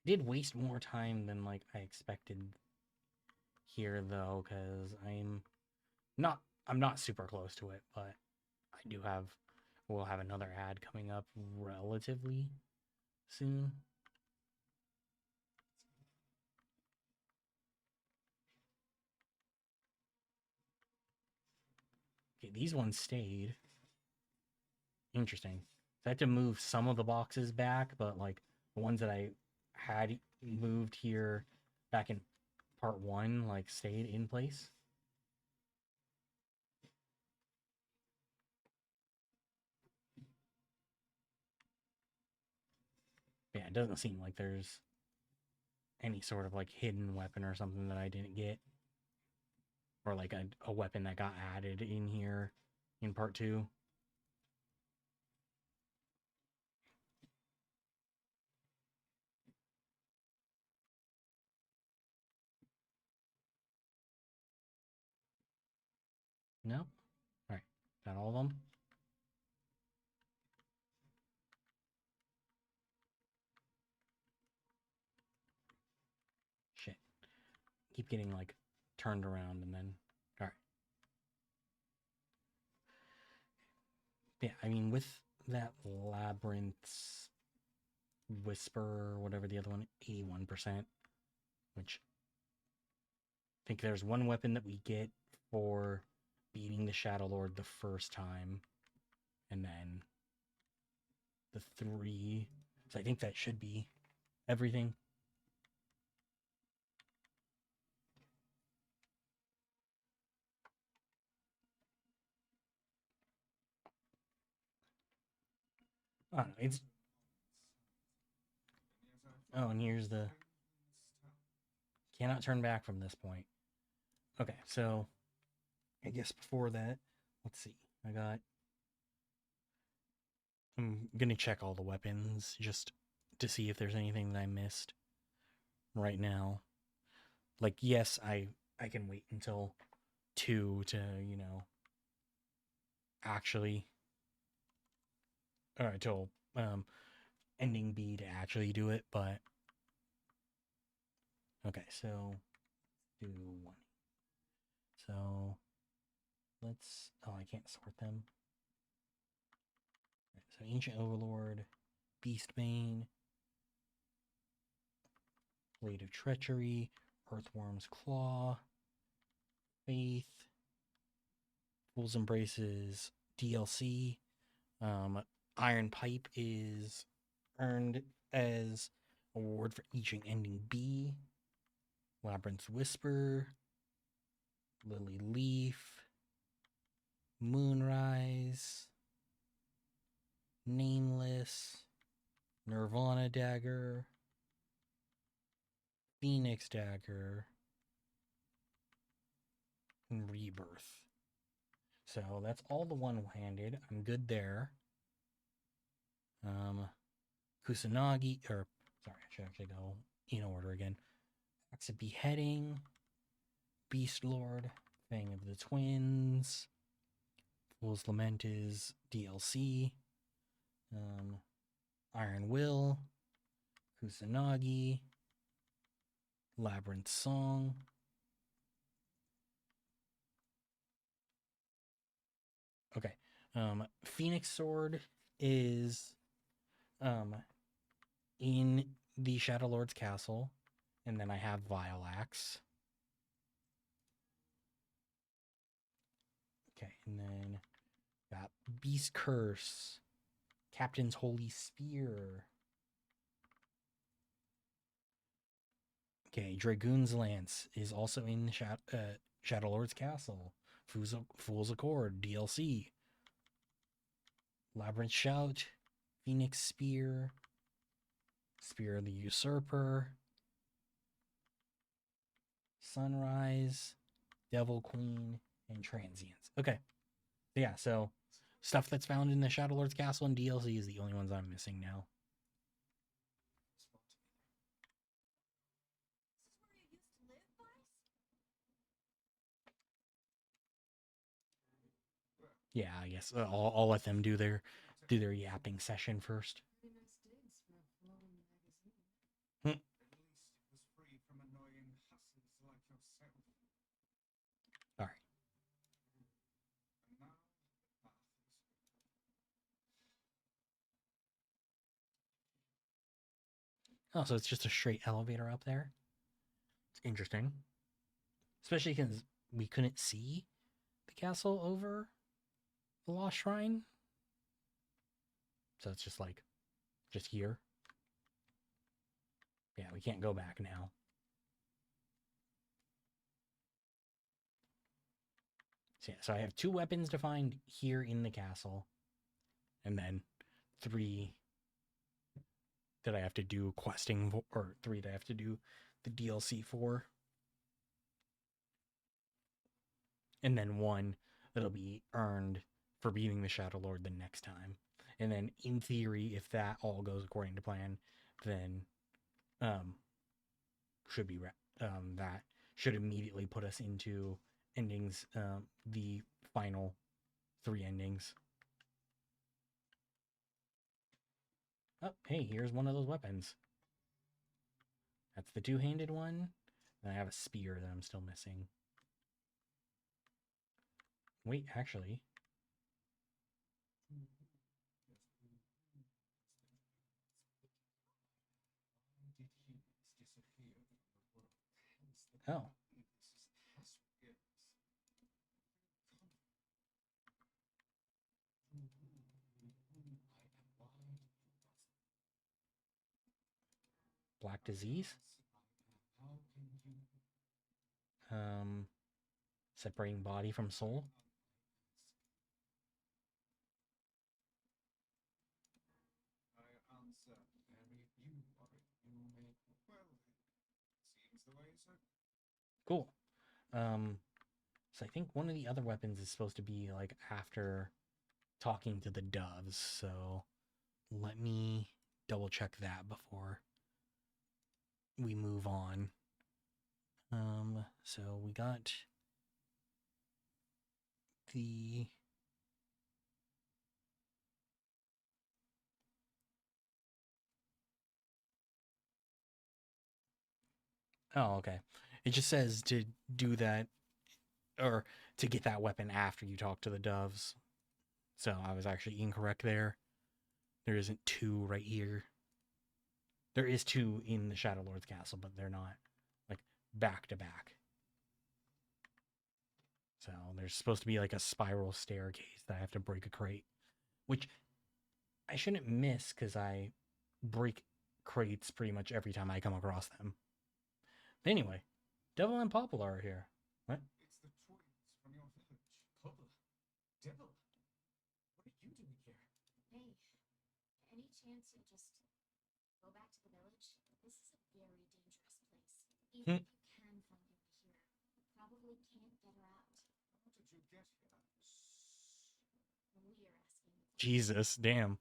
Did waste more time than like I expected here though, because I'm not super close to it, but I do have we'll have another ad coming up relatively soon. Okay, these ones stayed. Interesting. So I had to move some of the boxes back, but like the ones that I had moved here back in part 1 like stayed in place. Yeah, it doesn't seem like there's any sort of like hidden weapon or something that I didn't get. Or like a weapon that got added in here in part 2. No? Alright. Got all of them? Shit. Keep getting like turned around and then... Alright. Yeah, I mean, with that Labyrinth's Whisper, or whatever the other one, 81%, which I think there's one weapon that we get for beating the Shadow Lord the first time, and then the 3. So I think that should be everything. I don't know, it's... Oh, and here's the... Cannot turn back from this point. Okay, so I guess before that, let's see. I'm gonna check all the weapons just to see if there's anything that I missed right now. Like, yes, I can wait until 2 to, you know, actually... Or until ending B to actually do it, but... Okay, so do 1. So let's... Oh, I can't sort them. Right, so Ancient Overlord, Beastbane, Blade of Treachery, Earthworm's Claw, Faith, Fool's Embraces, DLC. Iron Pipe is earned as award for each ending B. Labyrinth's Whisper, Lily Leaf, Moonrise, Nameless, Nirvana Dagger, Phoenix Dagger, and Rebirth. So that's all the one-handed. I'm good there. Kusanagi, or sorry, I should actually go in order again. Axe of Beheading, Beast Lord, Fang of the Twins, Fool's Lament is DLC, Iron Will, Kusanagi, Labyrinth Song, okay, Phoenix Sword is in the Shadow Lord's castle, and then I have Vile Axe. Okay, and then got Beast Curse, Captain's Holy Spear. Okay, Dragoon's Lance is also in Shadow Lord's Castle. Fool's Accord, DLC. Labyrinth Shout, Phoenix Spear, Spear of the Usurper, Sunrise, Devil Queen, and Transience. Okay. Yeah, so stuff that's found in the Shadow Lord's Castle and DLC is the only ones I'm missing now. Yeah, I guess I'll let them do their yapping session first. Very nice digs for a flowing magazine. Hmm. At least it was free from annoying hussies like yourself. All right. And now the path is Oh, so it's just a straight elevator up there. It's interesting, especially because we couldn't see the castle over the Lost Shrine. So it's just like, just here. Yeah, we can't go back now. So, yeah, so I have 2 weapons to find here in the castle. And then 3 that I have to do questing for, or 3 that I have to do the DLC for. And then 1 that'll be earned for beating the Shadow Lord the next time. And then in theory, if that all goes according to plan, then should be that should immediately put us into endings, the final 3 endings. Oh, hey, here's one of those weapons. That's the 2-handed one. And I have a spear that I'm still missing. Wait, actually. Oh. Black disease? Separating body from soul? I answer very few or you may well seems the way, sir. Cool. So I think one of the other weapons is supposed to be like after talking to the doves, so let me double check that before we move on. So we got the oh, okay. It just says to do that or to get that weapon after you talk to the doves. So I was actually incorrect there. There isn't 2 right here. There is 2 in the Shadow Lord's castle, but they're not like back to back. So there's supposed to be like a spiral staircase that I have to break a crate, which I shouldn't miss because I break crates pretty much every time I come across them. But anyway, Devil and Poplar are here. What? It's the twins from your village. Poplar. Devil. What are you doing here? Hey, any chance you'll just go back to the village? This is a very dangerous place. Even if you can find your way here, you probably can't get her out. How did you get here? We're asking the Jesus, damn.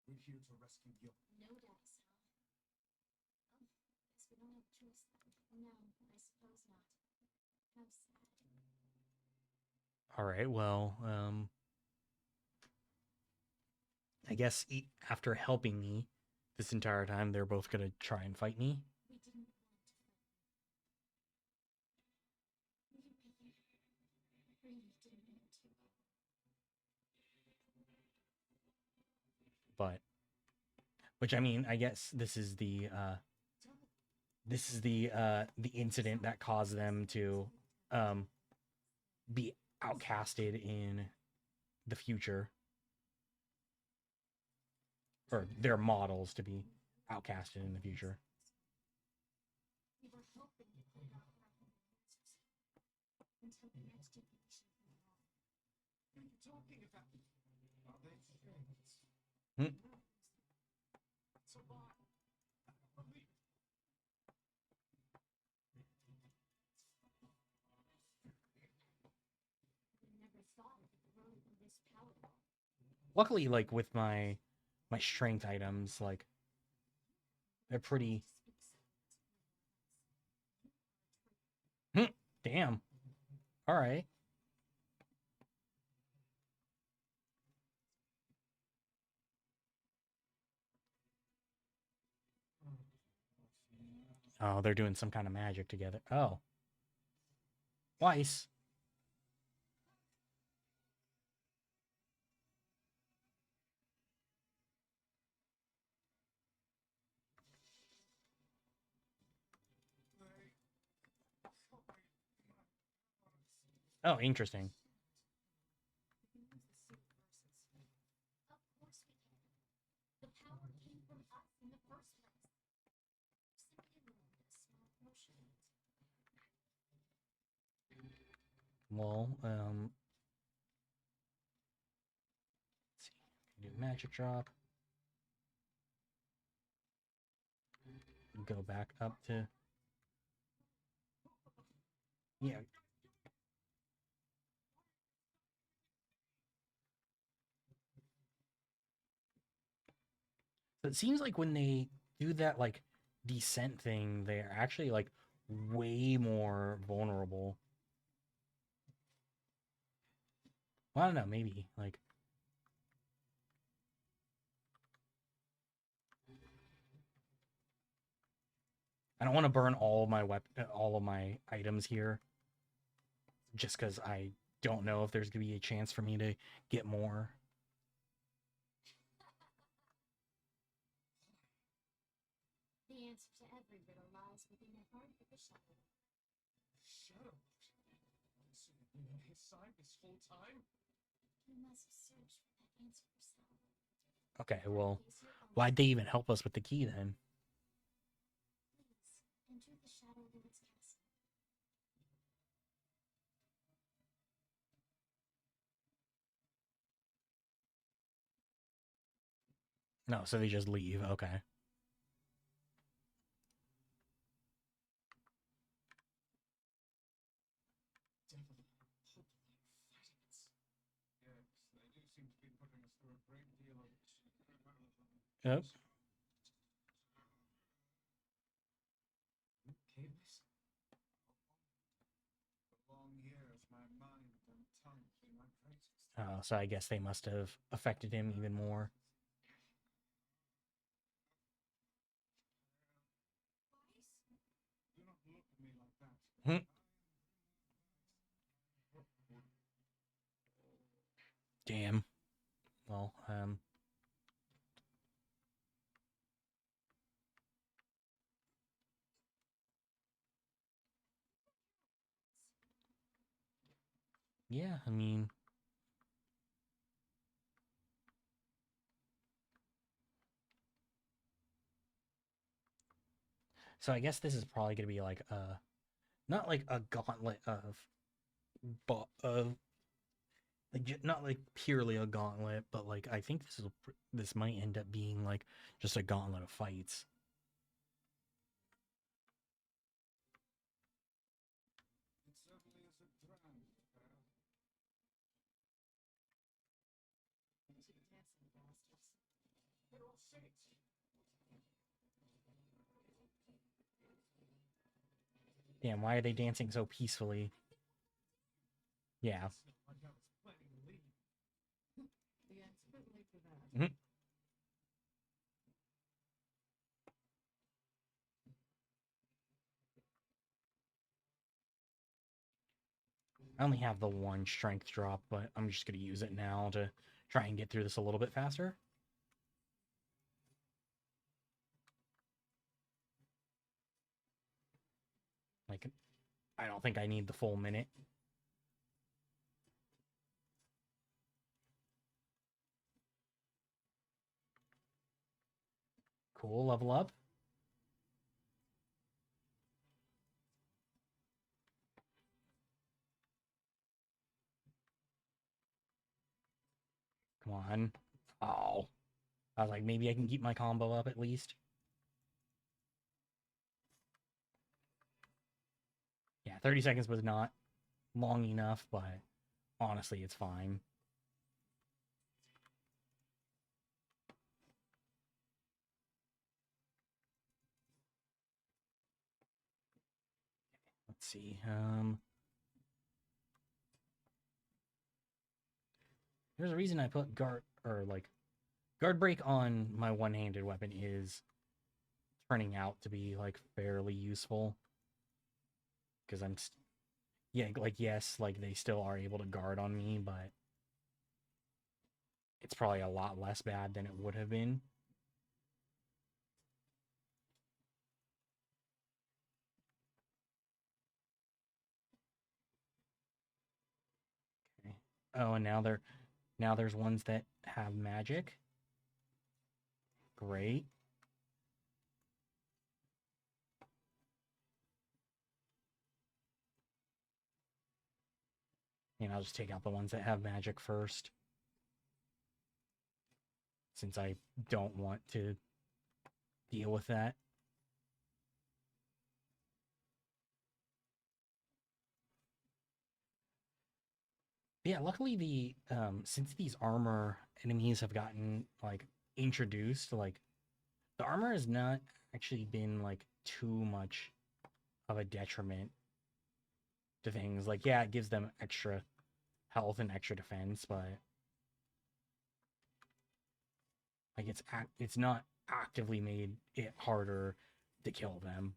We're here to rescue you. No dice, huh? Oh, guess we don't have a choice then. No, I suppose not. How sad. All right, well, I guess after helping me this entire time, they're both gonna try and fight me. We didn't want to fight you. We really didn't mean to. But which I mean, I guess this is the incident that caused them to be outcasted in the future, or their models to be outcasted in the future. We were hoping to find out our own answers until the next generation came along. What are you talking about? Are they friends? Hmm. So why? I don't believe it. We never thought of growing this powerful. Luckily, like with my strength items, like they're pretty. Damn. All right. Oh, they're doing some kind of magic together. Oh. Twice. Oh, interesting. We can use the suit versus. Of course we can. The power came from us in the first place. Simulating a small portion of it. Well, let's see. Do magic drop. Go back up to. Yeah. So it seems like when they do that like descent thing, they're actually like way more vulnerable. Well, I don't know, maybe like I don't want to burn all of my all of my items here, just because I don't know if there's gonna be a chance for me to get more. The answer to every riddle lies within the heart of the shadow. Shadow. So you've been on his side this whole time? You must search for that answer yourself. Okay, well, Face your own. why'd they even help us with the key then? Please enter the Shadow Lord's castle. No, so they just leave. Okay. Devil, hopefully you're fighting us. Yes, they do seem to be putting us through a great deal of Yep. Chaos. For long years, my mind and tongue have been my greatest. So I guess they must have affected him even more. Do not look at me like that. Hmm. Damn. Well, yeah, I mean, so I guess this is probably gonna be like not like a gauntlet of, but like not like purely a gauntlet, but like I think this might end up being like just a gauntlet of fights. It certainly is a grand affair. Dancing bastards. They're all saints. Damn, why are they dancing so peacefully? Yeah. It's not like I was planning to leave. Yeah, it's a bit late for that. Mhm. I only have the one strength drop, but I'm just gonna use it now to try and get through this a little bit faster. Like, I don't think I need the full minute. Cool, level up. Come on. Oh. I was like, maybe I can keep my combo up at least. Yeah, 30 seconds was not long enough, but honestly, it's fine. Let's see. There's a reason I put guard break on my one-handed weapon is turning out to be like fairly useful because yeah, like yes, like they still are able to guard on me, but it's probably a lot less bad than it would have been. Okay. Oh, and now there's ones that have magic. Great. And I'll just take out the ones that have magic first, since I don't want to deal with that. Yeah, luckily the since these armor enemies have gotten like introduced, like the armor has not actually been like too much of a detriment to things. Like, yeah, it gives them extra health and extra defense, but like it's not actively made it harder to kill them.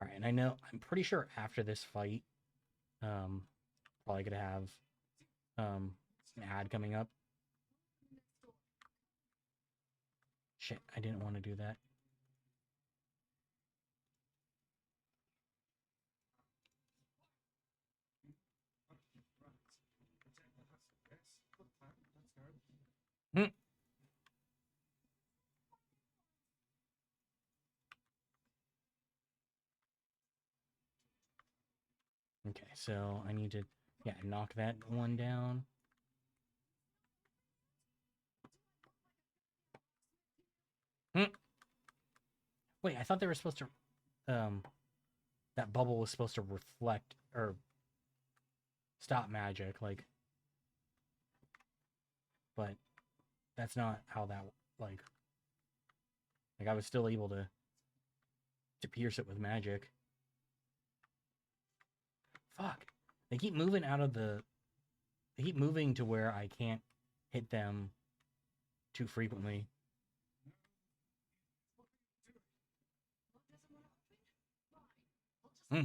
All right, and I'm pretty sure after this fight, probably gonna have an ad coming up. Shit, I didn't want to do that. Hmm. Okay, so I need to, yeah, knock that one down. Hmm. Wait, I thought they were supposed to, that bubble was supposed to reflect or stop magic, like, but that's not how that, like I was still able to pierce it with magic. Fuck. They keep moving they keep moving to where I can't hit them too frequently. Hmm.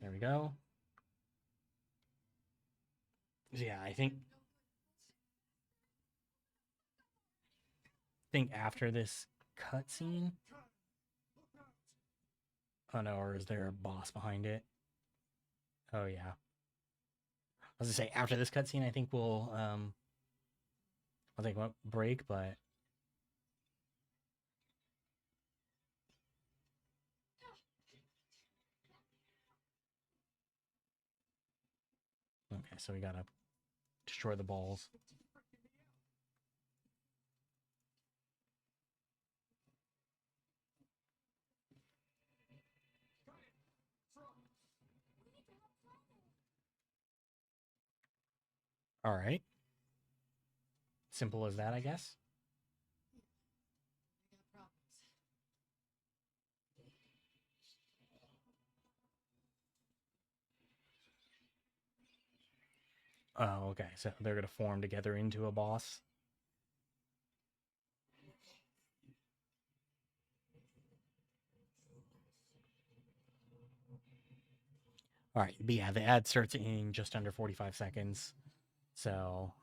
There we go. So yeah, I think after this cutscene. Oh no, or is there a boss behind it? Oh yeah. I was gonna say after this cutscene, I think we'll break, but okay, so we gotta destroy the balls. All right. Simple as that, I guess. Oh, okay. So they're gonna form together into a boss. All right, but yeah, the ad starts in just under 45 seconds. So,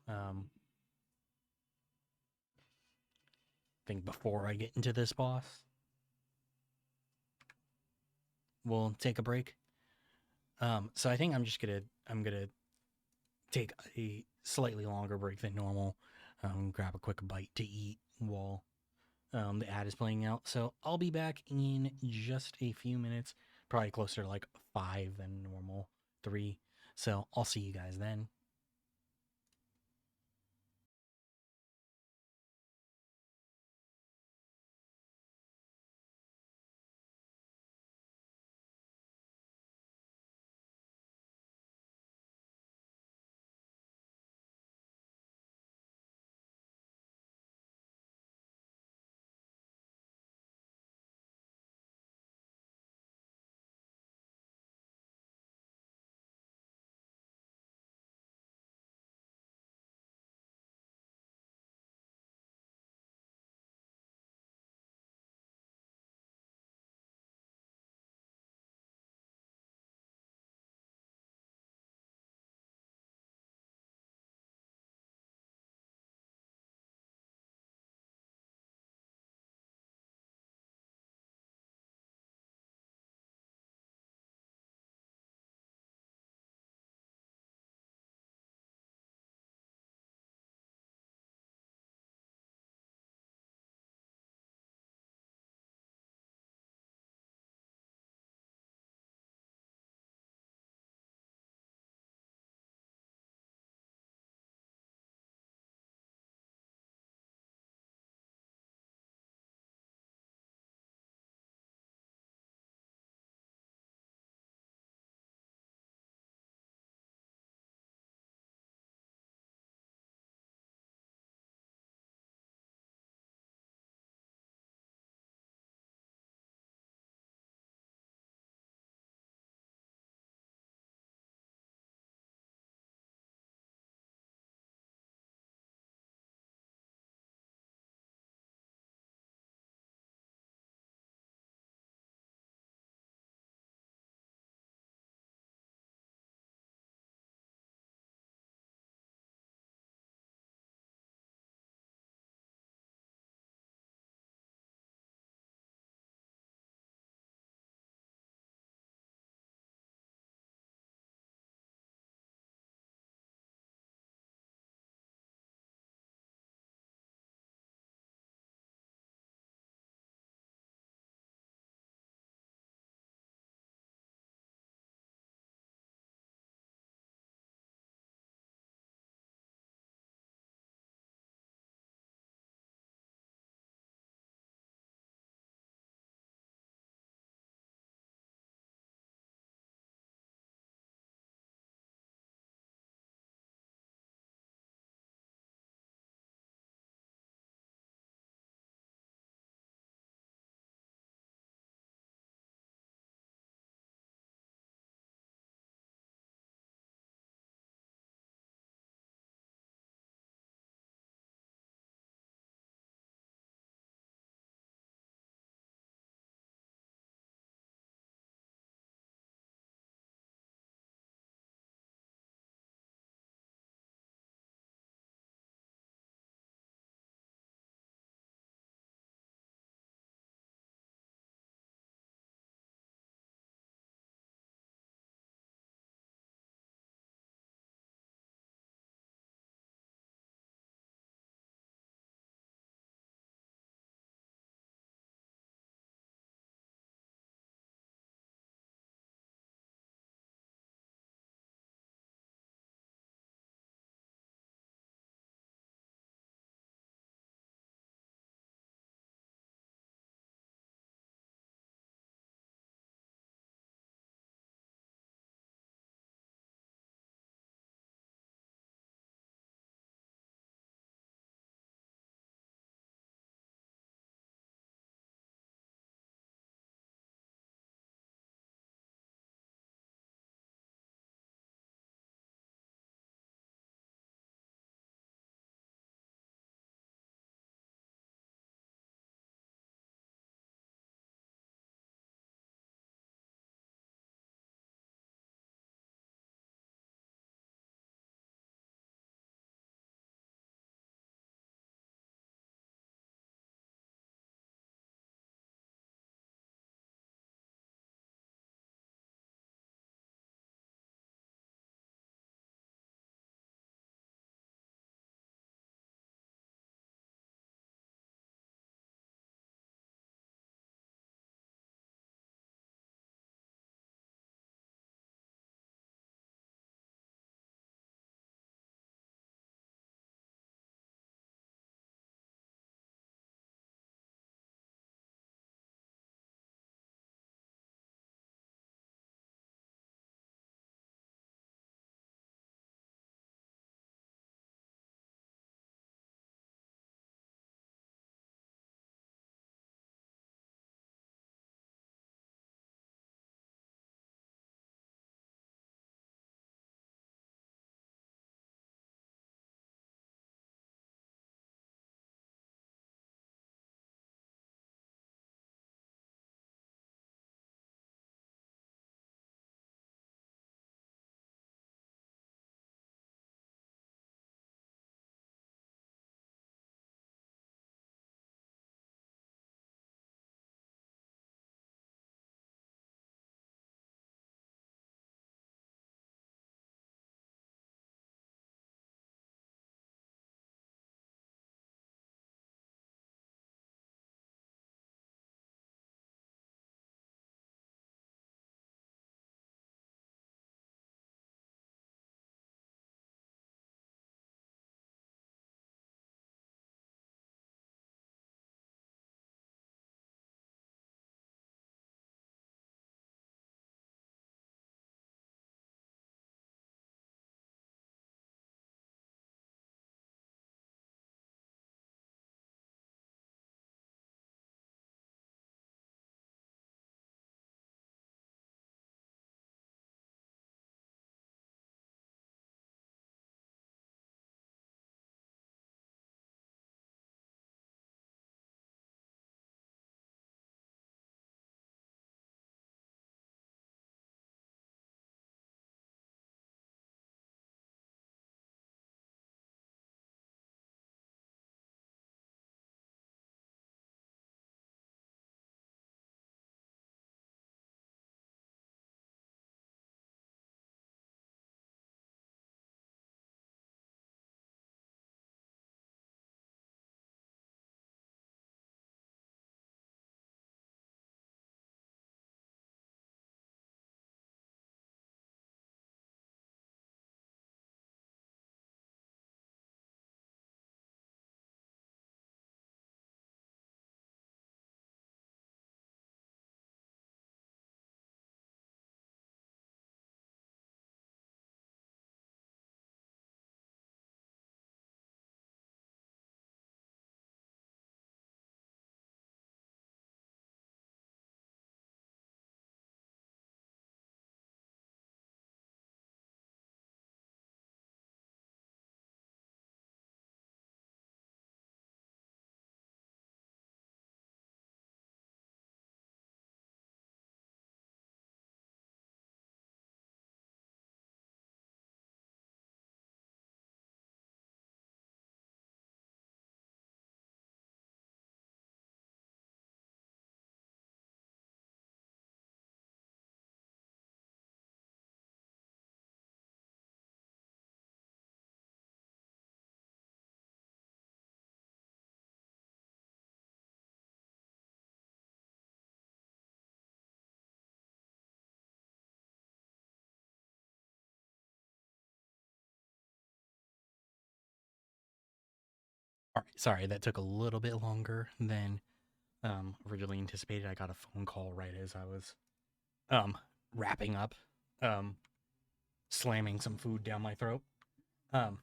think before I get into this boss, we'll take a break. So I think I'm gonna take a slightly longer break than normal. Grab a quick bite to eat while the ad is playing out. So I'll be back in just a few minutes, probably closer to like 5 than normal, 3. So I'll see you guys then. Sorry, that took a little bit longer than originally anticipated. I got a phone call right as I was wrapping up, slamming some food down my throat. Um,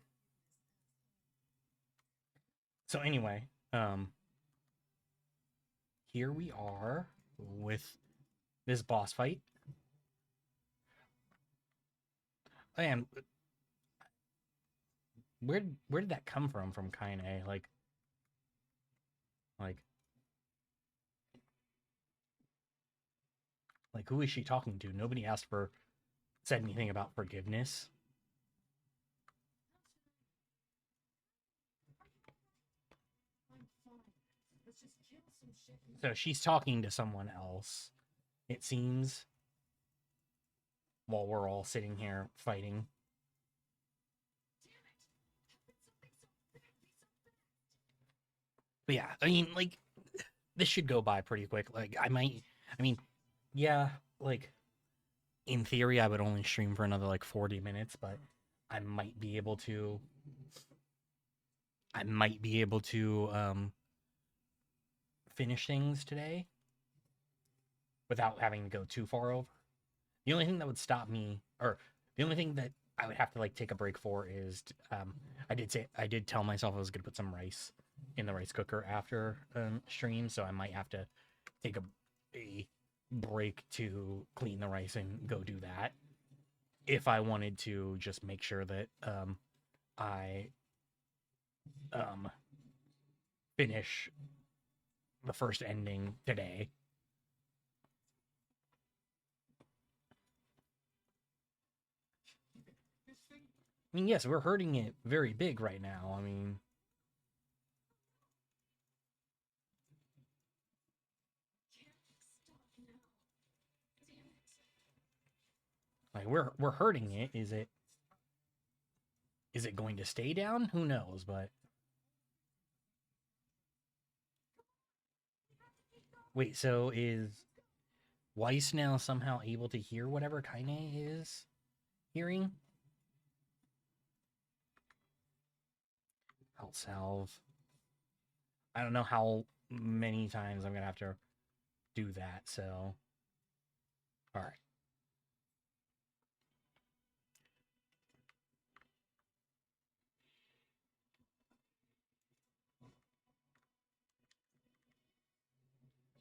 so anyway, here we are with this boss fight. And where did that come from Kaine? Like like who is she talking to? Nobody said anything about forgiveness. I'm fine. Let's just kill some shit. So she's talking to someone else, it seems, while we're all sitting here fighting. But yeah, I mean, like, this should go by pretty quick. Like, I mean, yeah, like, in theory, I would only stream for another, like, 40 minutes, but I might be able to, finish things today without having to go too far over. The only thing that would stop me, or the only thing that I would have to, like, take a break for is, I did tell myself I was going to put some rice in the rice cooker after stream, so I might have to take a break to clean the rice and go do that if I wanted to just make sure that I finish the first ending today. I mean, yes, we're hurting it very big right now. I mean, like we're hurting it. Is it going to stay down? Who knows, but wait, so is Weiss now somehow able to hear whatever Kaine is hearing? I'll salve. I don't know how many times I'm gonna have to do that, so alright.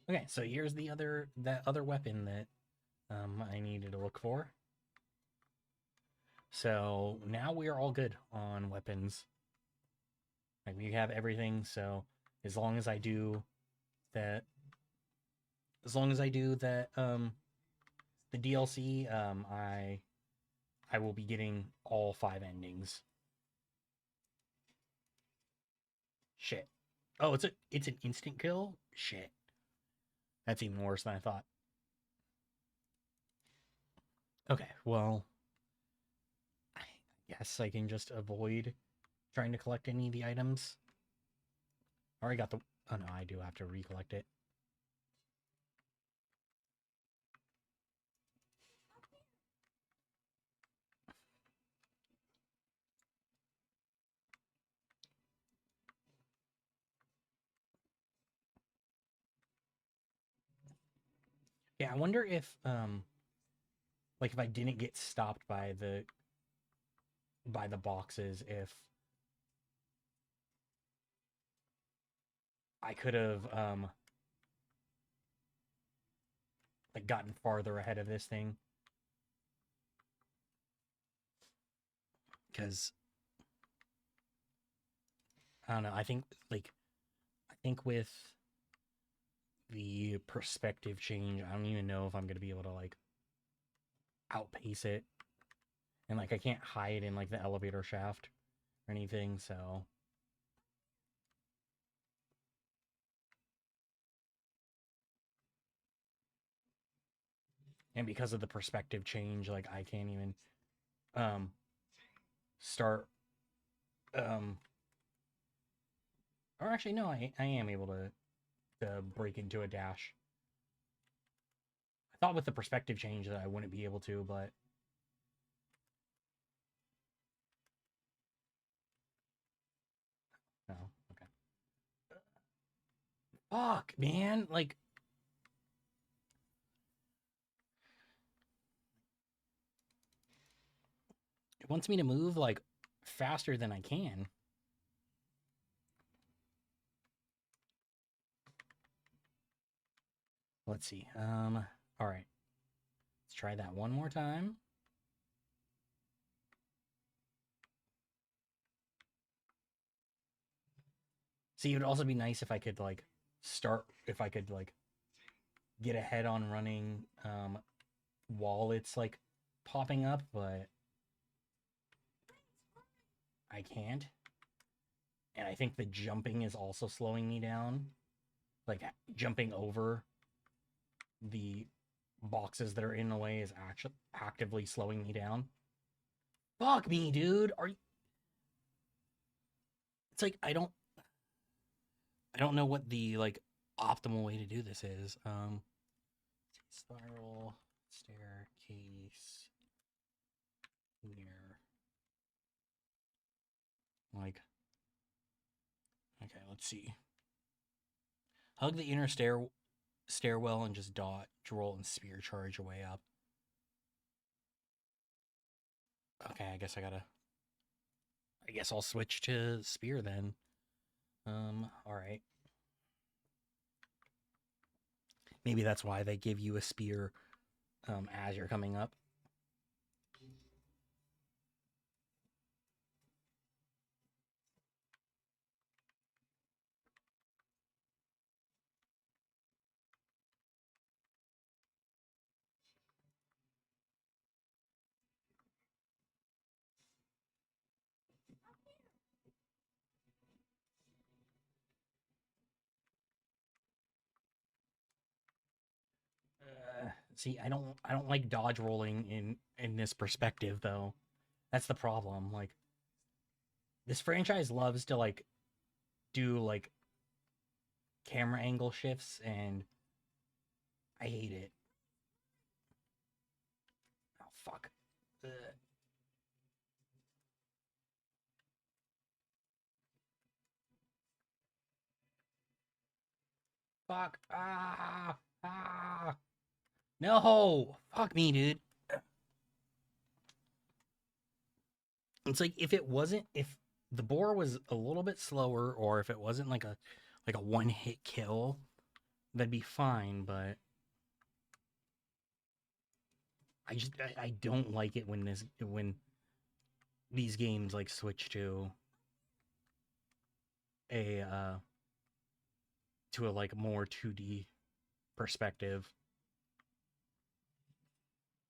Okay, so here's that other weapon that I needed to look for. So now we are all good on weapons. Like we have everything, so as long as I do that the DLC, I will be getting all 5 endings. Shit. Oh, it's an instant kill? Shit. That's even worse than I thought. Okay, well, I guess I can just avoid trying to collect any of the items. I already got the... Oh no, I do have to recollect it. Yeah, I wonder if, like if I didn't get stopped by the boxes, if I could have, like gotten farther ahead of this thing. Because, I don't know, I think with the perspective change, I don't even know if I'm going to be able to, like, outpace it. And, like, I can't hide in, like, the elevator shaft or anything, so... And because of the perspective change, like, I can't even, start, or actually, no, I am able to break into a dash. I thought with the perspective change that I wouldn't be able to, but... No, okay. Fuck, man. Like, it wants me to move, like, faster than I can. Let's see. All right. Let's try that one more time. See, it would also be nice if I could, like, get ahead on running, while it's, like, popping up, but I can't. And I think the jumping is also slowing me down. Like, jumping over the boxes that are in the way is actually actively slowing me down. Fuck me, dude. Are you... It's like I don't know what the, like, optimal way to do this is. Spiral, staircase, Nier. Like, okay, let's see. Hug the inner stairwell and just dodge, roll, and spear charge your way up. Okay, I guess I'll switch to spear then. Alright. Maybe that's why they give you a spear as you're coming up. See, I don't like dodge rolling in this perspective though. That's the problem. Like, this franchise loves to, like, do, like, camera angle shifts, and I hate it. Oh fuck. Ugh. Fuck. Ah. Ah. No. Fuck me, dude. It's like, if the boar was a little bit slower, or if it wasn't like a one hit kill, that'd be fine, but I don't like it when these games, like, switch to a like more 2D perspective.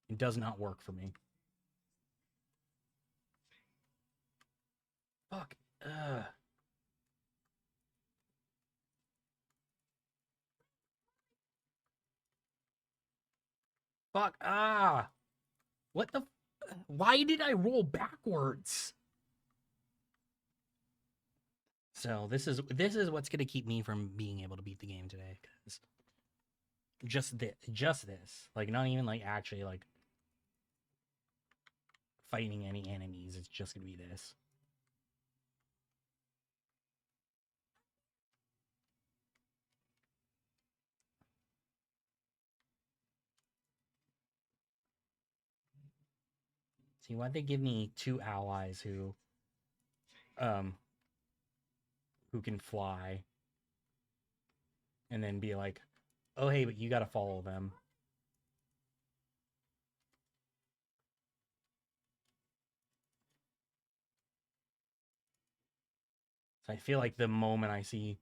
It does not work for me. Fuck. Fuck. Ah. What the? Why did I roll backwards? So this is what's gonna keep me from being able to beat the game today, because just this, like, not even, like, actually, like, fighting any enemies. It's just gonna be this. See, why'd they give me 2 allies who can fly, and then be like, oh hey, but you gotta follow them. So I feel like the moment I see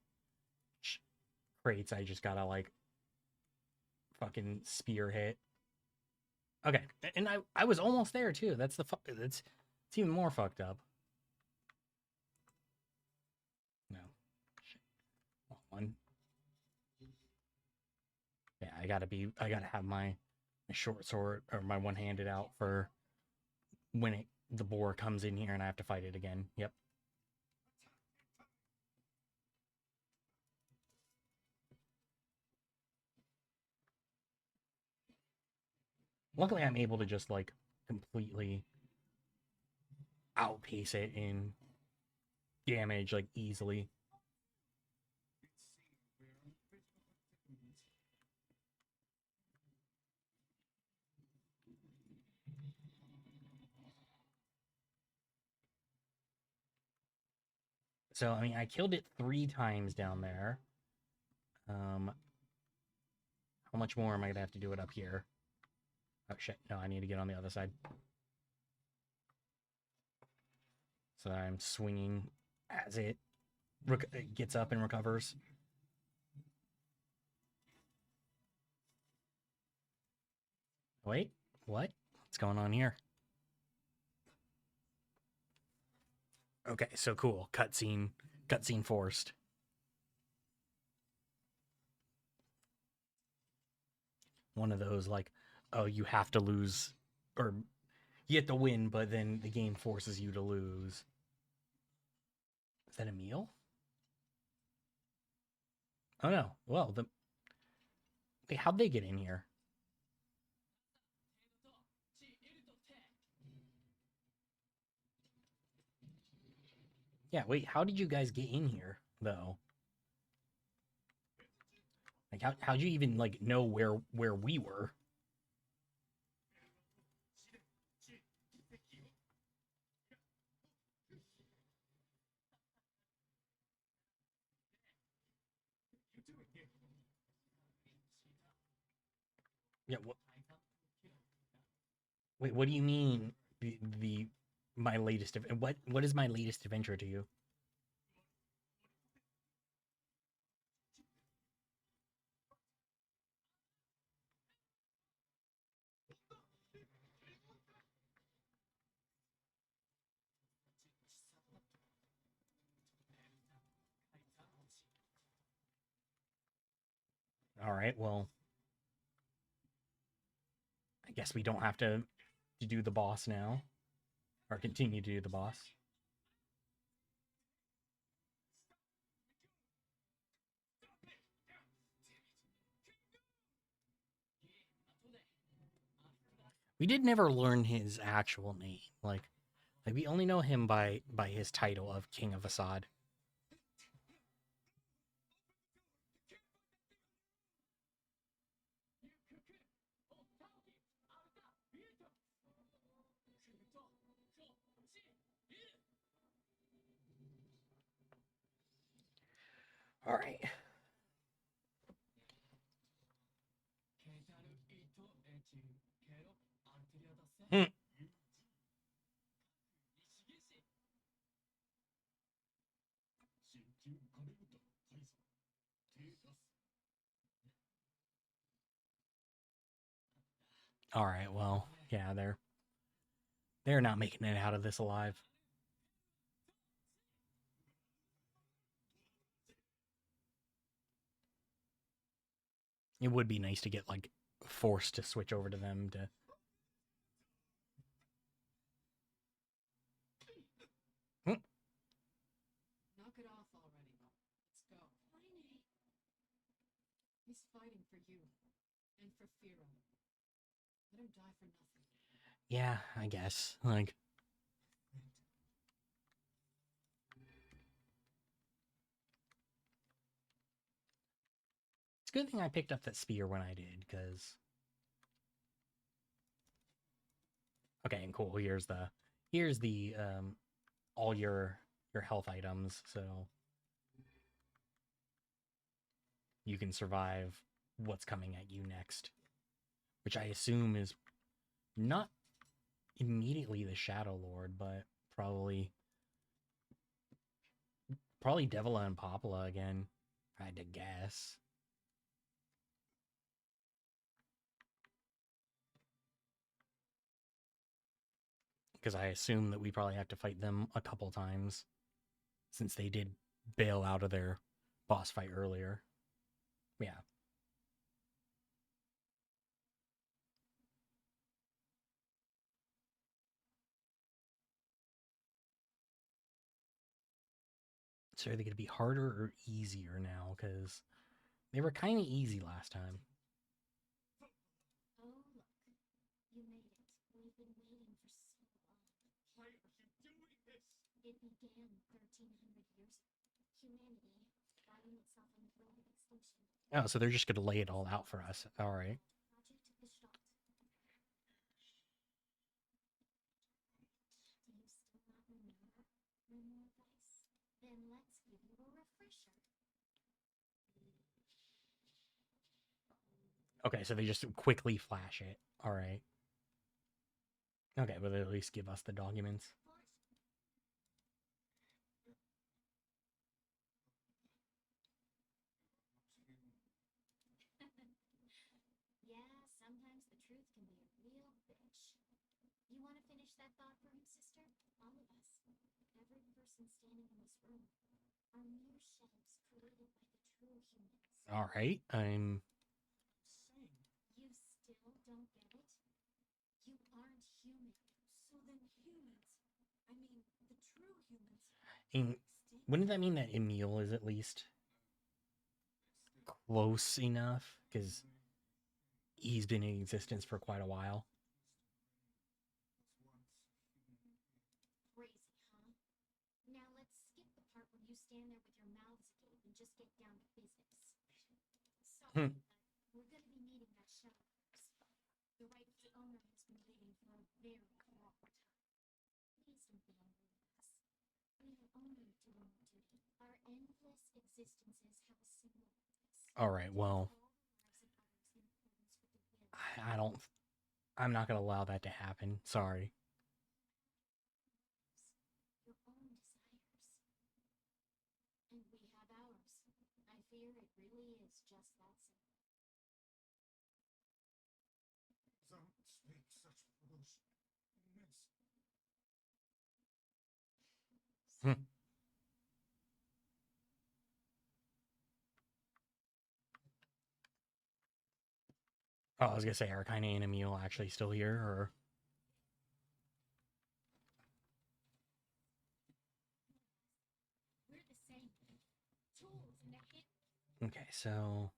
crates, I just gotta, like, fucking spear hit. Okay, and I was almost there too. That's it's even more fucked up. No, shit. One. Yeah, I gotta have my short sword, or my one-handed out, for when the boar comes in here and I have to fight it again. Yep. Luckily, I'm able to just, like, completely outpace it in damage, like, easily. So, I mean, I killed it 3 times down there. How much more am I going to have to do it up here? Oh, shit. No, I need to get on the other side. So I'm swinging as it gets up and recovers. Wait, what? What's going on here? Okay, so cool. Cutscene forced. One of those like, oh, you have to lose, or you have to win, but then the game forces you to lose. Is that a meal? Oh no. Well, wait, how'd they get in here? Yeah, wait, how did you guys get in here, though? Like, how'd you even, like, know where we were? Yeah, wait, what do you mean, my latest, what is my latest adventure to you? Alright, well, I guess we don't have to do the boss now. Or continue to do the boss. We did never learn his actual name. Like we only know him by his title of King of Assad. All right. Hmm. All right. Well, yeah, they're not making it out of this alive. It would be nice to get like forced to switch over to them to. Hmm. Knock it off already. Let's go. He's fighting for you and for Firo. Let him die for nothing. Yeah, I guess. Like. It's a good thing I picked up that spear when I did, because. Okay, and cool. Here's the all your health items, so you can survive what's coming at you next, which I assume is not immediately the Shadow Lord, but probably Devila and Popula again. I had to guess. Because I assume that we probably have to fight them a couple times, since they did bail out of their boss fight earlier. Yeah. So are they going to be harder or easier now? Because they were kind of easy last time. Oh, look. You made it. We've been waiting for so long. Why are you doing this? It began 1,300 years ago. Humanity finding itself on the brink of extinction. Oh, so they're just going to lay it all out for us. All right. Project Gestalt. Do you still not remember? Remordice? Then let's Okay, so they just quickly flash it. All right. Okay, but they at least give us the documents. Yeah, sometimes the truth can be a real bitch. You want to finish that thought for him, sister? All of us, every person standing in this room, are mere shells created by the true humans. All right. I'm. You still don't get it? You aren't human. So then humans, I mean, the true humans, In, extinct? wouldn't that mean that Emil is at least close enough? Because he's been in existence for quite a while. Crazy, huh? Now let's skip the part where you stand there with your mouths agape and just get down to business. Sorry, but we're gonna be needing that shell of yours. The rightful owner has been waiting for a very long time. Please don't be angry with us. We are only doing our duty. Our endless existences have a single purpose. All right. Well, All the lives of others in accordance with the will. I don't. I'm not gonna allow that to happen. Sorry. Your own desires. And we have ours. I fear it really is just that simple. Don't speak such bullshit. Miss. Oh, I was gonna say, are Kaine and Emil actually still here, or? We're the same. Tools in the hip. Okay, so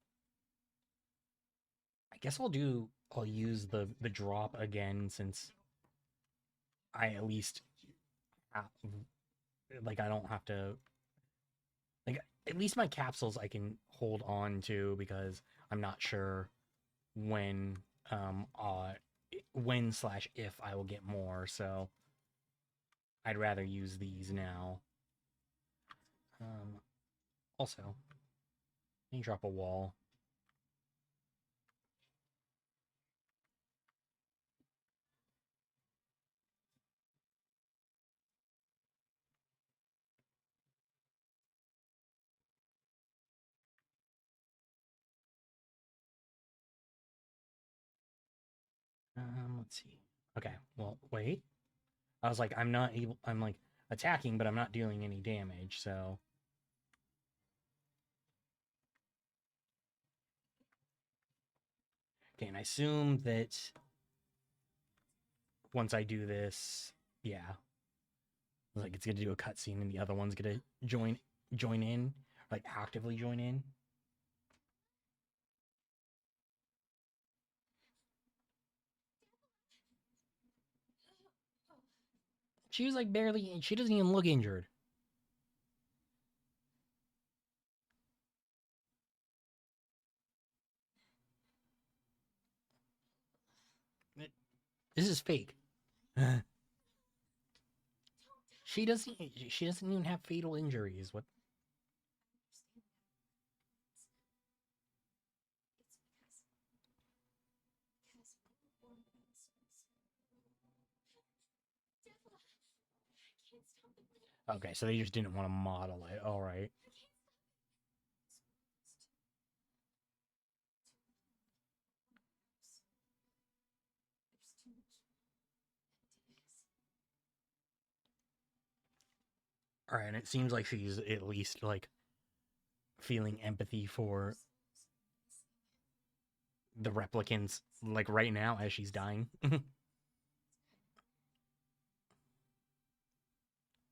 I guess I'll use the drop again since I at least have, like I don't have to like at least my capsules I can hold on to because I'm not sure when when slash if I will get more, so I'd rather use these now. Also, let me drop a wall. Let's see. Okay, well, wait. I was like, I'm not able. I'm like attacking, but I'm not doing any damage. So okay, and I assume that once I do this, yeah, like it's gonna do a cutscene, and the other one's gonna join in, like actively join in. She was like barely. She doesn't even look injured. This is fake. She doesn't. She doesn't even have fatal injuries. What? Okay, so they just didn't want to model it. All right. All right, and it seems like she's at least like feeling empathy for the replicants, like right now as she's dying.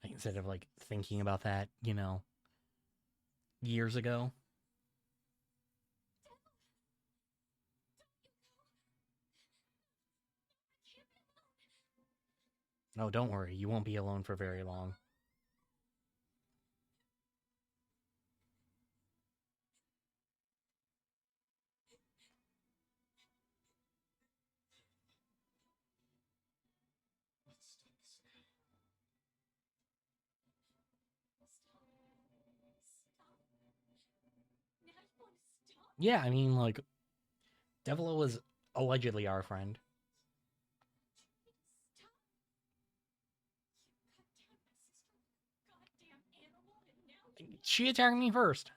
Instead of like thinking about that, years ago. No, don't worry. You won't be alone for very long. Let's stop this now. Now you want to stop? Yeah, I mean, like, Devil was allegedly our friend. Stop! You cut down my sister, goddamn animal, and now you She attacked me first.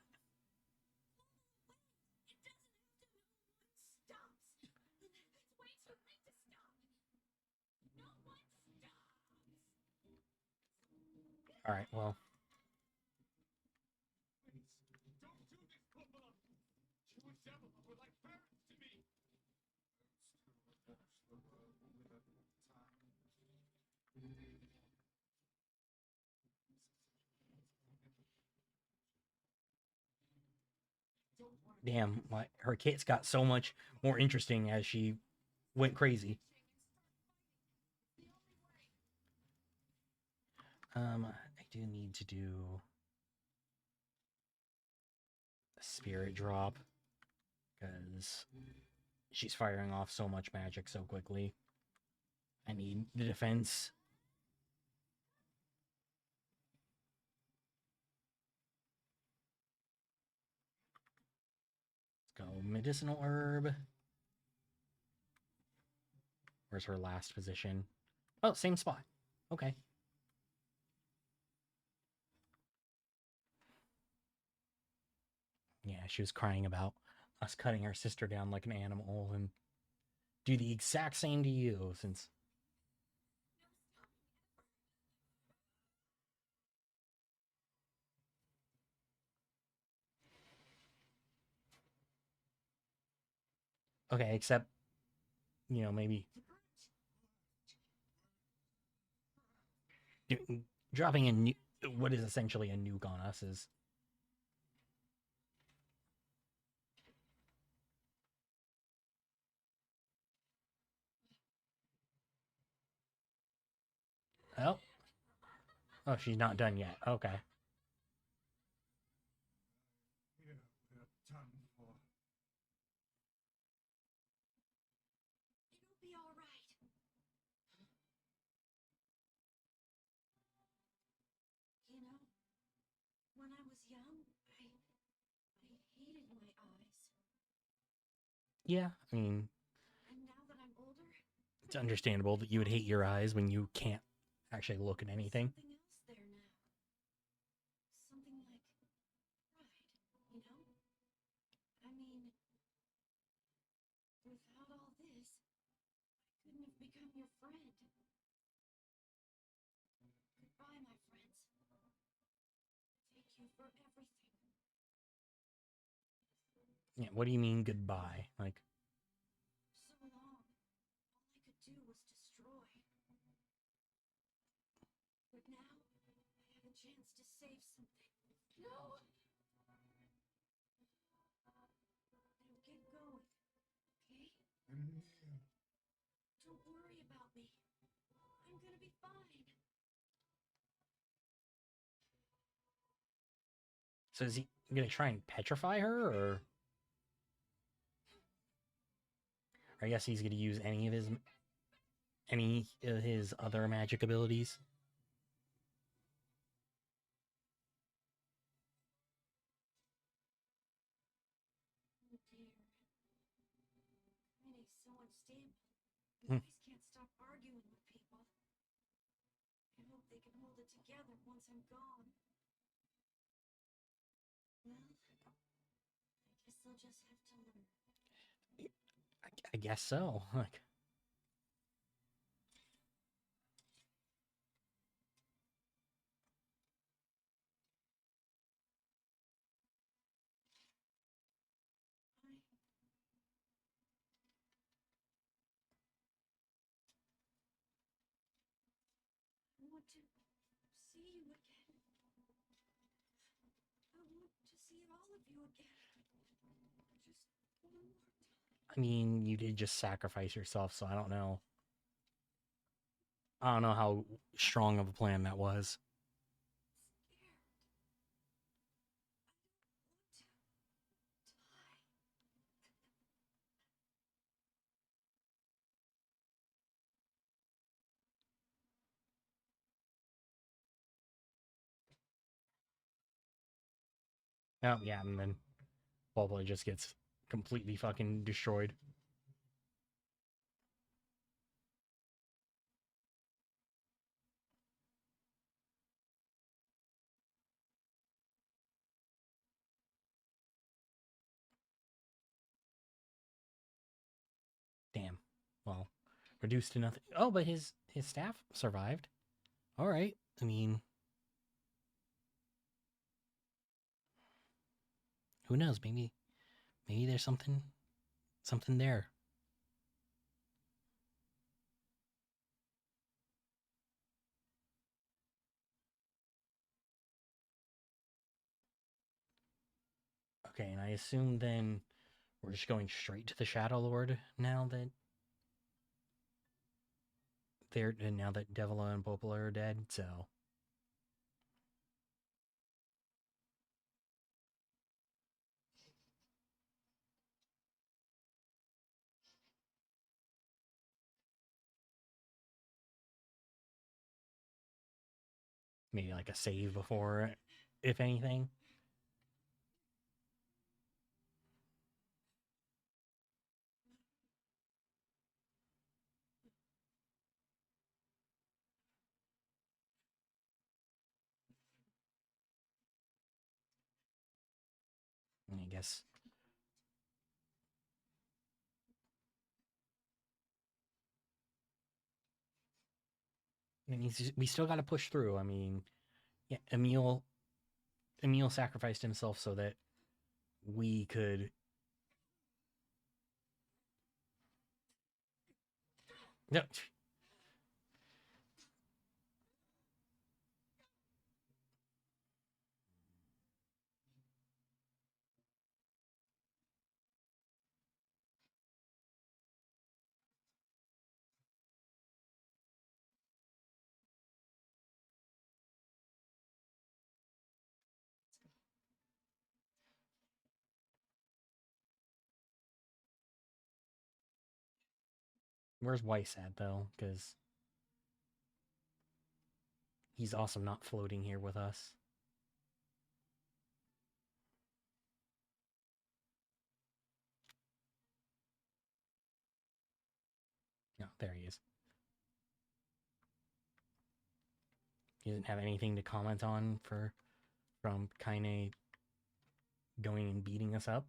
It doesn't have to know one stops. It's way too late to stop. No one stops. All right, well, Don't do this, Papa! You and Devil were like parents to me! Don't worry. damn, her kits got so much more interesting as she went crazy. I do need to do a spirit drop because she's firing off so much magic so quickly. I need the defense. Let's go medicinal herb. Where's her last position? Oh, same spot. Okay. Yeah, she was crying about us cutting her sister down like an animal and do the exact same to you since. Okay, except, maybe dropping what is essentially a nuke on us is. Oh. Oh, she's not done yet. Okay. Yeah, we're done for. It'll be all right. You know, when I was young, I hated my eyes. Yeah, I mean, And now that I'm older, it's understandable that you would hate your eyes when you can't actually look at anything. something else there now. Something like pride, you know? I mean, without all this, I couldn't have become your friend. Goodbye, my friends. Thank you for everything. Yeah, what do you mean goodbye? Like, So long. All I could do was destroy. But now, I have a chance to save something. No! Now get going, okay? And Don't worry about me. I'm gonna be fine. so is he gonna try and petrify her, or I guess he's gonna use any of his other magic abilities? Oh dear. Minnie's so unstable. Hmm. Boys can't stop arguing with people. I hope they can hold it together once I'm gone. Well, I guess they'll just have to learn. I guess so. Like, I want to see you again. I want to see all of you again. Just one more time. I mean, you did just sacrifice yourself, so I don't know. I don't know how strong of a plan that was. Scared. I don't want to die. Oh yeah, and then Bulba just gets completely fucking destroyed. reduced to nothing. Oh, but his staff survived. All right. I mean, who knows? Maybe there's something there. Okay, and I assume then we're just going straight to the Shadow Lord now that Devila and Popola are dead. So maybe like a save before, if anything. I guess. I mean, we still got to push through. I mean, yeah, Emil sacrificed himself so that we could. No. Where's Weiss at though? Because he's awesome not floating here with us. No, there he is. He doesn't have anything to comment on from Kaine going and beating us up.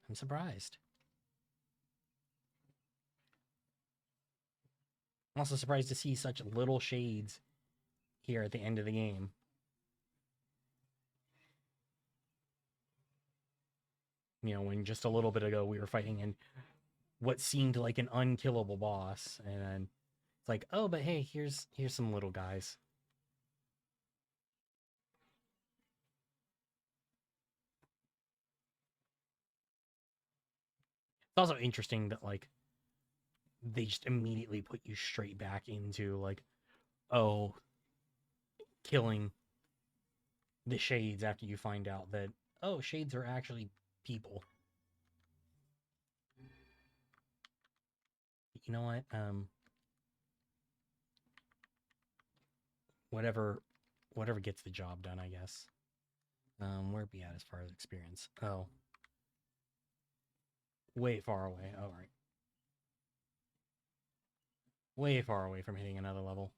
I'm surprised. I'm also surprised to see such little shades here at the end of the game. You know, when just a little bit ago we were fighting in what seemed like an unkillable boss, and then it's like, oh, but hey, here's some little guys. It's also interesting that like they just immediately put you straight back into like, oh, killing the shades after you find out that, oh, shades are actually people. You know what? Whatever gets the job done, I guess. Where be at as far as experience? Oh, way far away. All right, way far away from hitting another level.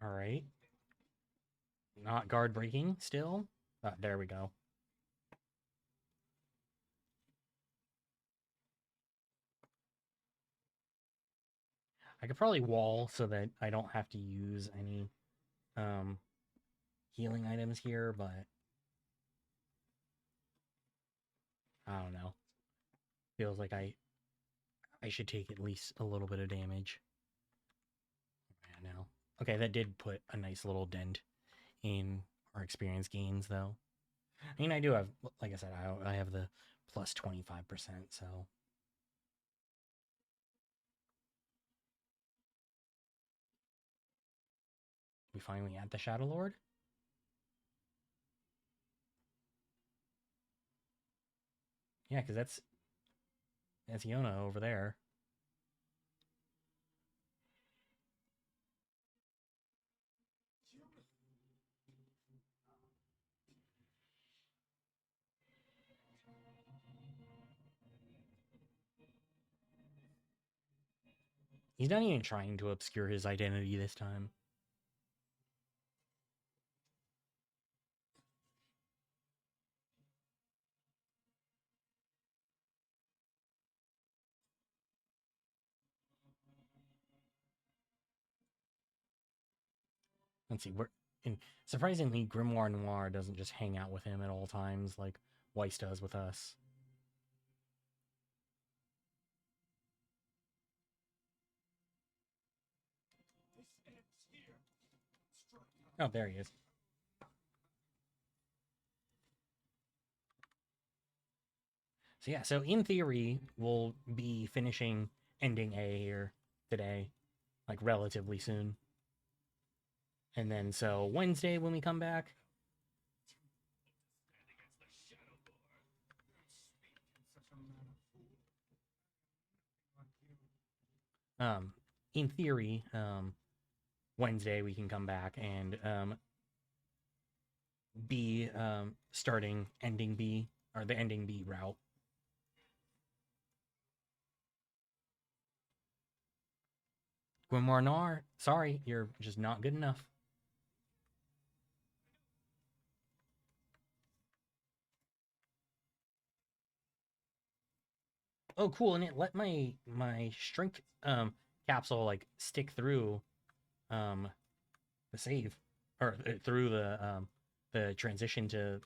All right, not guard breaking still. There we go. I could probably wall so that I don't have to use any healing items here, but I don't know. Feels like I should take at least a little bit of damage. Yeah, no. Okay, that did put a nice little dent in our experience gains, though. I mean, I do have, like I said, I have the plus 25%, so. We finally at the Shadow Lord? Yeah, because that's Yona over there. He's not even trying to obscure his identity this time. Let's see, surprisingly, Grimoire Noir doesn't just hang out with him at all times like Weiss does with us. This ends here. Strike Oh, there he is. So yeah, so in theory, we'll be finishing ending A here today, like relatively soon. And then so Wednesday when we come back, stand against the Shadow Lord. Speak in such a manner, fool. Like you. in theory, Wednesday we can come back and be starting ending B or the ending B route. Grimoire Noir, sorry, you're just not good enough. Oh, cool! And it let my strength capsule like stick through the save or through the transition to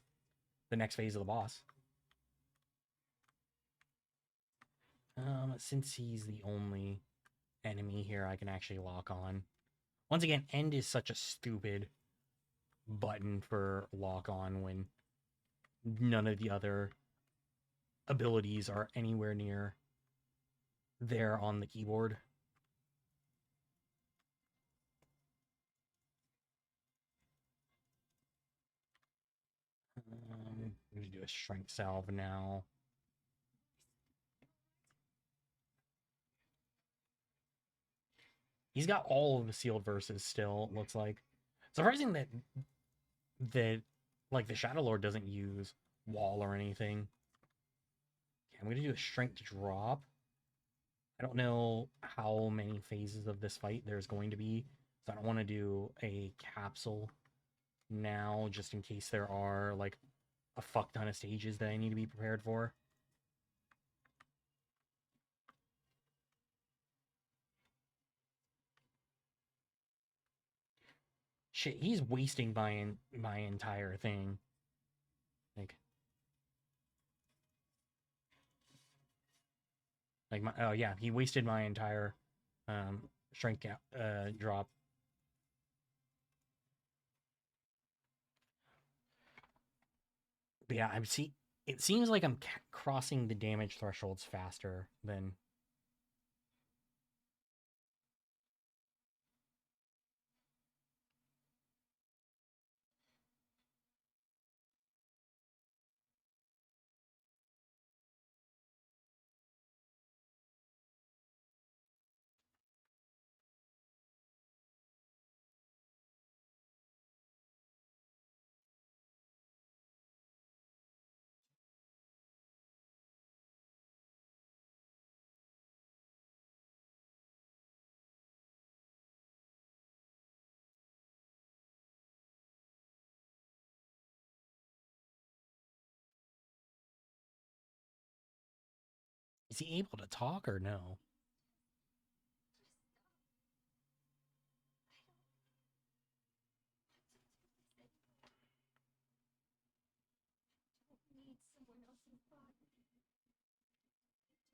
the next phase of the boss. Since he's the only enemy here I can actually lock on. Once again, end is such a stupid button for lock on when none of the other abilities are anywhere near there on the keyboard. I'm going to do a strength salve now. He's got all of the sealed verses still, it looks like. Surprising that like the Shadow Lord doesn't use wall or anything. Okay, I'm gonna do a strength drop. I don't know how many phases of this fight there's going to be, so I don't want to do a capsule now, just in case there are like a fuck ton of stages that I need to be prepared for. Shit, he's wasting my entire thing. Like my oh yeah, he wasted my entire strength drop. But yeah, I'm see. It seems like I'm crossing the damage thresholds faster than. Is he able to talk or no? Need someone else's body.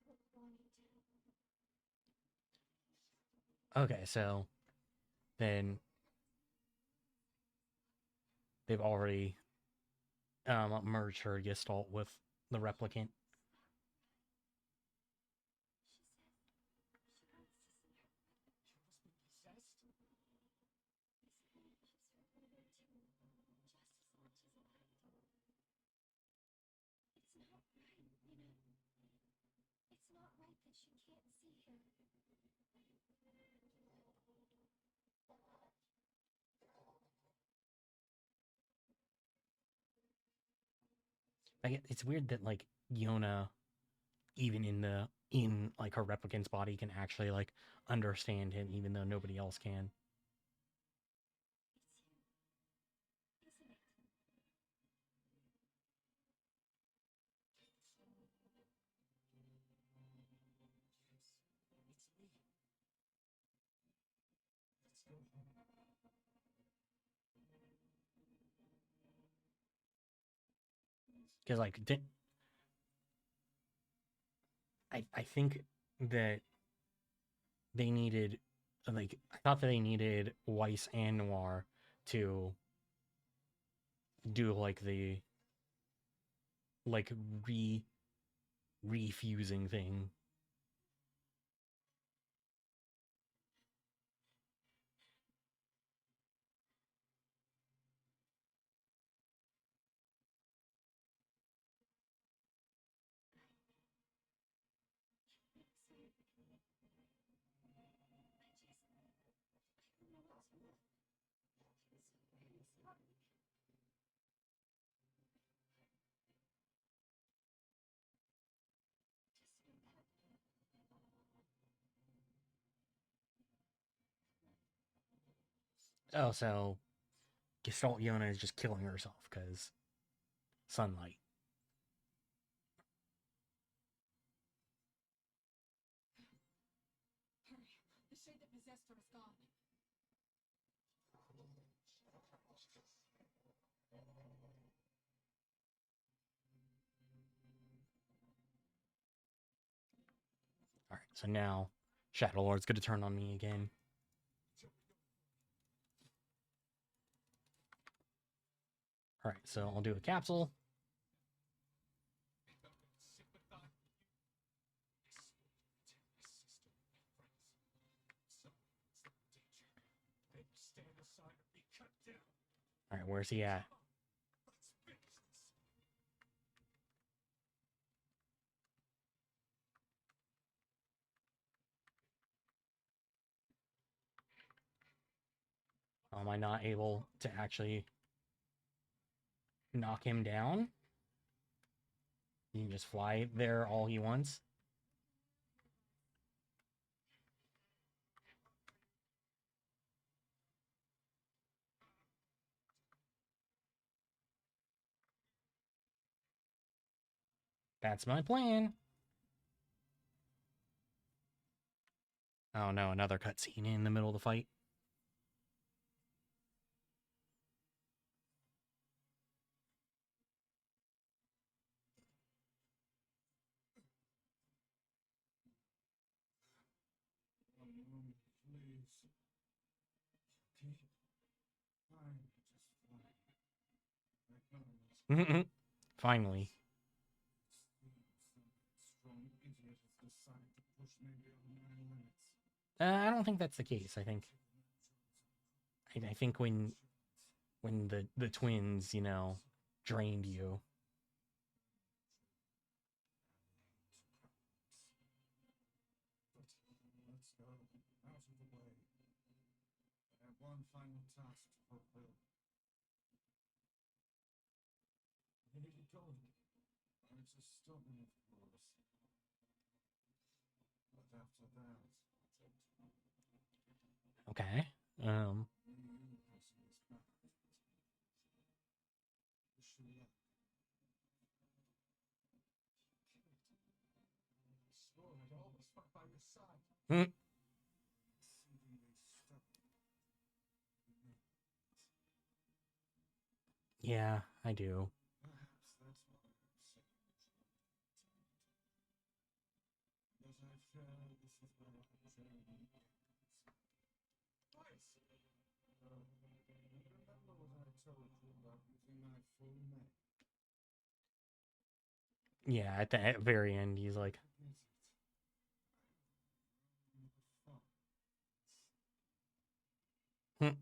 Don't want to. Okay, so then they've already merged her gestalt with the replicant. It's not right that she can't see him. Like it's weird that like Yona, even in the in like her replicant's body can actually like understand him, even though nobody else can. It's you, isn't it? It's me. Let's go home. Because like I think that they needed, like, I thought that they needed Weiss and Noir to do like the like refusing thing. Oh, so Gestalt Yona is just killing herself because sunlight. Hurry. The shade that possessed her is gone. All right, so now Shadow Lord's going to turn on me again. All right, so I'll do a capsule. All right, where's he at? Am I not able to actually knock him down? He can just fly there all he wants. That's my plan. Oh no, another cutscene in the middle of the fight. Finally. I don't think that's the case. I think when the twins, you know, drained you. Let's go out of the way. I have one final task to fulfill. Where are you going? I'm just stopping, of course. But after that, Okay. the universe is back. Wish you luck. I swore I'd always fight by your side. Hmm. Seemingly stuck. Yeah, I do. Perhaps that's why I'm so But I fear this is where our journey ends. Twice! Remember what I told you about using my full name? Yeah, at the very end, he's like, Is it? The fun. hmm.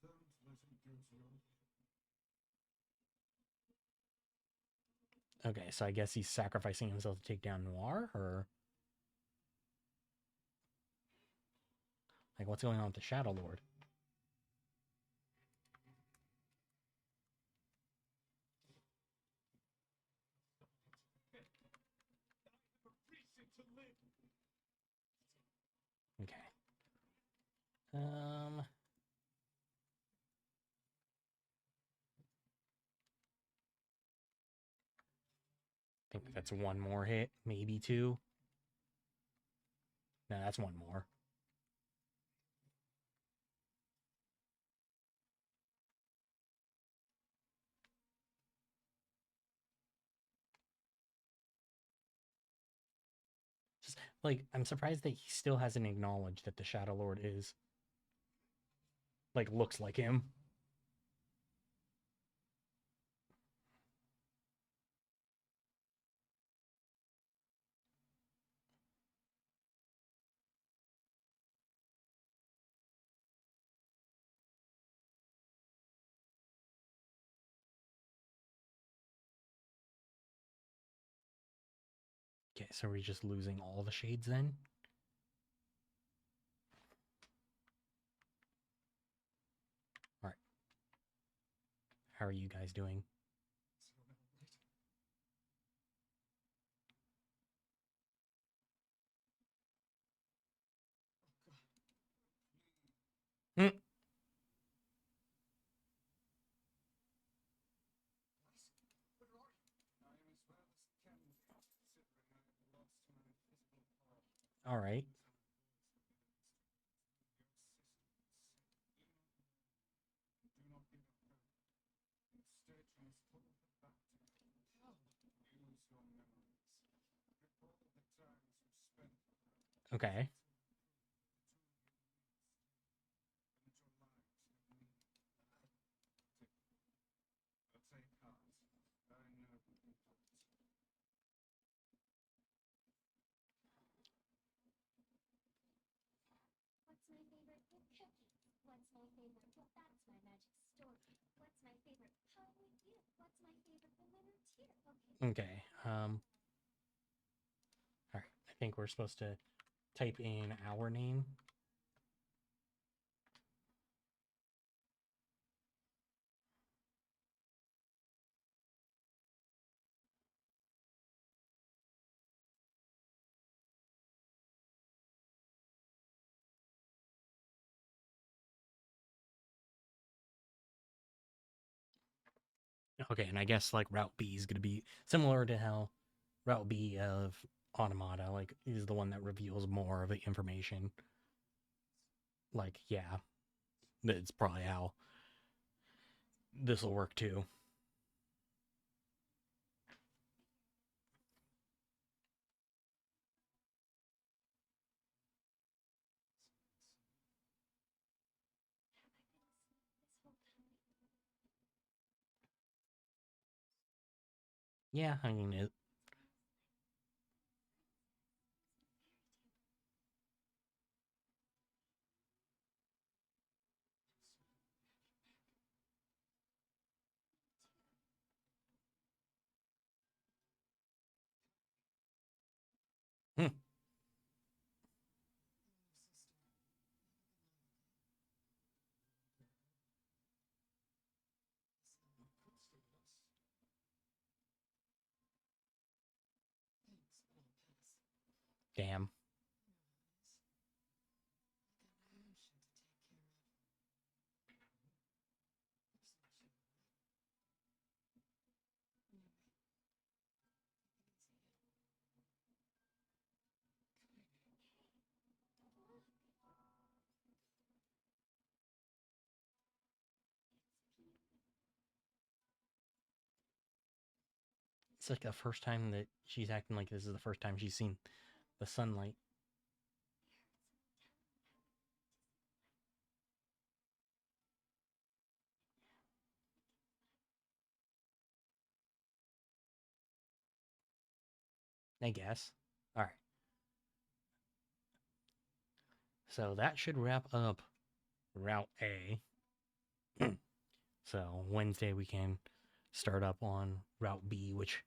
Don't let him go to your Okay, so I guess he's sacrificing himself to take down Noir, or like what's going on with the Shadow Lord? Okay. I think that's one more hit, maybe two. No, that's one more. Just like I'm surprised that he still hasn't acknowledged that the Shadow Lord is like looks like him. Okay, so we're just losing all the shades then? Alright. How are you guys doing? Hmm. Alright. Okay. What's my favorite cookie? What's my favorite? Well, that's my magic story. What's my favorite pie with you? What's my favorite banana tear? Okay. Okay. Alright. I think we're supposed to type in our name. Okay, and I guess like Route B is gonna be similar to how Route B of Automata like is the one that reveals more of the information. Like, yeah, that's probably how this will work too. Yeah, I mean it. Hmm. Damn. It's like the first time that she's acting like this is the first time she's seen the sunlight. I guess. All right. So that should wrap up Route A. So Wednesday we can start up on Route B, which,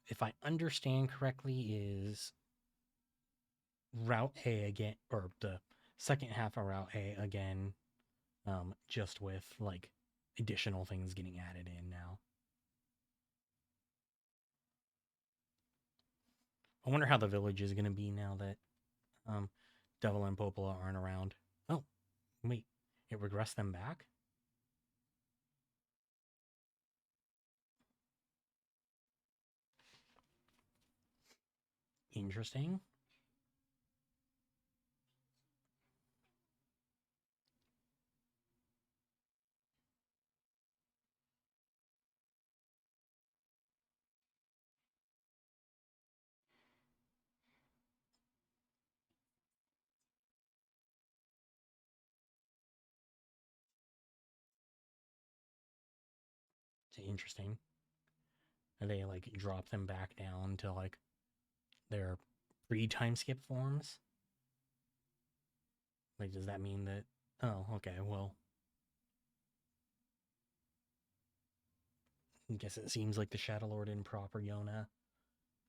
if I understand correctly, is Route A again, or the second half of Route A again, just with like additional things getting added in now. I wonder how the village is going to be now that Devil and Popola aren't around. Oh, wait. It regressed them back? Interesting. It's interesting. And they like drop them back down to like their pre-time skip forms. Like, does that mean that? Oh, okay. Well, I guess it seems like the Shadow Lord and proper Yona,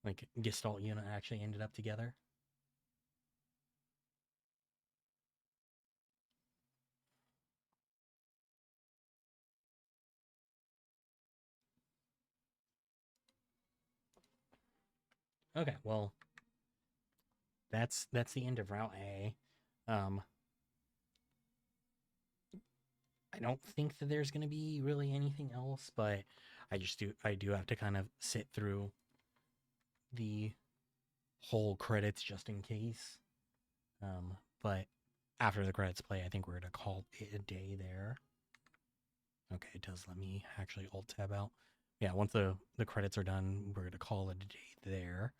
like Gestalt Yona, actually ended up together. Okay, well, that's the end of Route A. Um, I don't think that there's going to be really anything else, but I do have to kind of sit through the whole credits just in case. But after the credits play, I think we're going to call it a day there. Okay, it does let me actually alt tab out. Yeah, once the credits are done, we're going to call it a day there.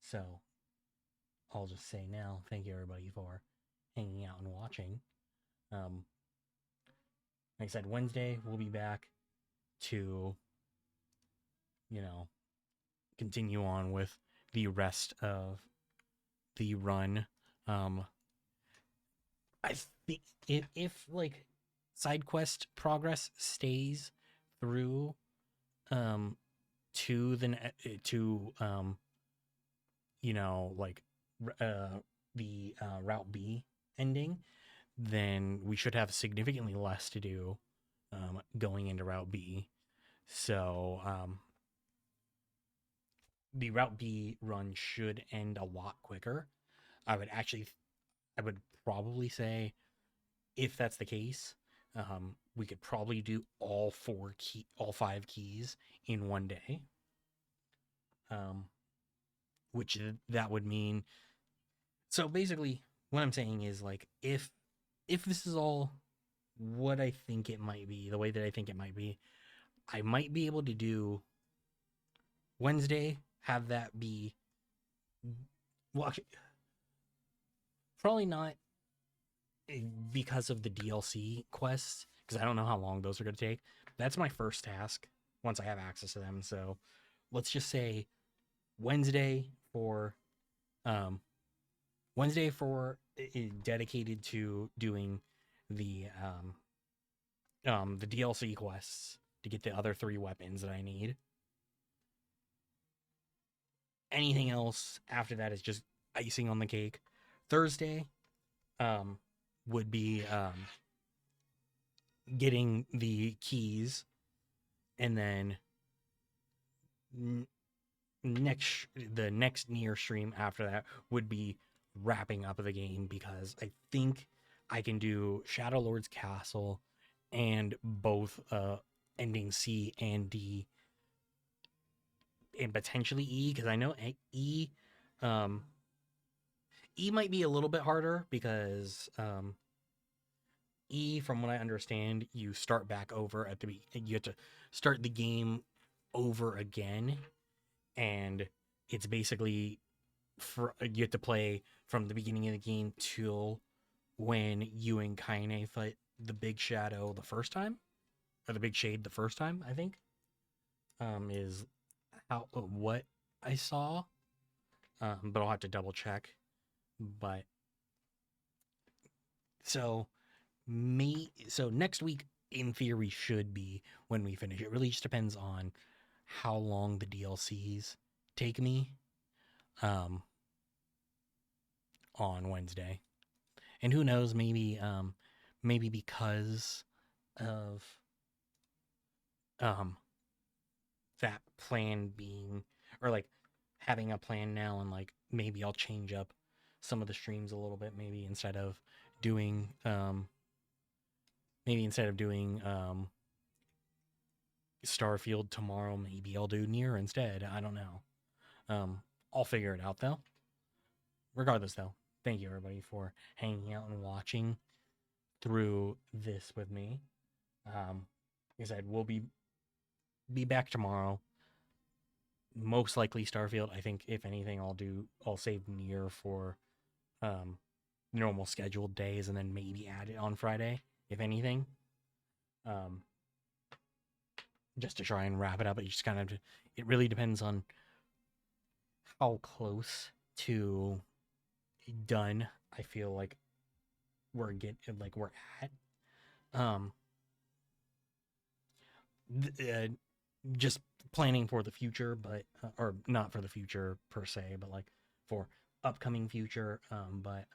So I'll just say now, thank you everybody for hanging out and watching. Like I said, Wednesday we'll be back to, you know, continue on with the rest of the run. I think if like side quest progress stays through to to you know, like the Route B ending, then we should have significantly less to do going into Route B. So the Route B run should end a lot quicker. I would probably say, if that's the case, we could probably do all five keys in one day. Which that would mean. So basically, what I'm saying is like if this is all what I think it might be, the way that I think it might be, I might be able to do Wednesday, have that be, well, actually, probably not because of the DLC quests, because I don't know how long those are going to take. That's my first task once I have access to them. So let's just say Wednesday for um, dedicated to doing the the DLC quests to get the other 3 weapons that I need. Anything else after that is just icing on the cake. Thursday would be getting the keys, and then the next Nier stream after that would be wrapping up the game, because I think I can do Shadow Lord's Castle and both ending C and D, and potentially E, because I know E might be a little bit harder because E, from what I understand, you start back over at you have to start the game over again, and it's basically you have to play from the beginning of the game till when you and Kaine fight the Big Shadow the first time, or the Big Shade the first time, I think. Is how what I saw, but I'll have to double check. But so next week in theory should be when we finish. It really just depends on how long the DLCs take me on Wednesday. And who knows, maybe because of that plan being, or like having a plan now, and like maybe I'll change up some of the streams a little bit. Maybe instead of doing Starfield tomorrow, maybe I'll do Nier instead. I don't know. I'll figure it out though. Regardless, though, thank you everybody for hanging out and watching through this with me. Like I said, we'll be back tomorrow. Most likely Starfield. I think if anything, I'll save Nier for normal scheduled days, and then maybe add it on Friday, if anything. Just to try and wrap it up. It really depends on how close to done I feel like we're at. Just planning for the future, but or not for the future per se, but like for upcoming future. But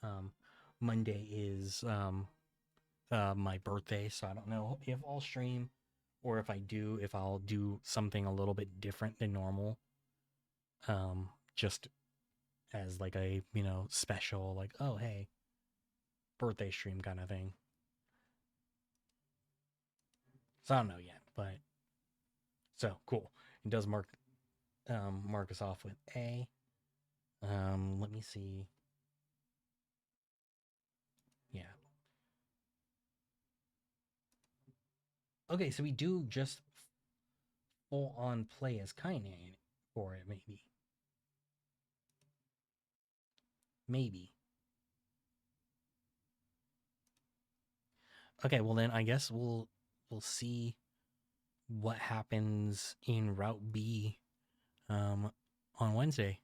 Monday is my birthday, so I don't know if I'll stream, or if I'll do something a little bit different than normal. Just as like a special, like, oh hey, birthday stream kind of thing. So I don't know yet, but so cool. It does mark us off with A. Let me see. Yeah. Okay, so we do just full on play as Kainan for it, maybe. Maybe. Okay, well then I guess we'll see what happens in Route B on Wednesday.